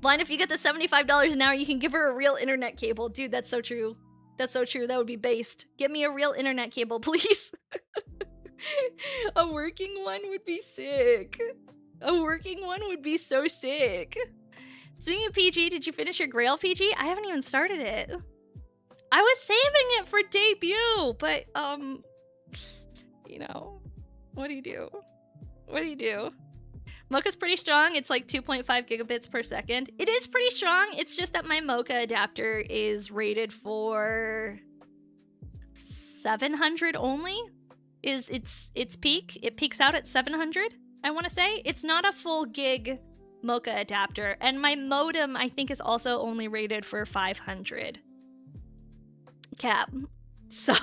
Blind, if you get the $75 an hour, you can give her a real internet cable. Dude, that's so true. That's so true. That would be based. Get me a real internet cable, please. A working one would be sick. A working one would be so sick. Speaking of PG, did you finish your Grail PG? I haven't even started it. I was saving it for debut, but, you know, what do you do? What do you do? Mocha's pretty strong. It's like 2.5 gigabits per second. It is pretty strong. It's just that my Mocha adapter is rated for 700 only. Is its peak. It peaks out at 700, I want to say. It's not a full gig Mocha adapter. And my modem, I think, is also only rated for 500. Cap. So,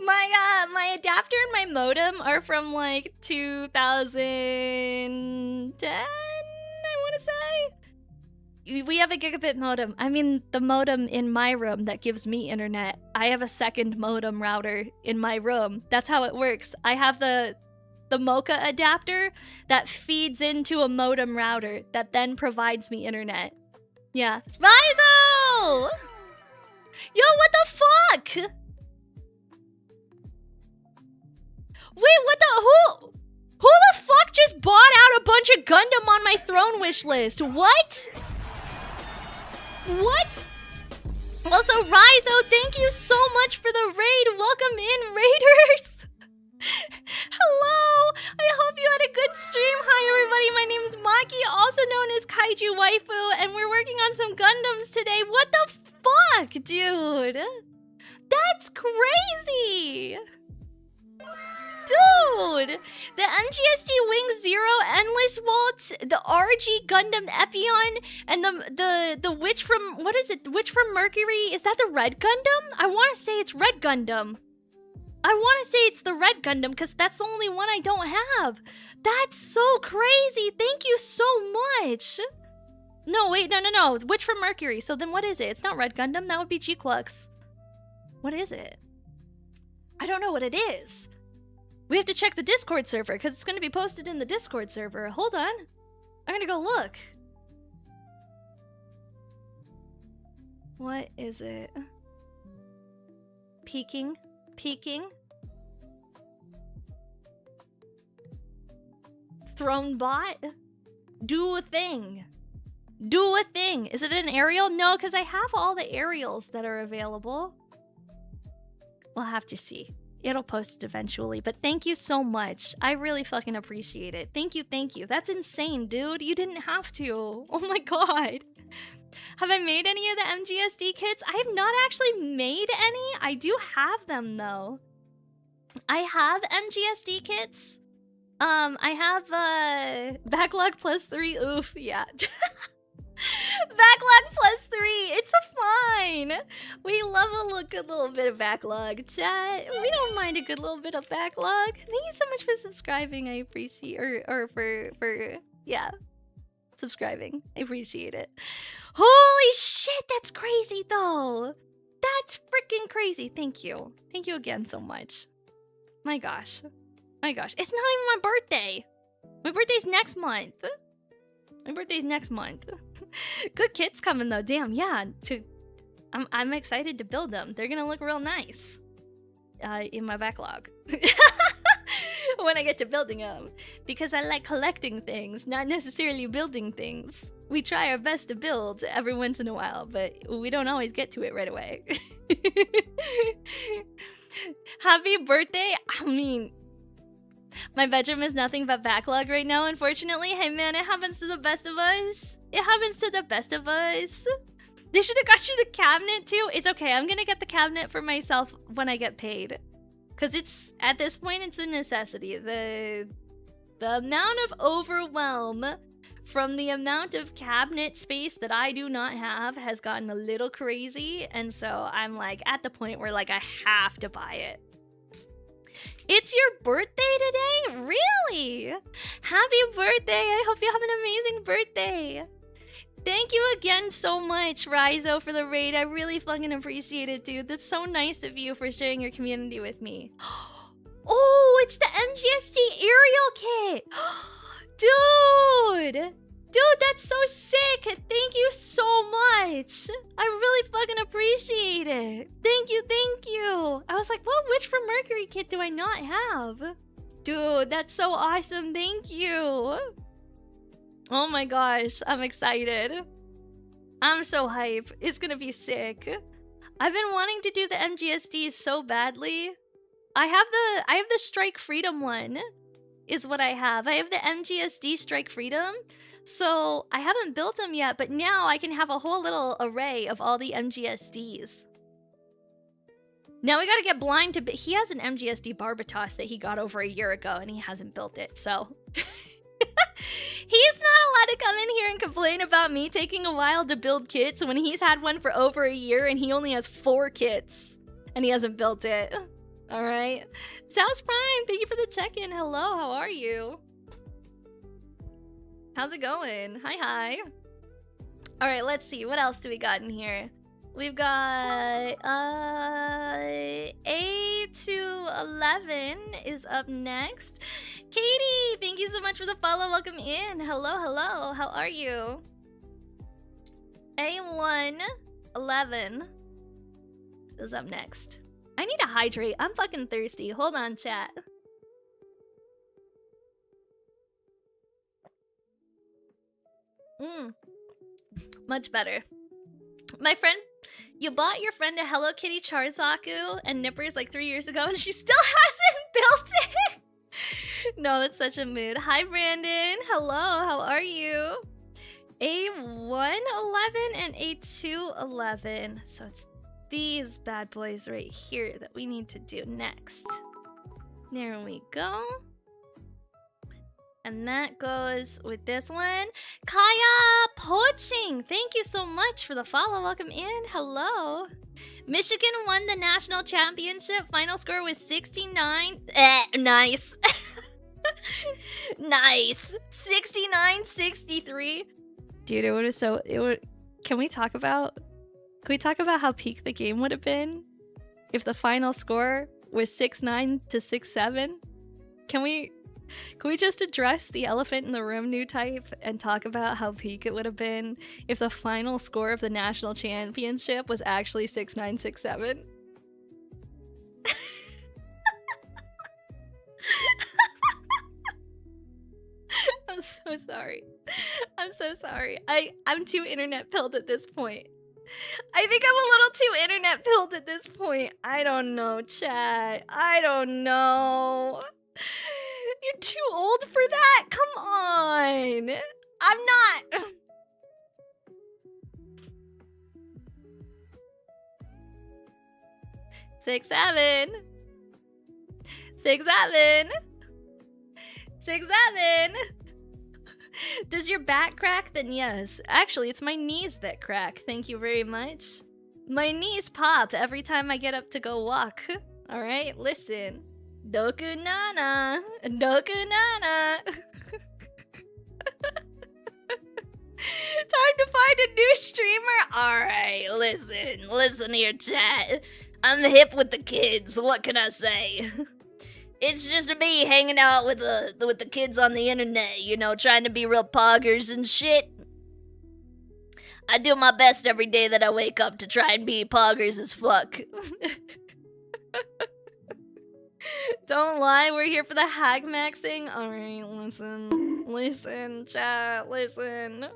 my adapter and my modem are from like 2010, I want to say. We have a gigabit modem. I mean, the modem in my room that gives me internet. I have a second modem router in my room. That's how it works. I have the Mocha adapter that feeds into a modem router that then provides me internet. Yeah. Rizo! Yo, what the fuck? Wait, what the who the fuck just bought out a bunch of Gundam on my throne wish list? What? What? Also, Rizo, thank you so much for the raid. Welcome in, raiders. Hello. I hope you had a good stream. Hi, everybody. My name is Maki, also known as Kaiju Waifu, and we're working on some Gundams today. What the fuck, dude? That's crazy. Dude, the NGSD Wing Zero Endless Waltz, the RG Gundam Epion, and the Witch from, what is it? The Witch from Mercury? Is that the Red Gundam? I want to say it's Red Gundam. I want to say it's the Red Gundam because that's the only one I don't have. That's so crazy. Thank you so much. No, wait, no. Witch from Mercury. So then what is it? It's not Red Gundam. That would be G-Clux. What is it? I don't know what it is. We have to check the Discord server because it's going to be posted in the Discord server. Hold on. I'm going to go look. What is it? Peeking? Peeking? Throne bot? Do a thing. Do a thing. Is it an aerial? No, because I have all the aerials that are available. We'll have to see. It'll post it eventually, but thank you so much. I really fucking appreciate it. Thank you, thank you. That's insane, dude. You didn't have to. Oh my god. Have I made any of the MGSD kits? I have not actually made any. I do have them, though. I have MGSD kits. I have, backlog +3. Oof, yeah. Backlog +3. It's a fine. We love a good little bit of backlog, chat. We don't mind a good little bit of backlog. Thank you so much for subscribing. I appreciate or for yeah, subscribing. I appreciate it. Holy shit, that's crazy though. That's freaking crazy. Thank you. Thank you again so much. My gosh. My gosh. It's not even my birthday. My birthday's next month. My birthday's next month. Good kits coming though. Damn, yeah. I'm excited to build them. They're gonna look real nice in my backlog when I get to building them, because I like collecting things, not necessarily building things. We try our best to build every once in a while, but we don't always get to it right away. Happy birthday! I mean, my bedroom is nothing but backlog right now, unfortunately. Hey man, it happens to the best of us. It happens to the best of us. They should have got you the cabinet too. It's okay, I'm gonna get the cabinet for myself when I get paid. Cause it's, at this point, it's a necessity. The amount of overwhelm from the amount of cabinet space that I do not have has gotten a little crazy. And so I'm like at the point where like I have to buy it. It's your birthday today? Really? Happy birthday! I hope you have an amazing birthday! Thank you again so much, Rizo, for the raid. I really fucking appreciate it, dude. That's so nice of you for sharing your community with me. Oh, it's the MGSD aerial kit! Dude! Dude, that's so sick! Thank you so much! I really fucking appreciate it! Thank you, thank you! I was like, what Witch from Mercury kit do I not have? Dude, that's so awesome, thank you! Oh my gosh, I'm excited. I'm so hype. It's gonna be sick. I've been wanting to do the MGSD so badly. I have the Strike Freedom one, is what I have. I have the MGSD Strike Freedom. So I haven't built them yet, but now I can have a whole little array of all the MGSDs. Now we gotta get blind to... He has an MGSD Barbatos that he got over a year ago, and he hasn't built it, so... He's not allowed to come in here and complain about me taking a while to build kits when he's had one for over a year and he only has 4 kits, and he hasn't built it. Alright? South Prime, thank you for the check-in. Hello, how are you? How's it going? Hi. Alright, let's see. What else do we got in here? We've got... A to 11 is up next. Katie, thank you so much for the follow. Welcome in. Hello. How are you? A1 11 is up next. I need to hydrate. I'm fucking thirsty. Hold on, chat. Much better. My friend, you bought your friend a Hello Kitty Charzaku and Nippers like 3 years ago and she still hasn't built it. No, that's such a mood. Hi, Brandon. Hello, how are you? A1 11 and A2 11. So it's these bad boys right here that we need to do next. There we go. And that goes with this one. Kaya Poaching, thank you so much for the follow. Welcome in. Hello. Michigan won the national championship. Final score was 69. Nice. Nice. 69-63. Dude, it would have so... Can we talk about how peak the game would have been if the final score was 6-9 to 6-7? Can we Can we just address the elephant in the room new type and talk about how peak it would have been if the final score of the national championship was actually 6967? I'm so sorry. I'm so sorry. I'm too internet pilled at this point. I think I'm a little too internet pilled at this point. I don't know, chat. I don't know. You're too old for that. Come on. I'm not. Six, seven. Does your back crack? Then yes. Actually, it's my knees that crack. Thank you very much. My knees pop every time I get up to go walk. Alright, listen. Doku nana. Doku nana. Time to find a new streamer? Alright, listen here, chat. I'm hip with the kids, what can I say? It's just me hanging out with the kids on the internet, you know, trying to be real poggers and shit. I do my best every day that I wake up to try and be poggers as fuck. Don't lie, we're here for the hag maxing. Alright, listen, chat, listen.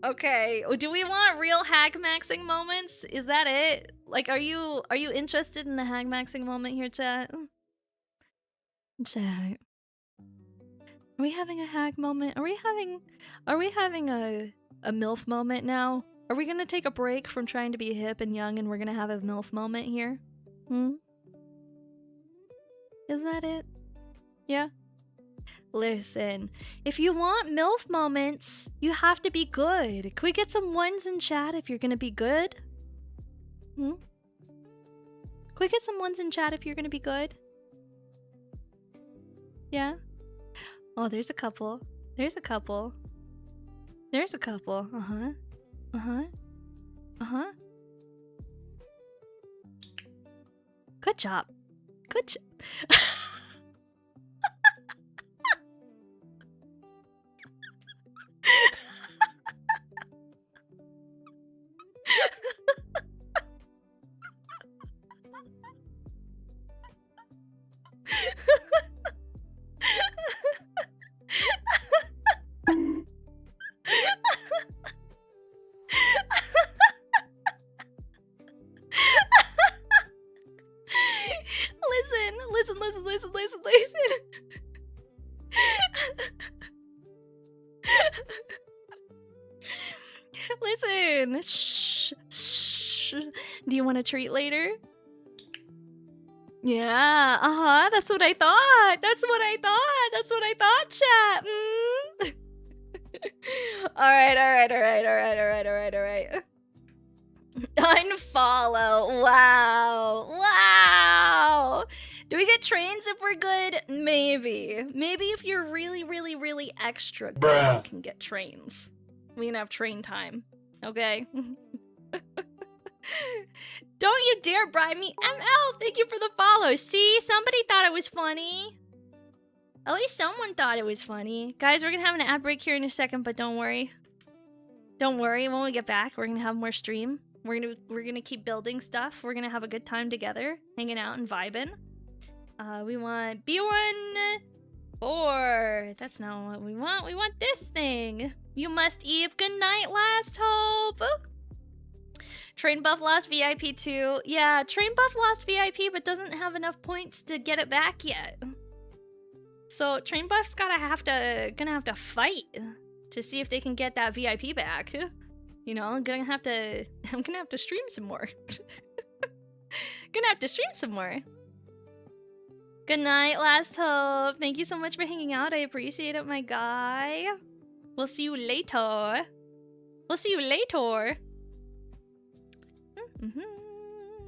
Okay, do we want real hag maxing moments? Is that it? Like, are you interested in the hag maxing moment here, chat? Chat. Are we having a hag moment? Are we having a MILF moment now? Are we gonna take a break from trying to be hip and young and we're gonna have a MILF moment here? Is that it? Yeah? Listen, if you want MILF moments, you have to be good. Can we get some ones in chat if you're gonna be good? Can we get some ones in chat if you're gonna be good? Yeah? Oh, there's a couple. There's a couple. There's a couple. Uh-huh. Uh-huh. Uh-huh. Good job. Good job. Listen. Listen. Shh. Do you want a treat later? Yeah, that's what I thought. That's what I thought, chat. Alright. Unfollow. Wow. Do we get trains if we're good? Maybe. Maybe if you're really extra good, we can get trains. We can have train time. Okay? Don't you dare bribe me. ML, thank you for the follow. See, somebody thought it was funny. At least someone thought it was funny. Guys, we're gonna have an ad break here in a second, but don't worry. Don't worry, when we get back, we're gonna have more stream. We're gonna keep building stuff. We're gonna have a good time together, hanging out and vibing. We want B14. That's not what we want. We want this thing. You must Eve. Good night, last hope. Train Buff lost VIP too. Yeah, Train Buff lost VIP, but doesn't have enough points to get it back yet. So Train Buff's gonna have to fight to see if they can get that VIP back. You know, I'm gonna have to stream some more. Good night, last hope. Thank you so much for hanging out. I appreciate it, my guy. We'll see you later.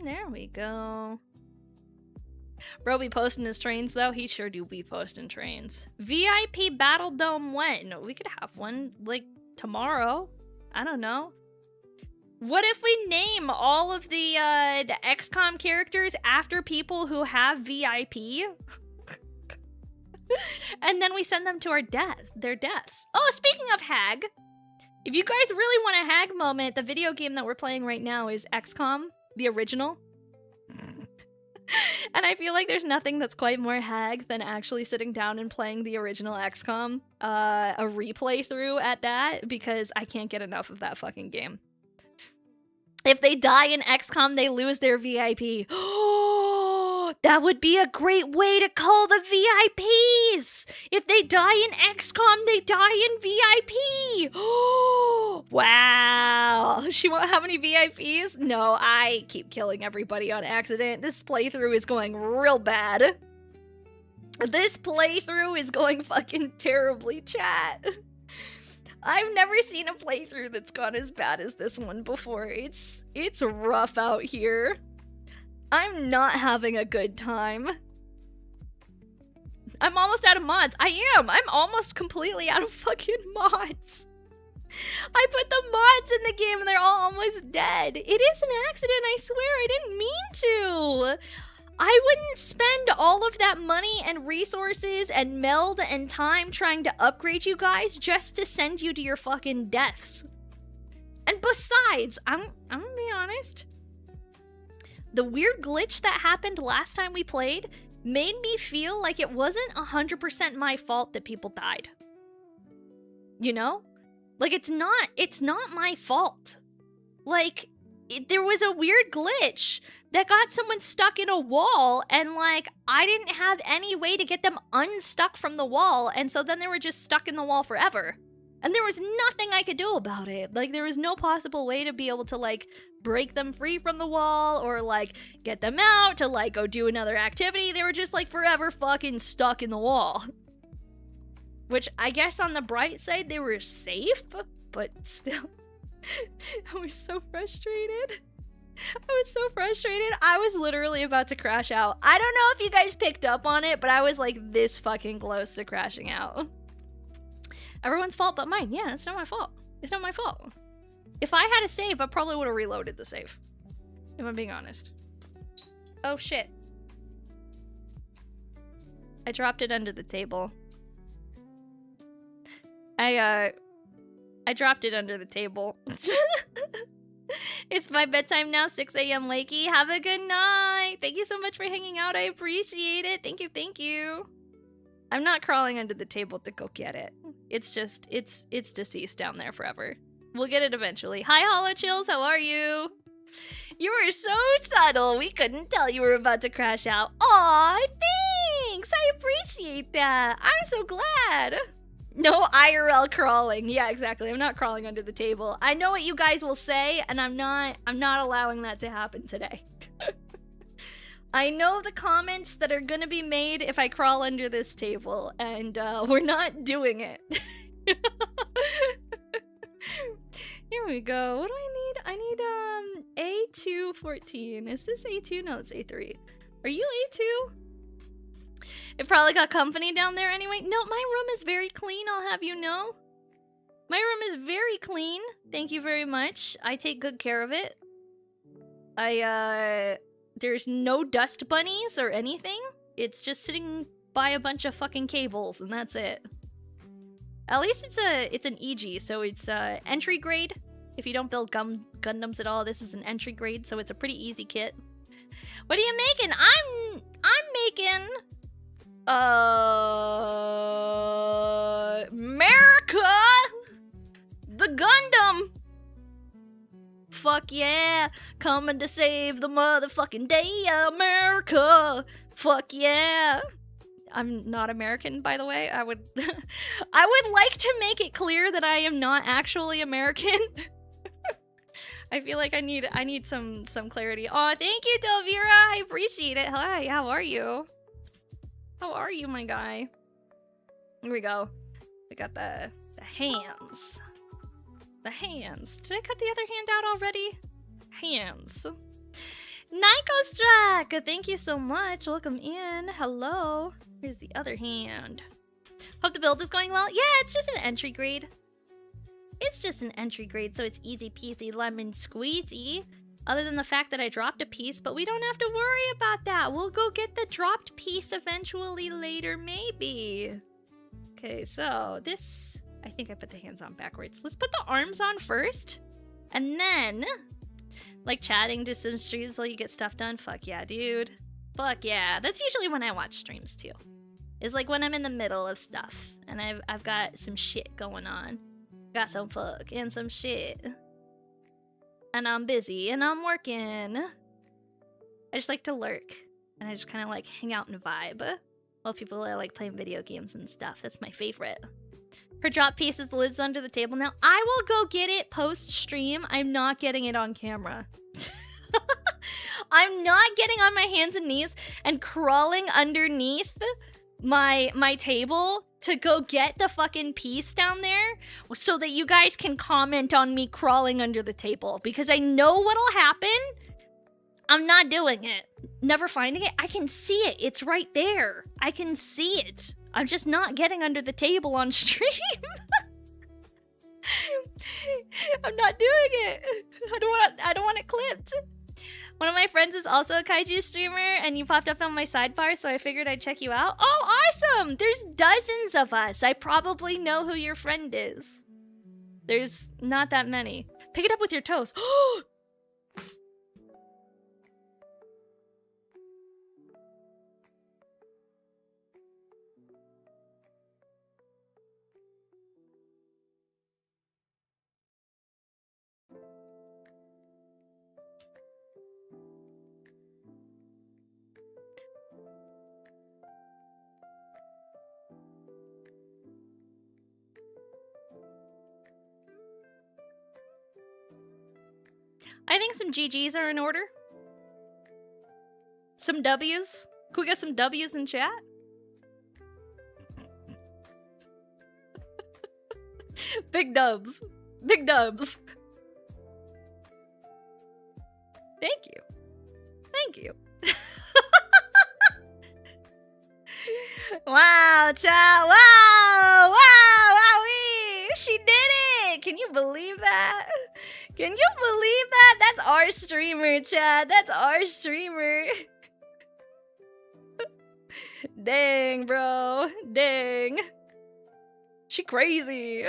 There we go. Bro be posting his trains though. He sure do be posting trains. VIP Battle Dome when? We could have one like tomorrow. I don't know. What if we name all of the XCOM characters after people who have VIP? And then we send them to their deaths. Oh, speaking of hag, if you guys really want a hag moment, the video game that we're playing right now is XCOM, the original. And I feel like there's nothing that's quite more hag than actually sitting down and playing the original XCOM, a replay through at that, because I can't get enough of that fucking game. If they die in XCOM, they lose their VIP. That would be a great way to call the VIPs! If they die in XCOM, they die in VIP! Wow! She won't have any VIPs? No, I keep killing everybody on accident. This playthrough is going real bad. This playthrough is going fucking terribly, chat. I've never seen a playthrough that's gone as bad as this one before. It's rough out here. I'm not having a good time. I'm almost out of mods. I am. I'm almost completely out of fucking mods. I put the mods in the game and they're all almost dead. It is an accident, I swear. I didn't mean to. I wouldn't spend all of that money and resources and meld and time trying to upgrade you guys just to send you to your fucking deaths. And besides, I'm gonna be honest. The weird glitch that happened last time we played made me feel like it wasn't 100% my fault that people died. You know? Like, it's not my fault. Like, there was a weird glitch that got someone stuck in a wall, and, like, I didn't have any way to get them unstuck from the wall, and so then they were just stuck in the wall forever. And there was nothing I could do about it. Like, there was no possible way to be able to, like, break them free from the wall or, like, get them out to, like, go do another activity. They were just, like, forever fucking stuck in the wall. Which, I guess on the bright side, they were safe, but still. I was so frustrated. I was literally about to crash out. I don't know if you guys picked up on it, but I was, like, this fucking close to crashing out. Everyone's fault but mine. Yeah, it's not my fault. It's not my fault. If I had a save, I probably would have reloaded the save. If I'm being honest. Oh, shit. I dropped it under the table. I dropped it under the table. It's my bedtime now, 6 a.m. Lakey. Have a good night. Thank you so much for hanging out. I appreciate it. Thank you, thank you. I'm not crawling under the table to go get it. It's just, it's deceased down there forever. We'll get it eventually. Hi, Hollow Chills, how are you? You were so subtle, we couldn't tell you were about to crash out. Aw, thanks! I appreciate that. I'm so glad. No IRL crawling. Yeah, exactly. I'm not crawling under the table. I know what you guys will say, and I'm not allowing that to happen today. I know the comments that are gonna be made if I crawl under this table, and we're not doing it. Here we go. What do I need? I need A214. Is this A2? No, it's A3. Are you A2? It probably got company down there anyway. No, my room is very clean, I'll have you know. My room is very clean. Thank you very much. I take good care of it. There's no dust bunnies or anything. It's just sitting by a bunch of fucking cables, and that's it. At least it's an EG, so it's entry grade. If you don't build Gundams at all, this is an entry grade, so it's a pretty easy kit. What are you making? I'm making America, the Gundam. Fuck yeah, coming to save the motherfucking day, America. Fuck yeah. I'm not American, by the way. I would like to make it clear that I am not actually American. I feel like I need some clarity. Oh, thank you, Delvira. I appreciate it. Hi, how are you? How are you, my guy? Here we go. We got the hands. The hands. Did I cut the other hand out already? Hands. Nikostrak! Thank you so much. Welcome in. Hello. Here's the other hand. Hope the build is going well. Yeah, it's just an entry grade. It's just an entry grade, so it's easy peasy lemon squeezy. Other than the fact that I dropped a piece, but we don't have to worry about that. We'll go get the dropped piece eventually later, maybe. Okay, so this... I think I put the hands on backwards. Let's put the arms on first. And then... like chatting to some streams while you get stuff done. Fuck yeah, dude. Fuck yeah. That's usually when I watch streams too. It's like when I'm in the middle of stuff. And I've got some shit going on. Got some fuck and some shit. And I'm busy and I'm working. I just like to lurk. And I just kind of like hang out and vibe. While people are like playing video games and stuff. That's my favorite. Her drop pieces lives under the table now. I will go get it post-stream. I'm not getting it on camera. I'm not getting on my hands and knees and crawling underneath my table to go get the fucking piece down there so that you guys can comment on me crawling under the table. Because I know what'll happen. I'm not doing it. Never finding it. I can see it. It's right there. I can see it. I'm just not getting under the table on stream. I'm not doing it. I don't want it clipped. One of my friends is also a kaiju streamer, and you popped up on my sidebar, so I figured I'd check you out. Oh, awesome! There's dozens of us. I probably know who your friend is. There's not that many. Pick it up with your toes. I think some GGs are in order. Some W's. Can we get some W's in chat? Big dubs. Big dubs. Thank you. Thank you. Wow, chat. Wow. Wow. Wowee. She did it. Can you believe that? Can you believe that? That's our streamer, chat. That's our streamer. Dang, bro. Dang. She crazy.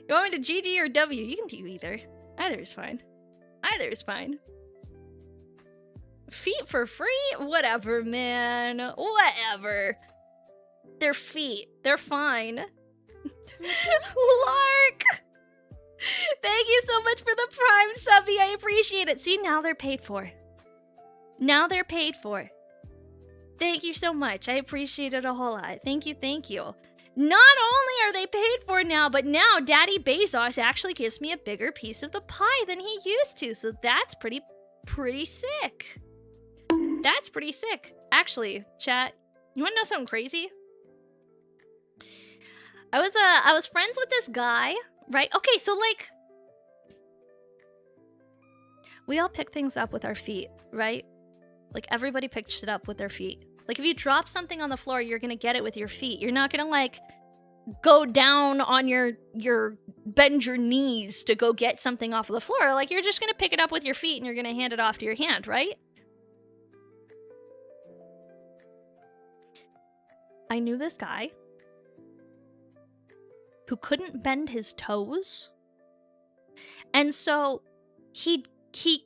You want me to GG or W? You can do either. Either is fine. Either is fine. Feet for free? Whatever, man. Whatever. They're feet. They're fine. Lark! Thank you so much for the Prime subby. I appreciate it. See, now they're paid for. Now they're paid for. Thank you so much. I appreciate it a whole lot. Thank you, thank you. Not only are they paid for now, but now Daddy Bezos actually gives me a bigger piece of the pie than he used to. So that's pretty sick. That's pretty sick. Actually, chat, you wanna know something crazy? I was friends with this guy, right? Okay, so like, we all pick things up with our feet, right? Like everybody picks shit up with their feet. Like if you drop something on the floor, you're gonna get it with your feet. You're not gonna like go down on your bend your knees to go get something off of the floor. Like you're just gonna pick it up with your feet and you're gonna hand it off to your hand, right? I knew this guy who couldn't bend his toes. And so he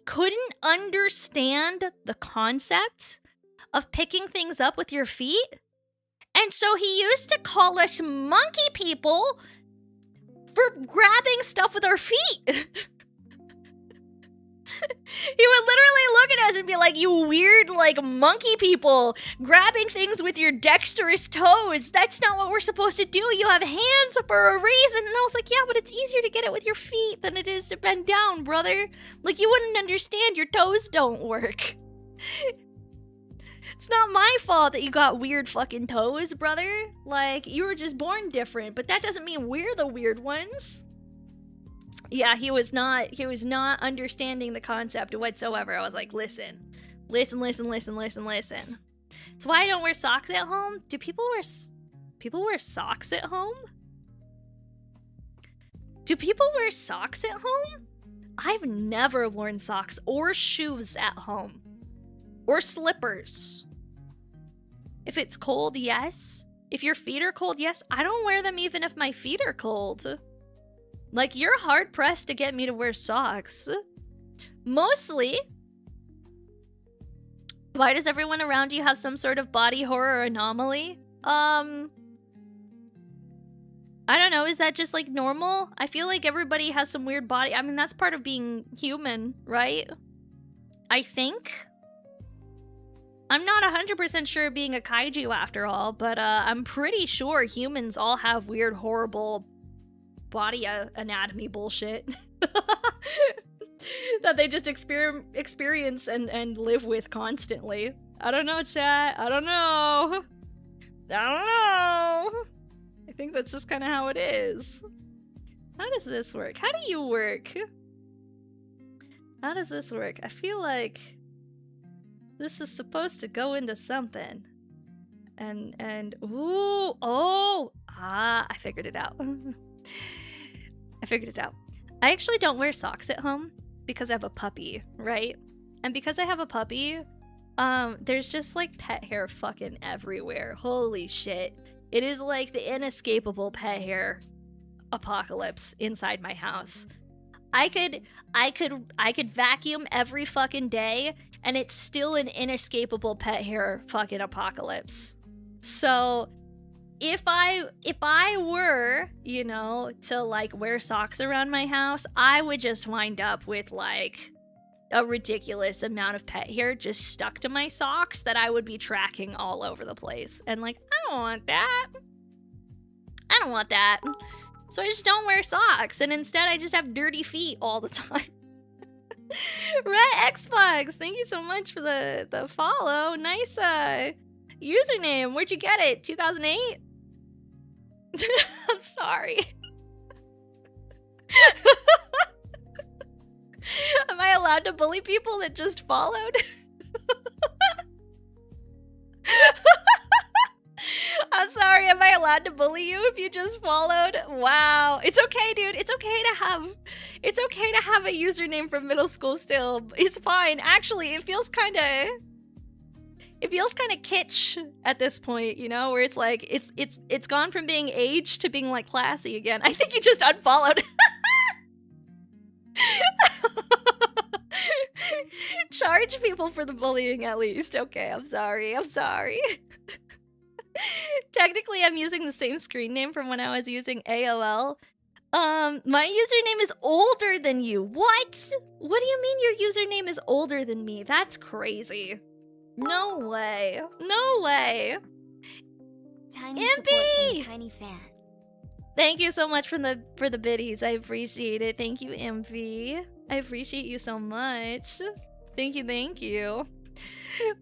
couldn't understand the concept of picking things up with your feet. And so he used to call us monkey people for grabbing stuff with our feet. He would literally look at us and be like, you weird, like, monkey people grabbing things with your dexterous toes. That's not what we're supposed to do. You have hands for a reason. And I was like, yeah, but it's easier to get it with your feet than it is to bend down, brother. Like, you wouldn't understand. Your toes don't work. It's not my fault that you got weird fucking toes, brother. Like, you were just born different, but that doesn't mean we're the weird ones. Yeah, he was not understanding the concept whatsoever. I was like, listen. It's why I don't wear socks at home. Do people wear socks at home? Do people wear socks at home? I've never worn socks or shoes at home. Or slippers. If it's cold, yes. If your feet are cold, yes. I don't wear them even if my feet are cold. Like, you're hard-pressed to get me to wear socks. Mostly. Why does everyone around you have some sort of body horror anomaly? I don't know, is that just like normal? I feel like everybody has some weird body. I mean, that's part of being human, right? I think. I'm not 100% sure being a kaiju after all, but I'm pretty sure humans all have weird, horrible body anatomy bullshit that they just experience and live with constantly. I don't know, chat. I don't know. I think that's just kind of how it is. How does this work? How do you work? How does this work? I feel like this is supposed to go into something. And ooh, oh, I figured it out. I figured it out. I actually don't wear socks at home because I have a puppy, right? And because I have a puppy, there's just like pet hair fucking everywhere. Holy shit. It is like the inescapable pet hair apocalypse inside my house. I could vacuum every fucking day and it's still an inescapable pet hair fucking apocalypse. So if I were, you know, to like wear socks around my house, I would just wind up with like a ridiculous amount of pet hair just stuck to my socks that I would be tracking all over the place. And like, I don't want that. I don't want that. So I just don't wear socks, and instead I just have dirty feet all the time. Red Xbox, thank you so much for the follow. Nice username. Where'd you get it? 2008? I'm sorry. Am I allowed to bully people that just followed? I'm sorry, am I allowed to bully you if you just followed? Wow. It's okay, dude. It's okay to have a username from middle school still. It's fine. Actually, it feels kinda kitsch at this point, you know, where it's like it's gone from being age to being like classy again. I think you just unfollowed. Charge people for the bullying at least. Okay, I'm sorry. Technically, I'm using the same screen name from when I was using AOL. My username is older than you. What? What do you mean your username is older than me? That's crazy. No way. No way. Tiny support from a tiny fan. Thank you so much for the biddies. I appreciate it. Thank you, Impy. I appreciate you so much. Thank you.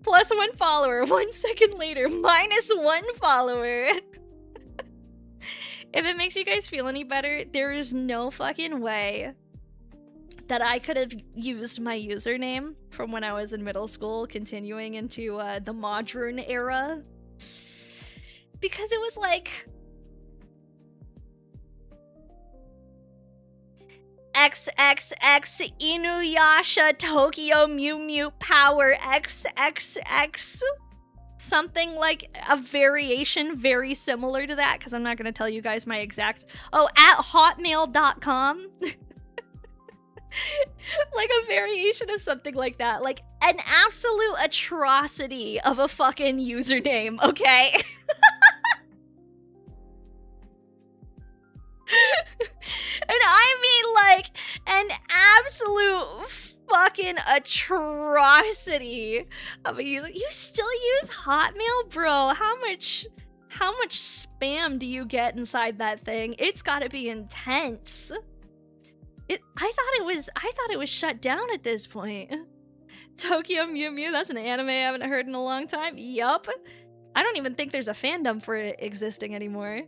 +1 follower. 1 second later, -1 follower. If it makes you guys feel any better, there is no fucking way that I could have used my username from when I was in middle school, continuing into the modern era. Because it was like XXX Inuyasha Tokyo Mew Mew Power XXX. Something like a variation very similar to that, because I'm not going to tell you guys my exact... Oh, at hotmail.com. Like a variation of something like that. Like an absolute atrocity of a fucking username, okay? And I mean like an absolute fucking atrocity of a user. You still use Hotmail, bro? How much spam do you get inside that thing? It's gotta be intense. I thought it was shut down at this point. Tokyo Mew Mew, that's an anime I haven't heard in a long time. Yup. I don't even think there's a fandom for it existing anymore.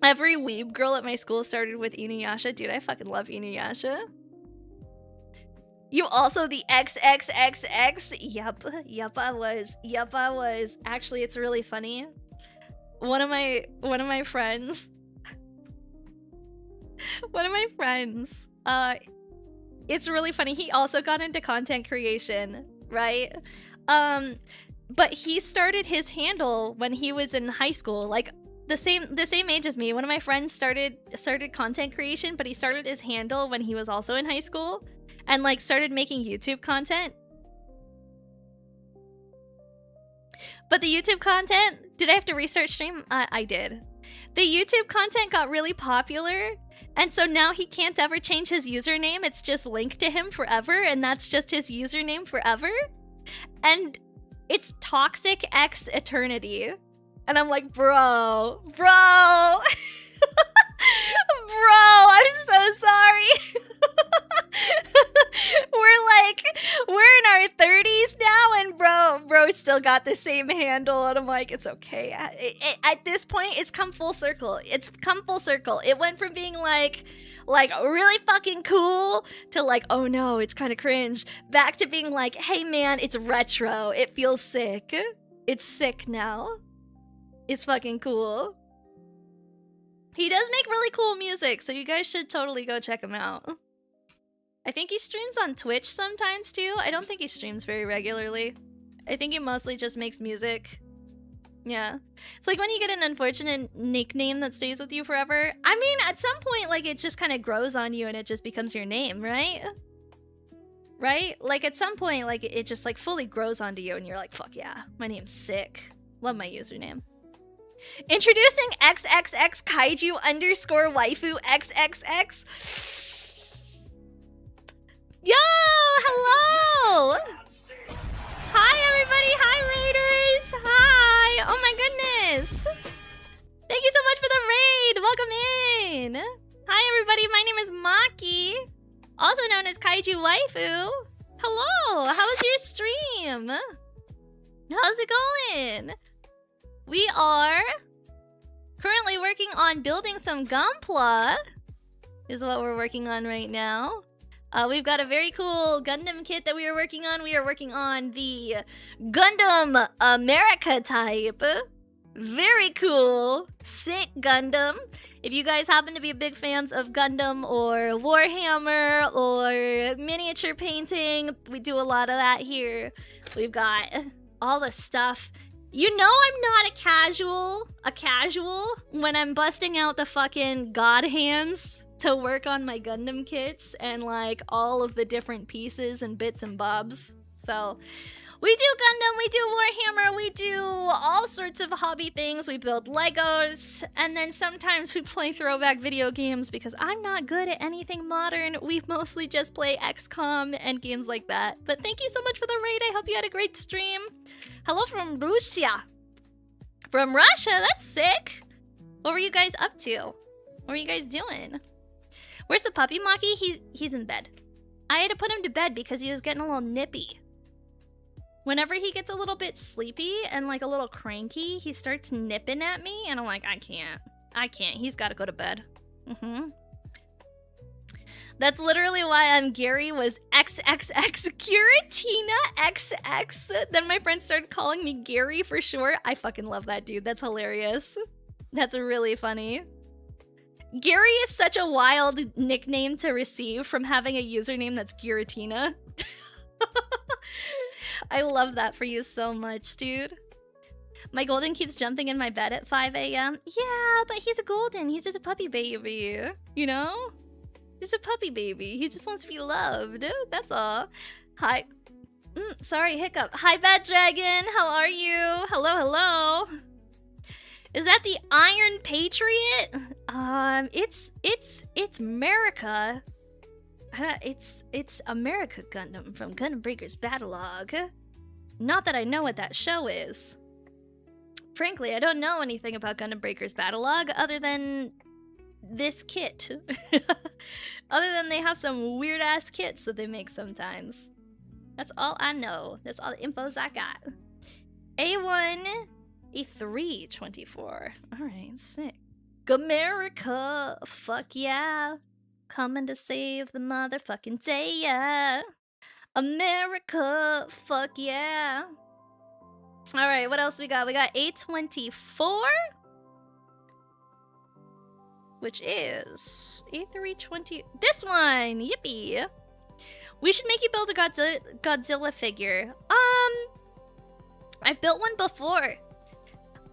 Every weeb girl at my school started with Inuyasha. Dude, I fucking love Inuyasha. You also the XXXX? Yup, I was. Actually, it's really funny. One of my friends It's really funny. He also got into content creation, right? But he started his handle when he was in high school, like the same age as me. One of my friends started content creation, but he started his handle when he was also in high school and like started making YouTube content. But the YouTube content, did I have to restart stream? I did. The YouTube content got really popular, and so now he can't ever change his username. It's just linked to him forever, and that's just his username forever. And it's Toxic X Eternity. And I'm like, bro. Bro, I'm so sorry. We're in our 30s now, and bro still got the same handle, and I'm like, it's okay. At this point, it's come full circle. It went from being like really fucking cool to like, oh no, it's kind of cringe, back to being like, hey man, it's retro. It feels sick. It's sick now. It's fucking cool. He does make really cool music, so you guys should totally go check him out. I think he streams on Twitch sometimes too. I don't think he streams very regularly. I think he mostly just makes music. Yeah. It's like when you get an unfortunate nickname that stays with you forever. I mean, at some point, like, it just kind of grows on you and it just becomes your name, right? Right? Like, at some point, like, it just, like, fully grows onto you and you're like, fuck yeah, my name's sick. Love my username. Introducing XXX Kaiju _ waifu XXX. Yo! Hello! Hi, everybody! Hi, Raiders! Hi! Oh my goodness! Thank you so much for the raid! Welcome in! Hi, everybody! My name is Maki, also known as Kaiju Waifu. Hello! How's your stream? How's it going? We are currently working on building some Gunpla, is what we're working on right now. We've got a very cool Gundam kit that we are working on. We are working on the Gundam America type. Very cool. Sick Gundam. If you guys happen to be big fans of Gundam or Warhammer or miniature painting, we do a lot of that here. We've got all the stuff. You know I'm not a casual when I'm busting out the fucking god hands to work on my Gundam kits and like all of the different pieces and bits and bobs. So we do Gundam, we do Warhammer, we do all sorts of hobby things. We build Legos, and then sometimes we play throwback video games because I'm not good at anything modern. We mostly just play XCOM and games like that. But thank you so much for the raid. I hope you had a great stream. Hello from Russia. From Russia? That's sick. What were you guys up to? What were you guys doing? Where's the puppy, Maki? He's in bed. I had to put him to bed because he was getting a little nippy. Whenever he gets a little bit sleepy and like a little cranky, he starts nipping at me and I'm like, I can't. He's got to go to bed. That's literally why Gary was XXX Giratina XX. Then my friends started calling me Gary for short. I fucking love that dude. That's hilarious. That's really funny. Gary is such a wild nickname to receive from having a username that's Giratina. I love that for you so much, dude. My golden keeps jumping in my bed at 5 a.m. Yeah, but he's a golden. He's just a puppy baby, you know? He's a puppy baby. He just wants to be loved. That's all. Hi. Sorry, hiccup. Hi, Bad Dragon. How are you? Hello, hello. Is that the Iron Patriot? It's America. It's America Gundam from Gundam Breaker's Battlelog. Not that I know what that show is. Frankly, I don't know anything about Gundam Breaker's Battlelog other than this kit. Other than they have some weird-ass kits that they make sometimes. That's all I know. That's all the infos I got. A1, A3, 24. Alright, sick. America! Fuck yeah! Coming to save the motherfucking day, yeah! America! Fuck yeah! Alright, what else we got? We got A24? Which is A320. This one! Yippee! We should make you build a Godzilla figure. I've built one before.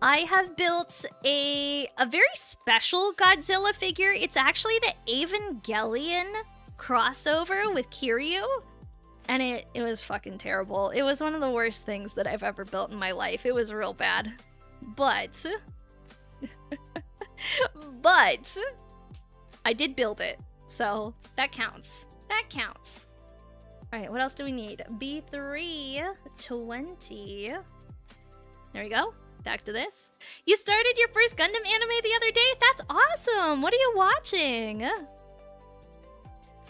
I have built a very special Godzilla figure. It's actually the Evangelion crossover with Kiryu. And it was fucking terrible. It was one of the worst things that I've ever built in my life. It was real bad. But... but... I did build it. So, that counts. That counts. Alright, what else do we need? B320. There we go. Back to this. You started your first Gundam anime the other day? That's awesome! What are you watching?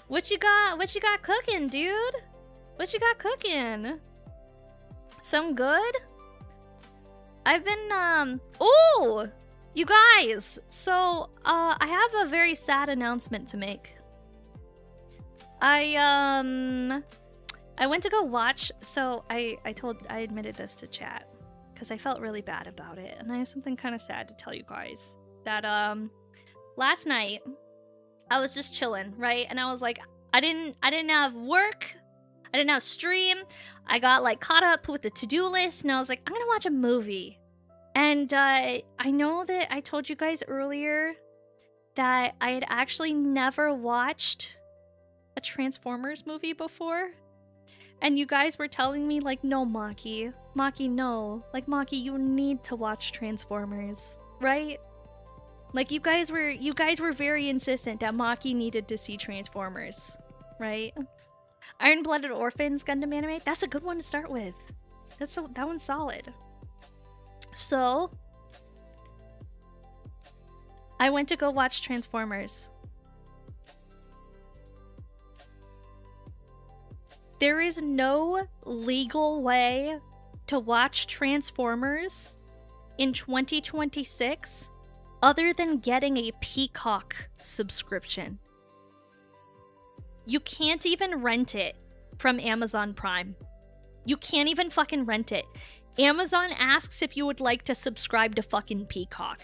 What you got cooking, dude? What you got cooking? Some good? I've been, oh! You guys! So, I have a very sad announcement to make. I went to go watch, so I admitted this to chat, because I felt really bad about it, and I have something kind of sad to tell you guys. That, last night, I was just chilling, right? And I was like, I didn't have work, I didn't have stream, I got, like, caught up with the to-do list, and I was like, I'm gonna watch a movie. And, I know that I told you guys earlier that I had actually never watched a Transformers movie before. And you guys were telling me, like, no, Maki. Maki, no. Like, Maki, you need to watch Transformers, right? Like, you guys were very insistent that Maki needed to see Transformers, right? Iron-Blooded Orphans Gundam anime? That's a good one to start with. That one's solid. So, I went to go watch Transformers. There is no legal way to watch Transformers in 2026 other than getting a Peacock subscription. You can't even rent it from Amazon Prime. You can't even fucking rent it. Amazon asks if you would like to subscribe to fucking Peacock.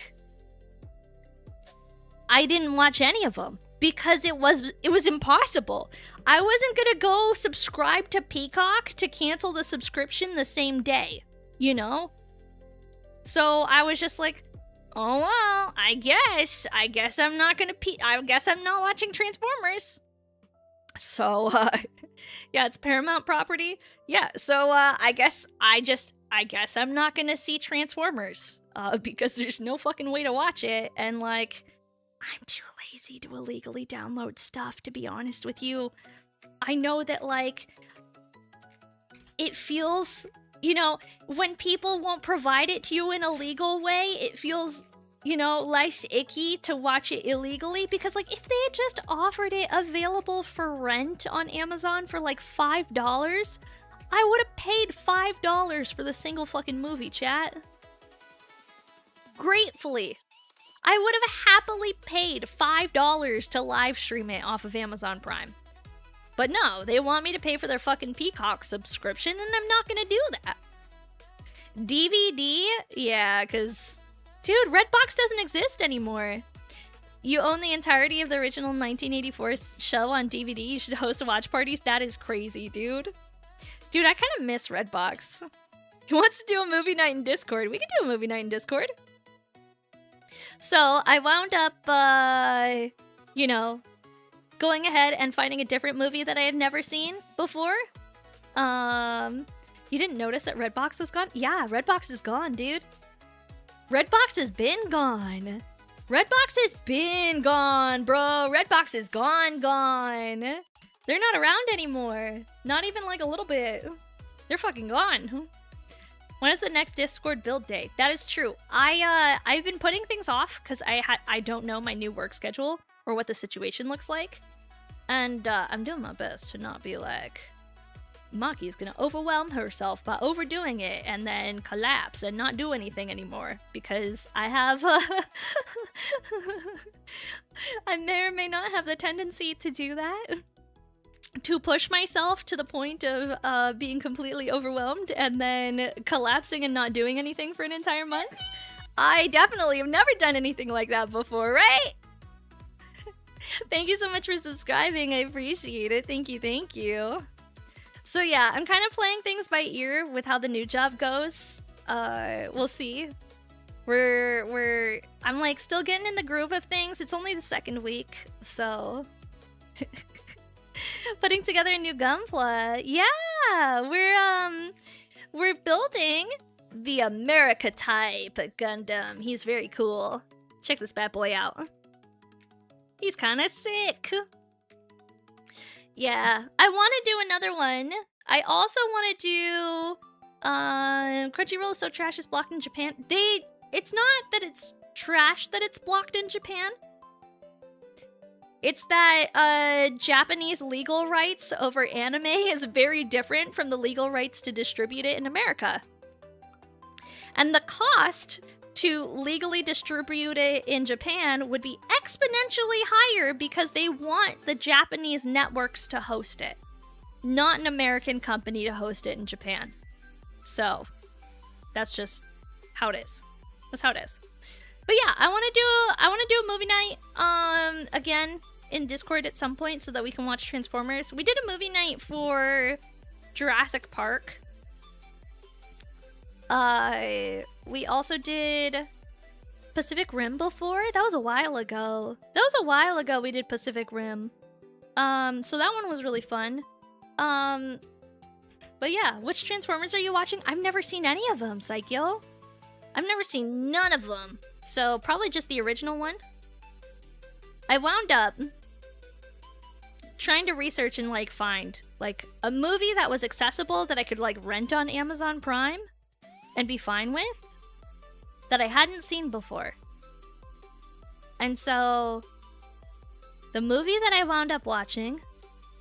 I didn't watch any of them because it was impossible. I wasn't gonna go subscribe to Peacock to cancel the subscription the same day, you know? So I was just like, oh well, I guess I'm not gonna I guess I'm not watching Transformers. So yeah, it's Paramount property. Yeah, so I guess I'm not gonna see Transformers because there's no fucking way to watch it, and like, I'm too lazy to illegally download stuff, to be honest with you. I know that, like, it feels, you know, when people won't provide it to you in a legal way, it feels, you know, less icky to watch it illegally, because, like, if they had just offered it available for rent on Amazon for, like, $5, I would have paid $5 for the single fucking movie, chat. Gratefully. I would have happily paid $5 to live stream it off of Amazon Prime. But no, they want me to pay for their fucking Peacock subscription, and I'm not gonna do that. DVD? Yeah, because, dude, Redbox doesn't exist anymore. You own the entirety of the original 1984 show on DVD. You should host watch parties. That is crazy, dude. Dude, I kind of miss Redbox. He wants to do a movie night in Discord. We can do a movie night in Discord. So, I wound up, you know, going ahead and finding a different movie that I had never seen before. You didn't notice that Redbox was gone? Yeah, Redbox is gone, dude. Redbox has been gone. Redbox has been gone, bro. Redbox is gone. They're not around anymore. Not even like a little bit. They're fucking gone. When is the next Discord build day? That is true. I've been putting things off because I don't know my new work schedule or what the situation looks like. And I'm doing my best to not be like, Maki's gonna overwhelm herself by overdoing it and then collapse and not do anything anymore, because I have I may or may not have the tendency to do that, to push myself to the point of being completely overwhelmed and then collapsing and not doing anything for an entire month. I definitely have never done anything like that before, right? Thank you so much for subscribing. I appreciate it. Thank you, thank you. So yeah, I'm kind of playing things by ear with how the new job goes. We'll see. I'm like still getting in the groove of things. It's only the second week, so putting together a new Gunpla. Yeah, we're building the America type Gundam. He's very cool. Check this bad boy out. He's kind of sick. Yeah, I want to do another one. I also want to do Crunchyroll is so trash it's blocked in Japan. It's not that it's trash that it's blocked in Japan. It's that Japanese legal rights over anime is very different from the legal rights to distribute it in America. And the cost to legally distribute it in Japan would be exponentially higher because they want the Japanese networks to host it, not an American company to host it in Japan. So that's just how it is. That's how it is. But yeah, I want to do a movie night again in Discord at some point so that we can watch Transformers. We did a movie night for Jurassic Park. We also did Pacific Rim before. That was a while ago. We did Pacific Rim. So that one was really fun. But yeah, which Transformers are you watching? I've never seen any of them, Psycho. I've never seen none of them. So probably just the original one. I wound up trying to research and like find like a movie that was accessible that I could like rent on Amazon Prime and be fine with, that I hadn't seen before. And so the movie that I wound up watching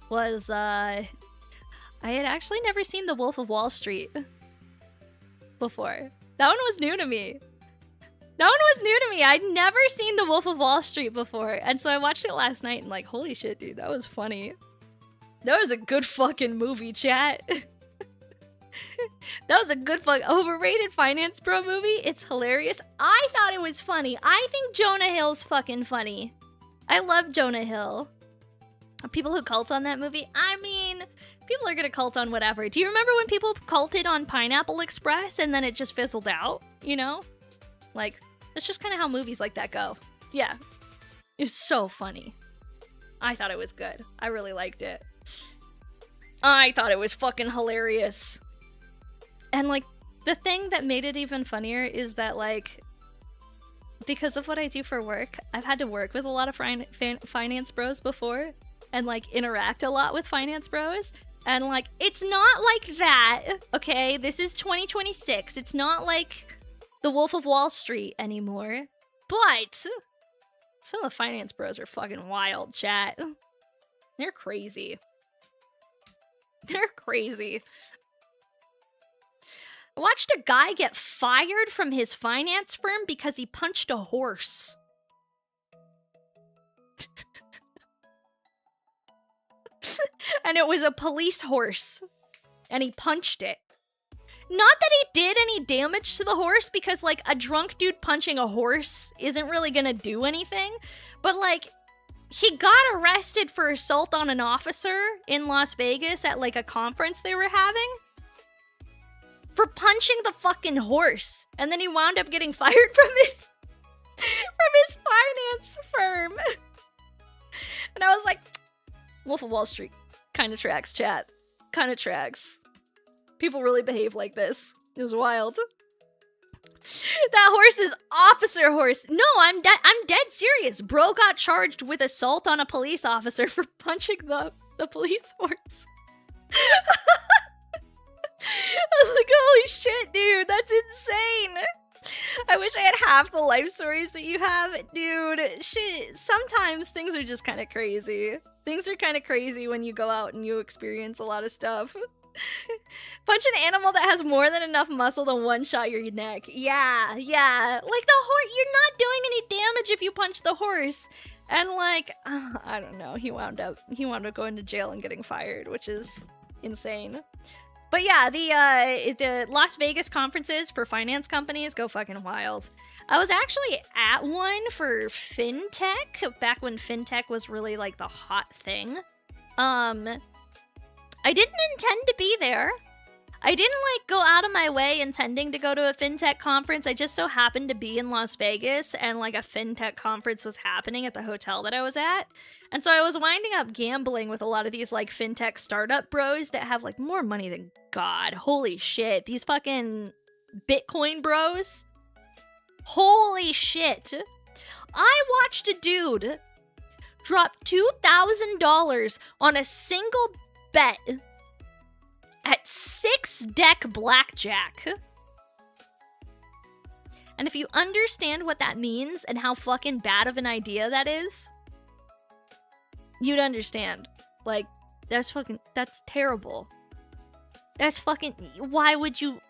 was I had actually never seen The Wolf of Wall Street before. That one was new to me. I'd never seen The Wolf of Wall Street before. And so I watched it last night and like, holy shit, dude, that was funny. That was a good fucking movie, chat. That was a good overrated Finance Bro movie. It's hilarious. I thought it was funny. I think Jonah Hill's fucking funny. I love Jonah Hill. People who cult on that movie, I mean, people are gonna cult on whatever. Do you remember when people culted on Pineapple Express and then it just fizzled out? You know? Like, that's just kind of how movies like that go. Yeah. It's so funny. I thought it was good. I really liked it. I thought it was fucking hilarious. And, like, the thing that made it even funnier is that, like, because of what I do for work, I've had to work with a lot of finance bros before and, like, interact a lot with finance bros. And, like, it's not like that, okay? This is 2026. It's not like The Wolf of Wall Street anymore. But some of the finance bros are fucking wild, chat. They're crazy. They're crazy. I watched a guy get fired from his finance firm because he punched a horse. And it was a police horse. And he punched it. Not that he did any damage to the horse, because, like, a drunk dude punching a horse isn't really gonna do anything. But, like, he got arrested for assault on an officer in Las Vegas at, like, a conference they were having. For punching the fucking horse. And then he wound up getting fired from his finance firm. And I was like, Wolf of Wall Street. Kinda tracks, chat. Kinda tracks. People really behave like this. It was wild. That horse is officer horse. No, I'm dead serious. Bro got charged with assault on a police officer for punching the police horse. I was like, holy shit, dude, that's insane. I wish I had half the life stories that you have. Dude, shit, sometimes things are just kind of crazy. Things are kind of crazy when you go out and you experience a lot of stuff. Punch an animal that has more than enough muscle to one-shot your neck. Yeah. Like the horse, you're not doing any damage if you punch the horse. And like, I don't know, he wound up going to jail and getting fired, which is insane. But yeah, the Las Vegas conferences for finance companies go fucking wild. I was actually at one for fintech back when fintech was really like the hot thing. I didn't intend to be there. I didn't like go out of my way intending to go to a fintech conference. I just so happened to be in Las Vegas and like a fintech conference was happening at the hotel that I was at. And so I was winding up gambling with a lot of these like fintech startup bros that have like more money than God. Holy shit. These fucking Bitcoin bros. Holy shit. I watched a dude drop $2,000 on a single bet at 6-deck blackjack. And if you understand what that means and how fucking bad of an idea that is, you'd understand. Like, that's terrible. That's fucking, why would you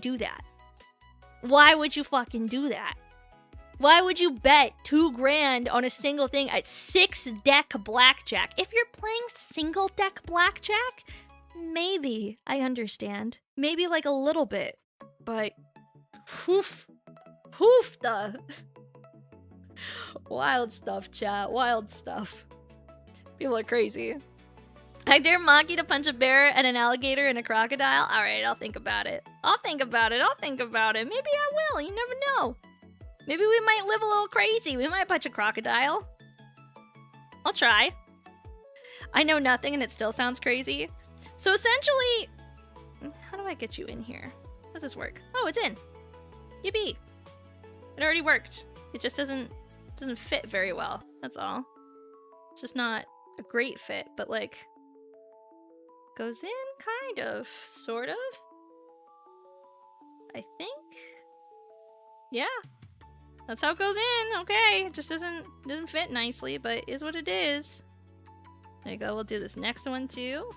do that? Why would you fucking do that? Why would you bet $2,000 on a single thing at 6-deck blackjack? If you're playing single-deck blackjack, maybe I understand. Maybe like a little bit. But whoof the wild stuff, chat. Wild stuff. People are crazy. I dare Maki to punch a bear and an alligator and a crocodile. Alright, I'll think about it. Maybe I will. You never know. Maybe we might live a little crazy. We might punch a crocodile. I'll try. I know nothing and it still sounds crazy. So essentially, how do I get you in here? How does this work? Oh, it's in. Yippee. It already worked. It just doesn't fit very well. That's all. It's just not a great fit, but like goes in kind of, sort of. I think. Yeah. That's how it goes in. Okay. It just doesn't fit nicely, but is what it is. There you go. We'll do this next one too.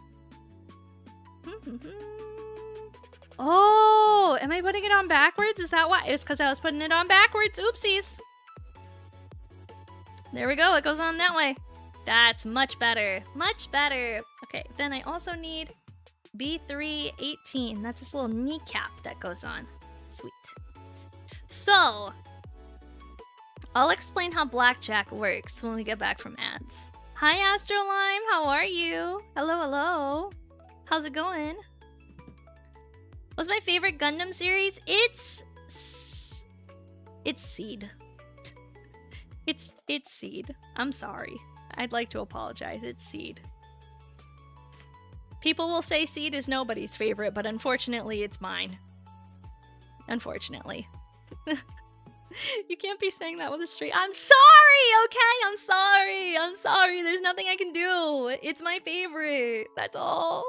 Oh, am I putting it on backwards? Is that why? It's because I was putting it on backwards. Oopsies. There we go. It goes on that way. That's much better. Much better. Okay, then I also need B318. That's this little kneecap that goes on. Sweet. So, I'll explain how blackjack works when we get back from ads. Hi, Astrolime. How are you? Hello, hello. How's it going? What's my favorite Gundam series? It's Seed. It's Seed. I'm sorry. I'd like to apologize. It's Seed. People will say Seed is nobody's favorite, but unfortunately it's mine. Unfortunately. You can't be saying that with a straight... I'm sorry, okay? I'm sorry. There's nothing I can do. It's my favorite. That's all.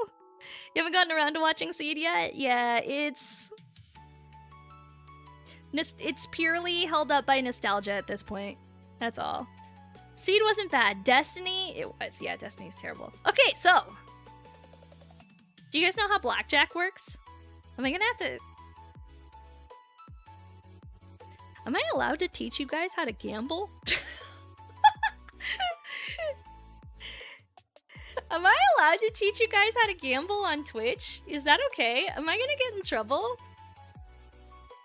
You haven't gotten around to watching Seed yet? Yeah, it's purely held up by nostalgia at this point. That's all. Seed wasn't bad. Destiny, it was. Yeah, Destiny's terrible. Okay, so. Do you guys know how blackjack works? Am I allowed to teach you guys how to gamble? Am I allowed to teach you guys how to gamble on Twitch? Is that okay? Am I gonna get in trouble?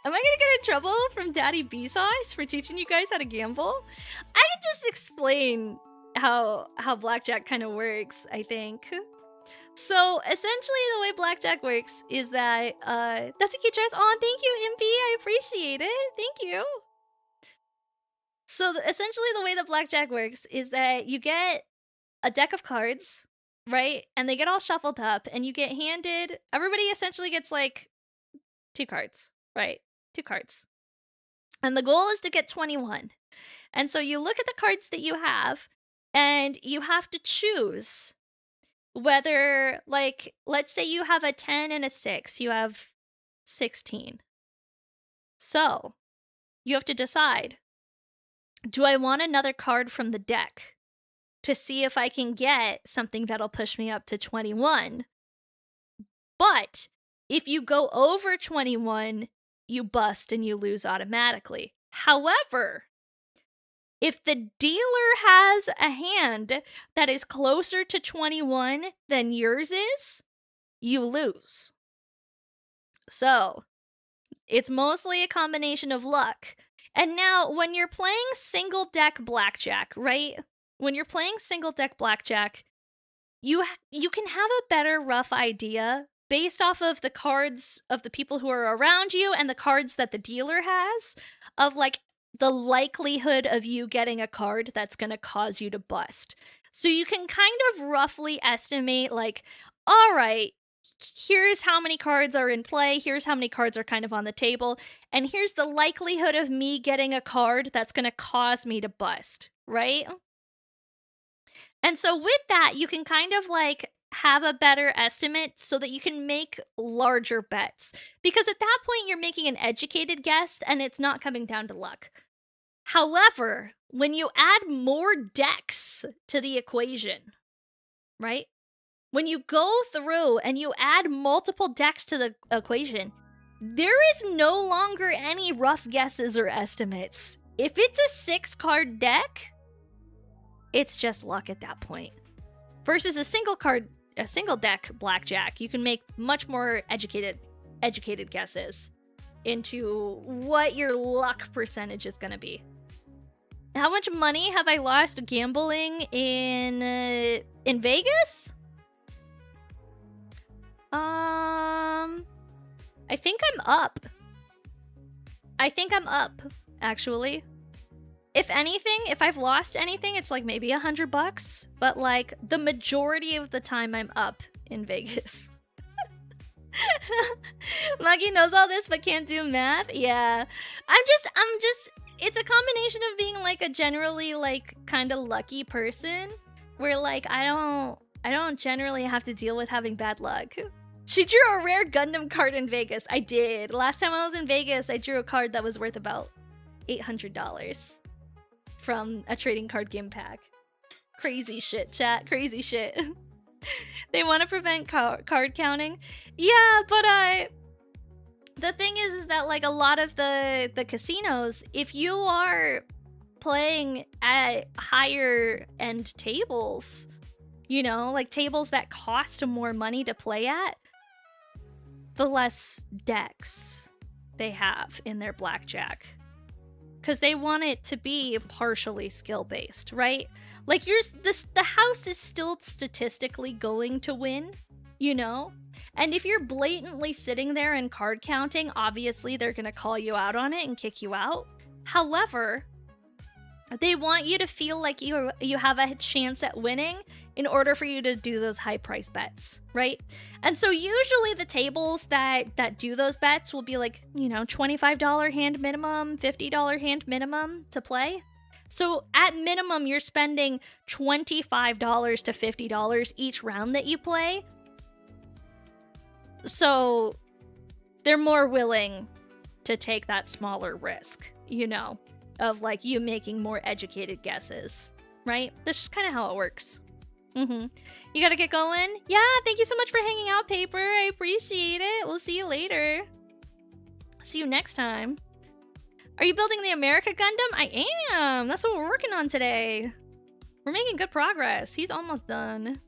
Am I gonna get in trouble from Daddy Bezos for teaching you guys how to gamble? I can just explain how blackjack kind of works, I think. So essentially the way blackjack works is that that's a cute dress. Oh, thank you, Impy. I appreciate it. Thank you. So essentially the way that blackjack works is that you get a deck of cards, right? And they get all shuffled up and you get handed, everybody essentially gets like 2 cards, right? 2 cards. And the goal is to get 21. And so you look at the cards that you have and you have to choose whether, like, let's say you have a 10 and a 6, you have 16. So you have to decide, do I want another card from the deck to see if I can get something that'll push me up to 21? But if you go over 21, you bust and you lose automatically. However, if the dealer has a hand that is closer to 21 than yours is, you lose. So, it's mostly a combination of luck. And now, when you're playing single deck blackjack, right? When you're playing single deck blackjack, you can have a better rough idea based off of the cards of the people who are around you and the cards that the dealer has of like the likelihood of you getting a card that's going to cause you to bust. So you can kind of roughly estimate like, all right, here's how many cards are in play, here's how many cards are kind of on the table, and here's the likelihood of me getting a card that's going to cause me to bust, right? And so with that, you can kind of like have a better estimate so that you can make larger bets. Because at that point, you're making an educated guess and it's not coming down to luck. However, when you add more decks to the equation, right? When you go through and you add multiple decks to the equation, there is no longer any rough guesses or estimates. If it's a 6-card deck, it's just luck at that point. Versus a single deck blackjack, you can make much more educated guesses into what your luck percentage is going to be. How much money have I lost gambling in Vegas? I think I'm up. Actually. If anything, if I've lost anything, it's like maybe $100, but like the majority of the time I'm up in Vegas. Lucky knows all this but can't do math. Yeah. I'm just it's a combination of being like a generally like kind of lucky person where like I don't generally have to deal with having bad luck. She drew a rare Gundam card in Vegas. I did. Last time I was in Vegas, I drew a card that was worth about $800 from a trading card game pack. Crazy shit, chat. Crazy shit. They want to prevent card counting. Yeah, but the thing is that like a lot of the casinos, if you are playing at higher end tables, you know, like tables that cost more money to play at, the less decks they have in their blackjack. Because they want it to be partially skill-based, right? Like, the house is still statistically going to win, you know? And if you're blatantly sitting there and card counting, obviously they're going to call you out on it and kick you out. However, they want you to feel like you have a chance at winning in order for you to do those high price bets, right? And so usually the tables that do those bets will be like, you know, $25 hand minimum, $50 hand minimum to play. So at minimum, you're spending $25 to $50 each round that you play. So they're more willing to take that smaller risk, you know, of like you making more educated guesses, right? That's just kind of how it works. You gotta get going? Yeah, thank you so much for hanging out, Paper. I appreciate it. We'll see you later. See you next time. Are you building the America Gundam? I am. That's what we're working on today. We're making good progress. He's almost done.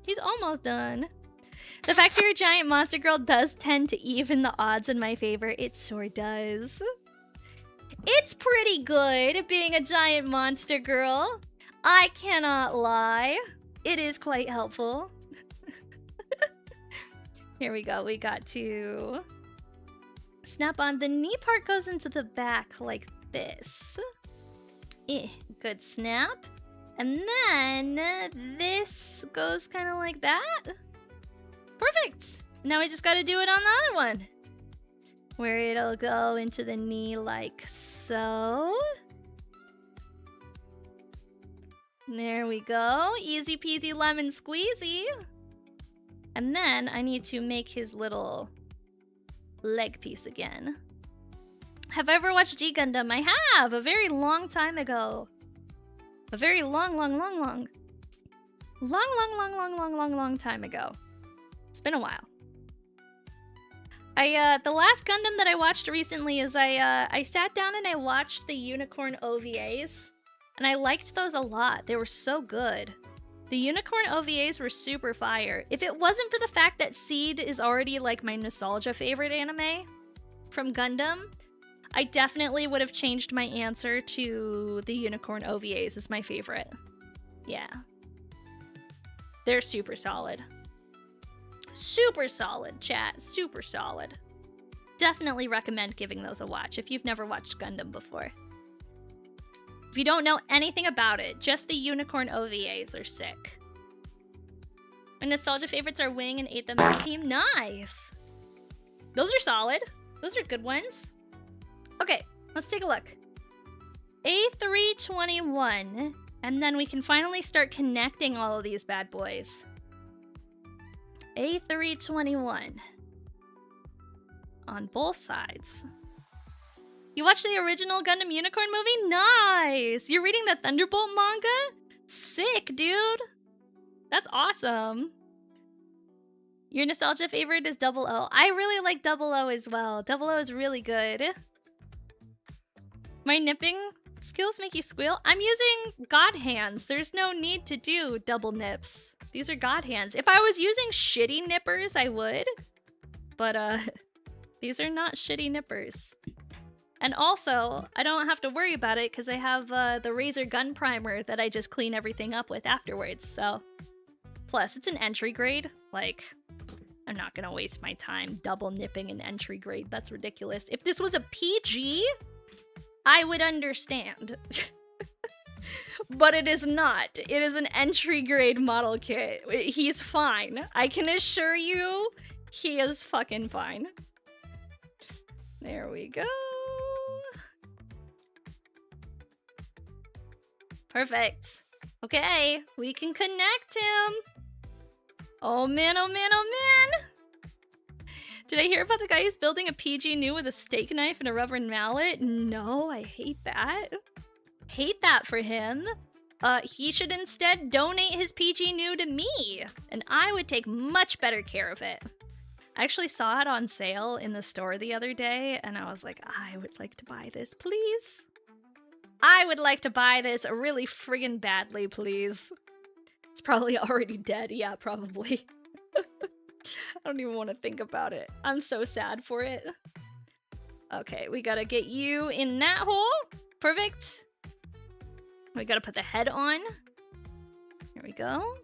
He's almost done. The fact that you're a giant monster girl does tend to even the odds in my favor. It sure does. It's pretty good being a giant monster girl. I cannot lie. It is quite helpful. Here we go. We got to snap on. The knee part goes into the back like this. Good snap. And then this goes kind of like that. Perfect. Now we just got to do it on the other one, where it'll go into the knee like so. There we go. Easy peasy lemon squeezy. And then I need to make his little leg piece again. Have I ever watched G Gundam? I have, a very long time ago. A very long time ago. It's been a while. The last Gundam that I watched recently is I sat down and I watched the Unicorn OVAs, and I liked those a lot. They were so good. The Unicorn OVAs were super fire. If it wasn't for the fact that Seed is already like my nostalgia favorite anime from Gundam, I definitely would have changed my answer to the Unicorn OVAs as my favorite. Yeah. They're super solid. Super solid, chat. Super solid. Definitely recommend giving those a watch if you've never watched Gundam before. If you don't know anything about it, just the Unicorn OVAs are sick. My nostalgia favorites are Wing and 8th MS Team. Nice! Those are solid. Those are good ones. Okay, let's take a look. A321. And then we can finally start connecting all of these bad boys. A321. On both sides. You watched the original Gundam Unicorn movie? Nice! You're reading the Thunderbolt manga? Sick, dude! That's awesome. Your nostalgia favorite is Double O. I really like Double O as well. Double O is really good. My nipping skills make you squeal? I'm using God hands. There's no need to do double nips. These are God hands. If I was using shitty nippers, I would. But, these are not shitty nippers. And also, I don't have to worry about it because I have the Razor Gun Primer that I just clean everything up with afterwards, so. Plus, it's an entry grade. Like, I'm not gonna waste my time double nipping an entry grade. That's ridiculous. If this was a PG, I would understand. But it is not. It is an entry grade model kit. He's fine. I can assure you, he is fucking fine. There we go. Perfect. Okay, we can connect him. Oh man, oh man, oh man. Did I hear about the guy who's building a PG new with a steak knife and a rubber mallet? No, I hate that. Hate that for him. He should instead donate his PG new to me, and I would take much better care of it. I actually saw it on sale in the store the other day, and I was like, I would like to buy this, please. I would like to buy this really friggin' badly, please. It's probably already dead. Yeah, probably. I don't even want to think about it. I'm so sad for it. Okay, we gotta get you in that hole. Perfect. We gotta put the head on. Here we go.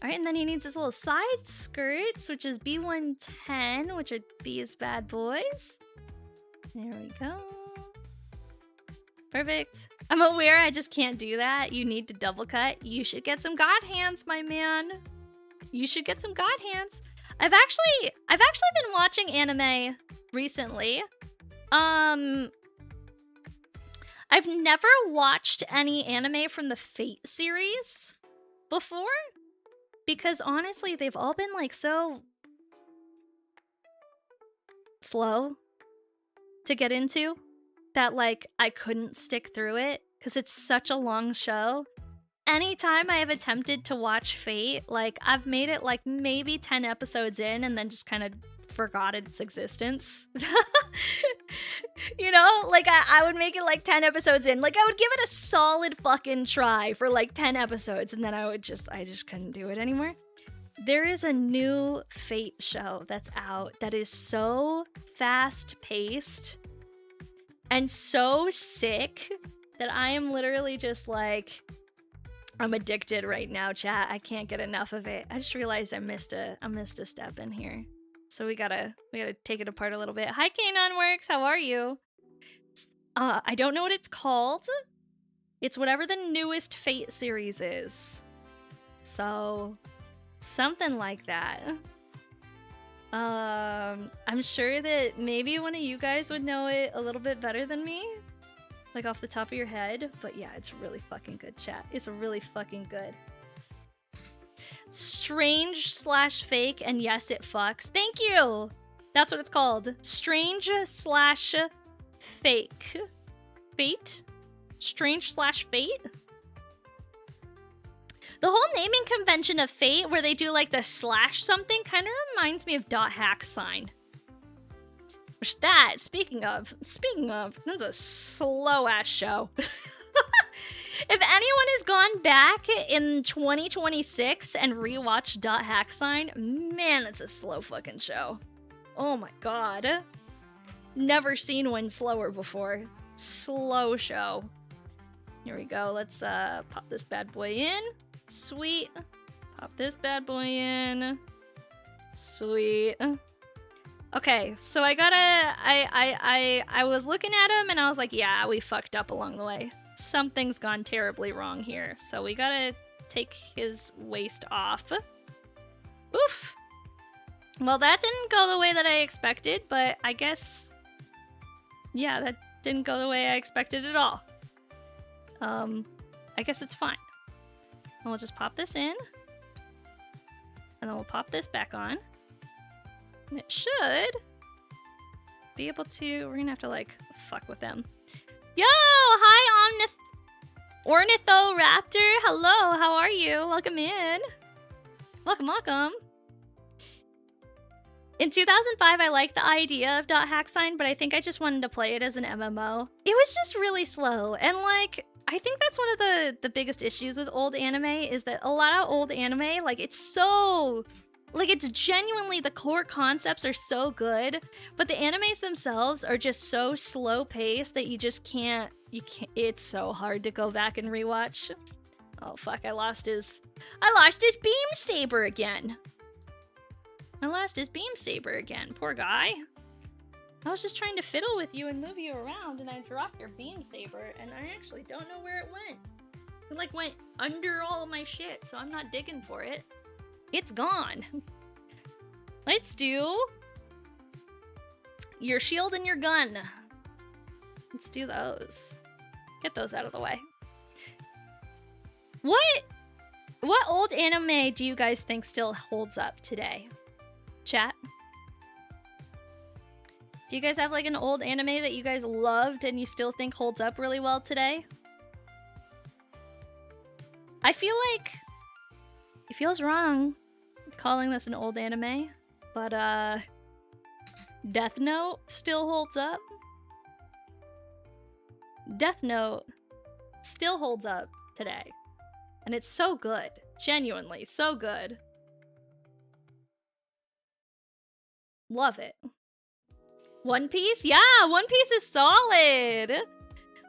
Alright, and then he needs his little side skirts, which is B110, which are these bad boys. There we go. Perfect. I'm aware I just can't do that. You need to double cut. You should get some God hands, my man. You should get some God hands. I've actually been watching anime recently. I've never watched any anime from the Fate series before. Because honestly, they've all been like so slow to get into that like I couldn't stick through it because it's such a long show. Anytime I have attempted to watch Fate, like I've made it like maybe 10 episodes in and then just kind of forgot its existence. You know, like I would make it like 10 episodes in. Like I would give it a solid fucking try for like 10 episodes and then I just couldn't do it anymore. There is a new Fate show that's out that is so fast-paced and so sick that I am literally just like, I'm addicted right now, chat. I can't get enough of it. I just realized I missed a step in here. So we gotta take it apart a little bit. Hi, Kanonworks, how are you? I don't know what it's called. It's whatever the newest Fate series is. So, something like that. I'm sure that maybe one of you guys would know it a little bit better than me. Like off the top of your head. But yeah, it's really fucking good, chat. It's really fucking good. Strange/fake, and yes, it fucks. Thank you! That's what it's called. Strange/fake. Fate? Strange/fate? The whole naming convention of Fate, where they do like the slash something, kind of reminds me of .hack sign. Which speaking of, that's a slow-ass show. If anyone has gone back in 2026 and rewatched Dot Hack Sign, man, it's a slow fucking show. Oh my god. Never seen one slower before. Slow show. Here we go. Let's pop this bad boy in. Sweet. Pop this bad boy in. Sweet. Okay, so I was looking at him and I was like, yeah, we fucked up along the way. Something's gone terribly wrong here. So we gotta take his waist off. Oof. Well, that didn't go the way that I expected, but I guess... yeah, that didn't go the way I expected at all. I guess it's fine. And we'll just pop this in. And then we'll pop this back on. And it should be able to... we're gonna have to, like, fuck with them. Yo! Hi, Ornithoraptor! Hello, how are you? Welcome in. Welcome, welcome. In 2005, I liked the idea of Dot Hack Sign, but I think I just wanted to play it as an MMO. It was just really slow, and, like, I think that's one of the biggest issues with old anime, is that a lot of old anime, like, it's so... like, it's genuinely, the core concepts are so good, but the animes themselves are just so slow-paced that you just can't, it's so hard to go back and rewatch. Oh, fuck, I lost his beam saber again. I lost his beam saber again, poor guy. I was just trying to fiddle with you and move you around, and I dropped your beam saber, and I actually don't know where it went. It, like, went under all of my shit, so I'm not digging for it. It's gone. Let's do your shield and your gun. Let's do those. Get those out of the way. What old anime do you guys think still holds up today? Chat? Do you guys have like an old anime that you guys loved and you still think holds up really well today? I feel like it feels wrong calling this an old anime, but Death Note still holds up. Death Note still holds up today. And it's so good. Genuinely, so good. Love it. One Piece? Yeah, One Piece is solid!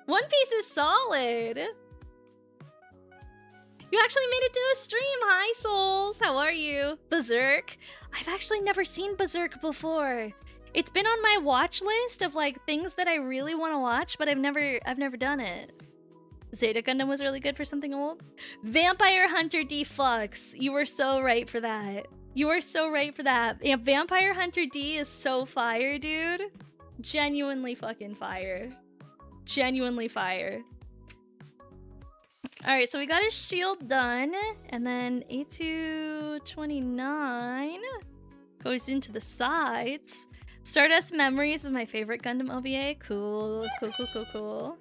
One Piece is solid! You actually made it to a stream! Hi, Souls! How are you? Berserk? I've actually never seen Berserk before. It's been on my watch list of, like, things that I really want to watch, but I've never done it. Zeta Gundam was really good for something old. Vampire Hunter D fucks. You were so right for that. You are so right for that. Yeah, Vampire Hunter D is so fire, dude. Genuinely fucking fire. Genuinely fire. Alright, so we got his shield done. And then A229 goes into the sides. Stardust Memories is my favorite Gundam OVA. Cool, cool, cool, cool, cool.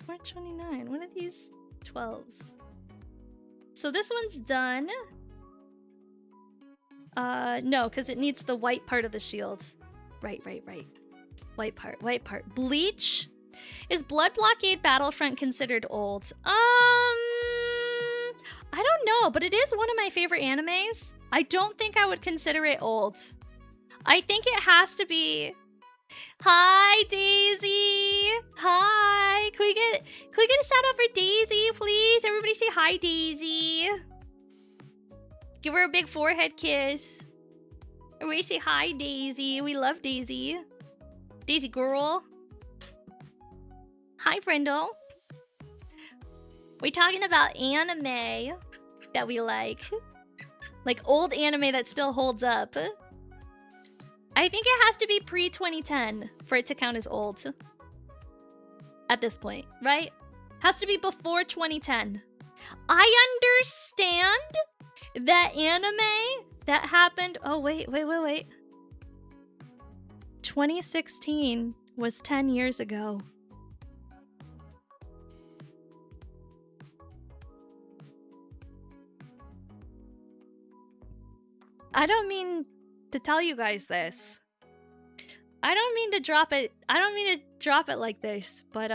429. What are these 12s? So this one's done. No, because it needs the white part of the shield. Right. White part. Bleach? Is Blood Blockade Battlefront considered old? I don't know, but it is one of my favorite animes. I don't think I would consider it old. I think it has to be... Hi, Daisy! Hi! Can we get a shout out for Daisy, please? Everybody say hi, Daisy. Give her a big forehead kiss. Everybody say hi, Daisy. We love Daisy. Daisy girl. Hi, Brindle. We're talking about anime that we like. Like old anime that still holds up. I think it has to be pre-2010 for it to count as old. At this point, right? Has to be before 2010. I understand that anime that happened... Oh, wait. 2016 was 10 years ago. I don't mean to tell you guys this. I don't mean to drop it like this, but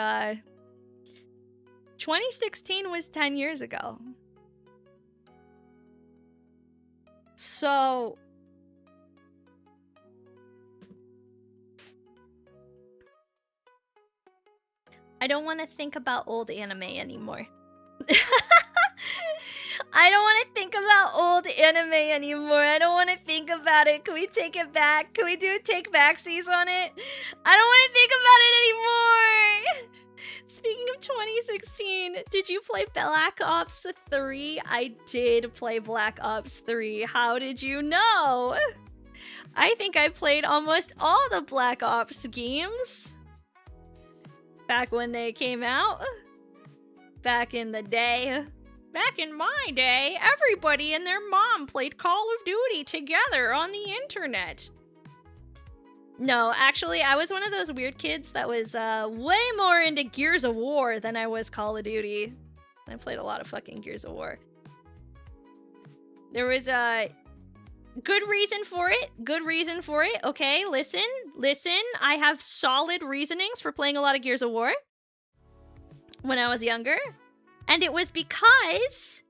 2016 was 10 years ago. So... I don't want to think about old anime anymore. I don't want to think about old anime anymore. I don't want to think about it. Can we take it back? Can we do a take backsies on it? I don't want to think about it anymore. Speaking of 2016, did you play Black Ops 3? I did play Black Ops 3. How did you know? I think I played almost all the Black Ops games. Back when they came out. Back in the day. Back in my day, everybody and their mom played Call of Duty together on the internet. No, actually, I was one of those weird kids that was way more into Gears of War than I was Call of Duty. I played a lot of fucking Gears of War. There was a good reason for it. Good reason for it. Okay, listen. I have solid reasonings for playing a lot of Gears of War when I was younger. And it was because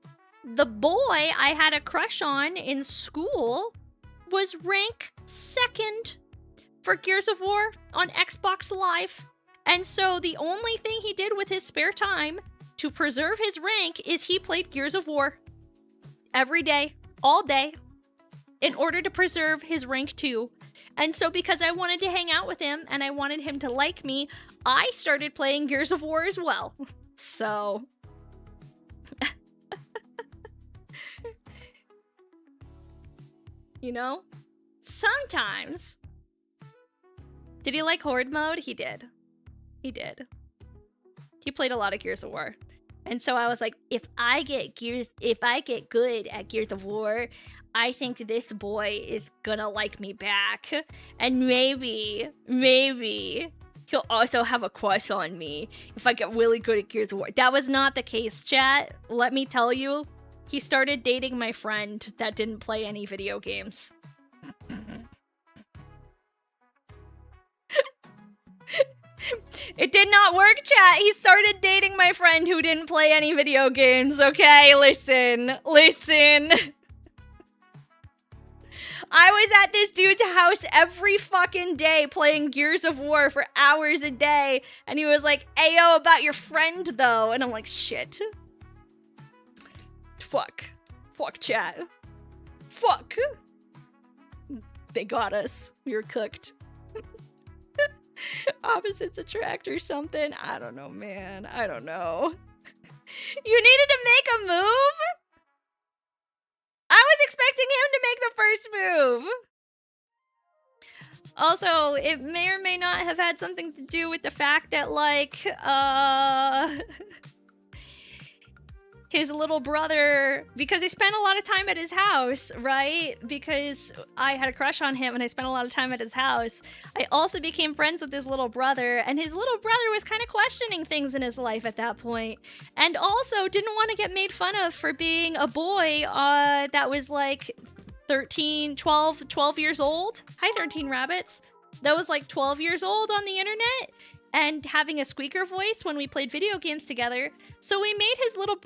the boy I had a crush on in school was rank 2nd for Gears of War on Xbox Live. And so the only thing he did with his spare time to preserve his rank is he played Gears of War every day, all day, in order to preserve his rank 2. And so because I wanted to hang out with him and I wanted him to like me, I started playing Gears of War as well. So... You know? Sometimes. Did he like Horde mode? He did. He did. He played a lot of Gears of War. And so I was like, if I get good at Gears of War, I think this boy is gonna like me back. And maybe he'll also have a crush on me if I get really good at Gears of War. That was not the case, chat. Let me tell you. He started dating my friend that didn't play any video games. It did not work, chat. He started dating my friend who didn't play any video games, okay? Listen. I was at this dude's house every fucking day playing Gears of War for hours a day, and he was like, "Ayo, about your friend, though." And I'm like, shit. Fuck, chat. Fuck. They got us. We were cooked. Opposites attract or something. I don't know, man. I don't know. You needed to make a move? I was expecting him to make the first move. Also, it may or may not have had something to do with the fact that, like, his little brother, because I spent a lot of time at his house, right? Because I had a crush on him and I spent a lot of time at his house. I also became friends with his little brother, and his little brother was kind of questioning things in his life at that point, and also didn't want to get made fun of for being a boy that was like 12 years old. Hi, 13 Rabbits. That was like 12 years old on the internet. And having a squeaker voice when we played video games together. So we made his little...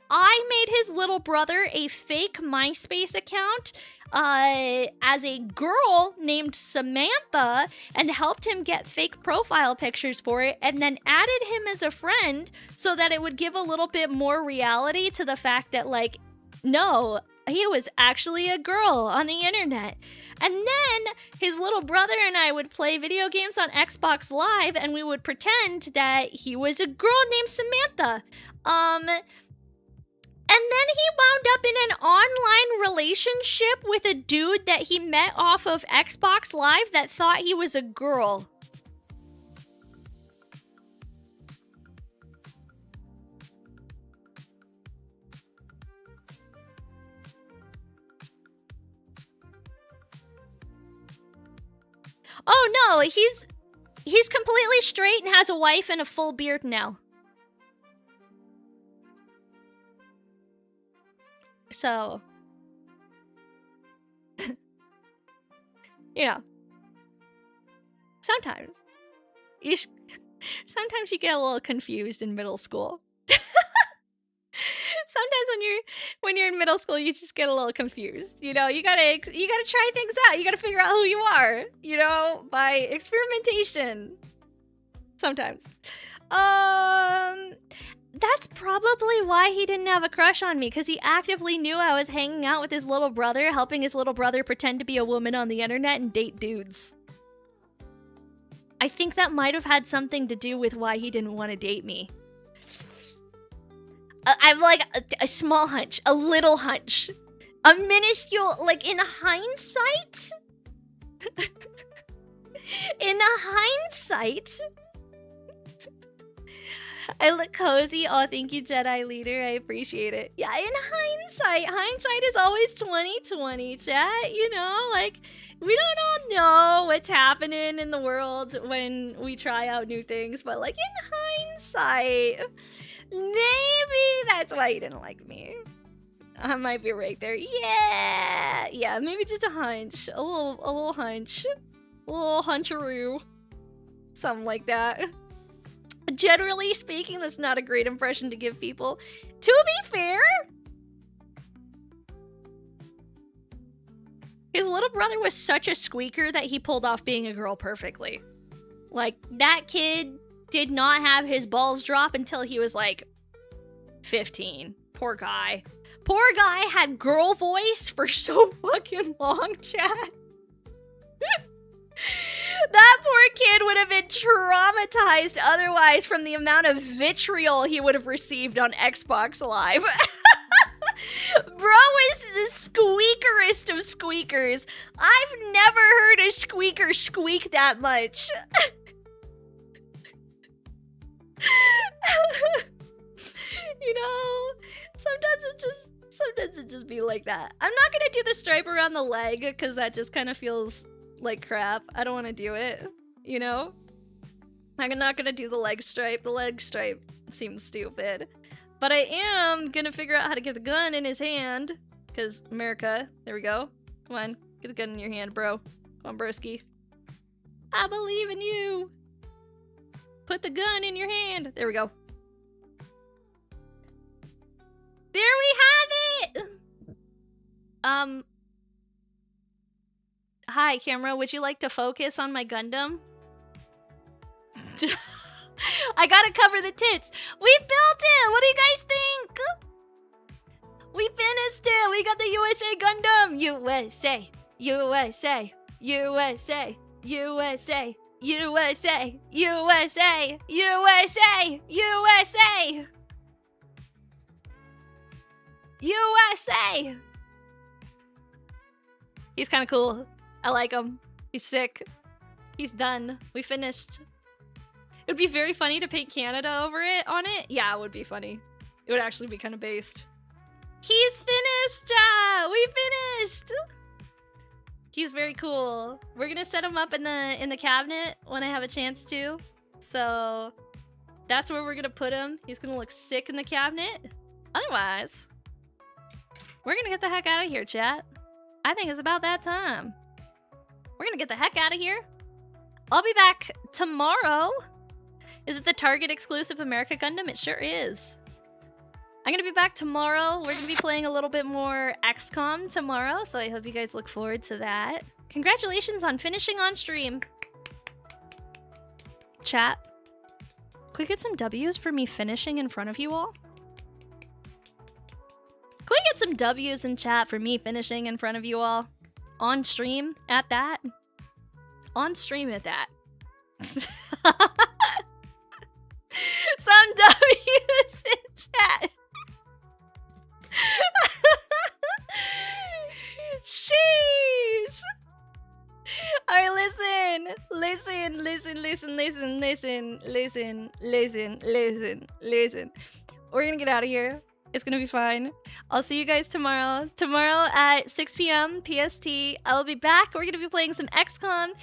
I made his little brother a fake MySpace account as a girl named Samantha and helped him get fake profile pictures for it, and then added him as a friend so that it would give a little bit more reality to the fact that, like, no, he was actually a girl on the internet. And then his little brother and I would play video games on Xbox Live, and we would pretend that he was a girl named Samantha. And then he wound up in an online relationship with a dude that he met off of Xbox Live that thought he was a girl. Oh no, he's completely straight and has a wife and a full beard now. So, you know, sometimes Sometimes you get a little confused in middle school. Sometimes when you're in middle school, you just get a little confused. You know, you gotta try things out. You gotta figure out who you are. You know, by experimentation. Sometimes. That's probably why he didn't have a crush on me, because he actively knew I was hanging out with his little brother, helping his little brother pretend to be a woman on the internet and date dudes. I think that might have had something to do with why he didn't want to date me. I'm like a small hunch, a little hunch, a minuscule, like in hindsight? In hindsight? I look cozy. Oh, thank you, Jedi Leader. I appreciate it. Yeah, in hindsight is always 20/20, chat. You know, like, we don't all know what's happening in the world when we try out new things, but like in hindsight, maybe that's why you didn't like me. I might be right there. Yeah, maybe just a hunch, a little hunch, a little huncharoo, something like that. Generally speaking, that's not a great impression to give people. To be fair, his little brother was such a squeaker that he pulled off being a girl perfectly. Like, that kid did not have his balls drop until he was like 15. Poor guy. Poor guy had girl voice for so fucking long, chat. That poor kid would have been traumatized otherwise from the amount of vitriol he would have received on Xbox Live. Bro is the squeakerest of squeakers. I've never heard a squeaker squeak that much. You know, sometimes it just be like that. I'm not gonna do the stripe around the leg because that just kind of feels like crap. I don't want to do it, you know? I'm not gonna do the leg stripe. The leg stripe seems stupid. But I am gonna figure out how to get the gun in his hand. Because America, there we go. Come on, get the gun in your hand, bro. Come on, broski. I believe in you. Put the gun in your hand. There we go. There we have it! Hi, camera. Would you like to focus on my Gundam? I gotta cover the tits. We built it! What do you guys think? We finished it! We got the USA Gundam! USA! USA! USA! USA! USA! USA! USA! USA! USA! He's kind of cool. I like him. He's sick. He's done. We finished. It would be very funny to paint Canada on it. Yeah, it would be funny. It would actually be kind of based. He's finished! We finished! He's very cool. We're gonna set him up in the cabinet when I have a chance to. So that's where we're gonna put him. He's gonna look sick in the cabinet. Otherwise, we're gonna get the heck out of here, chat. I think it's about that time. We're gonna get the heck out of here. I'll be back tomorrow. Is it the Target exclusive America Gundam? It sure is. I'm gonna be back tomorrow. We're gonna be playing a little bit more XCOM tomorrow, so I hope you guys look forward to that. Congratulations on finishing on stream. Chat, could we get some W's for me finishing in front of you all? Can we get some W's in chat for me finishing in front of you all? On stream at that? On stream at that. Some W's in chat. Sheesh. Alright, listen. We're gonna get out of here. It's gonna be fine. I'll see you guys tomorrow. Tomorrow at 6 p.m. PST. I'll be back. We're gonna be playing some XCOM.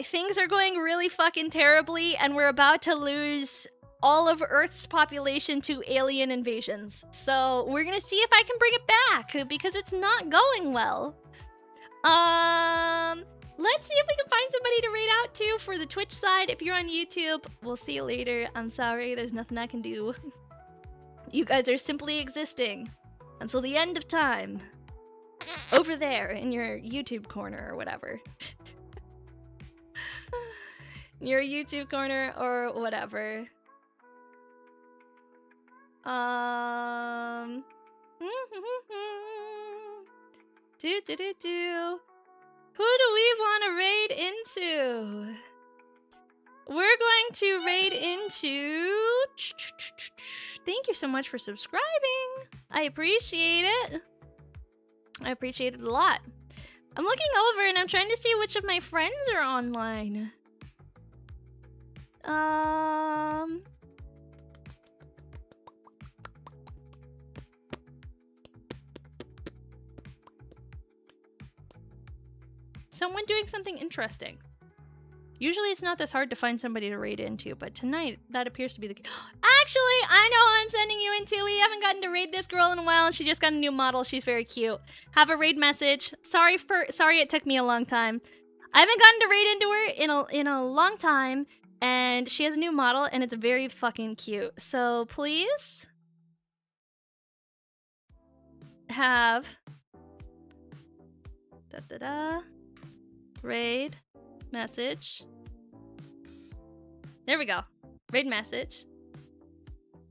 Things are going really fucking terribly, and we're about to lose all of Earth's population to alien invasions. So we're gonna see if I can bring it back, because it's not going well. Let's see if we can find some somebody to raid out to for the Twitch side. If you're on YouTube, we'll see you later. I'm sorry, there's nothing I can do. You guys are simply existing until the end of time. Over there in your YouTube corner or whatever. Your YouTube corner or whatever. Who do we want to raid into? We're going to raid into... Thank you so much for subscribing. I appreciate it. I appreciate it a lot. I'm looking over and I'm trying to see which of my friends are online. Someone doing something interesting. Usually it's not this hard to find somebody to raid into, but tonight that appears to be the case. Actually, I know who I'm sending you into. We haven't gotten to raid this girl in a while, and she just got a new model. She's very cute. Have a raid message. Sorry it took me a long time. I haven't gotten to raid into her in a long time, and she has a new model, and it's very fucking cute. So please have raid message. There we go. Raid message.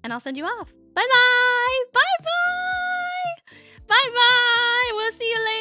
And I'll send you off. Bye-bye! Bye-bye! Bye-bye! We'll see you later!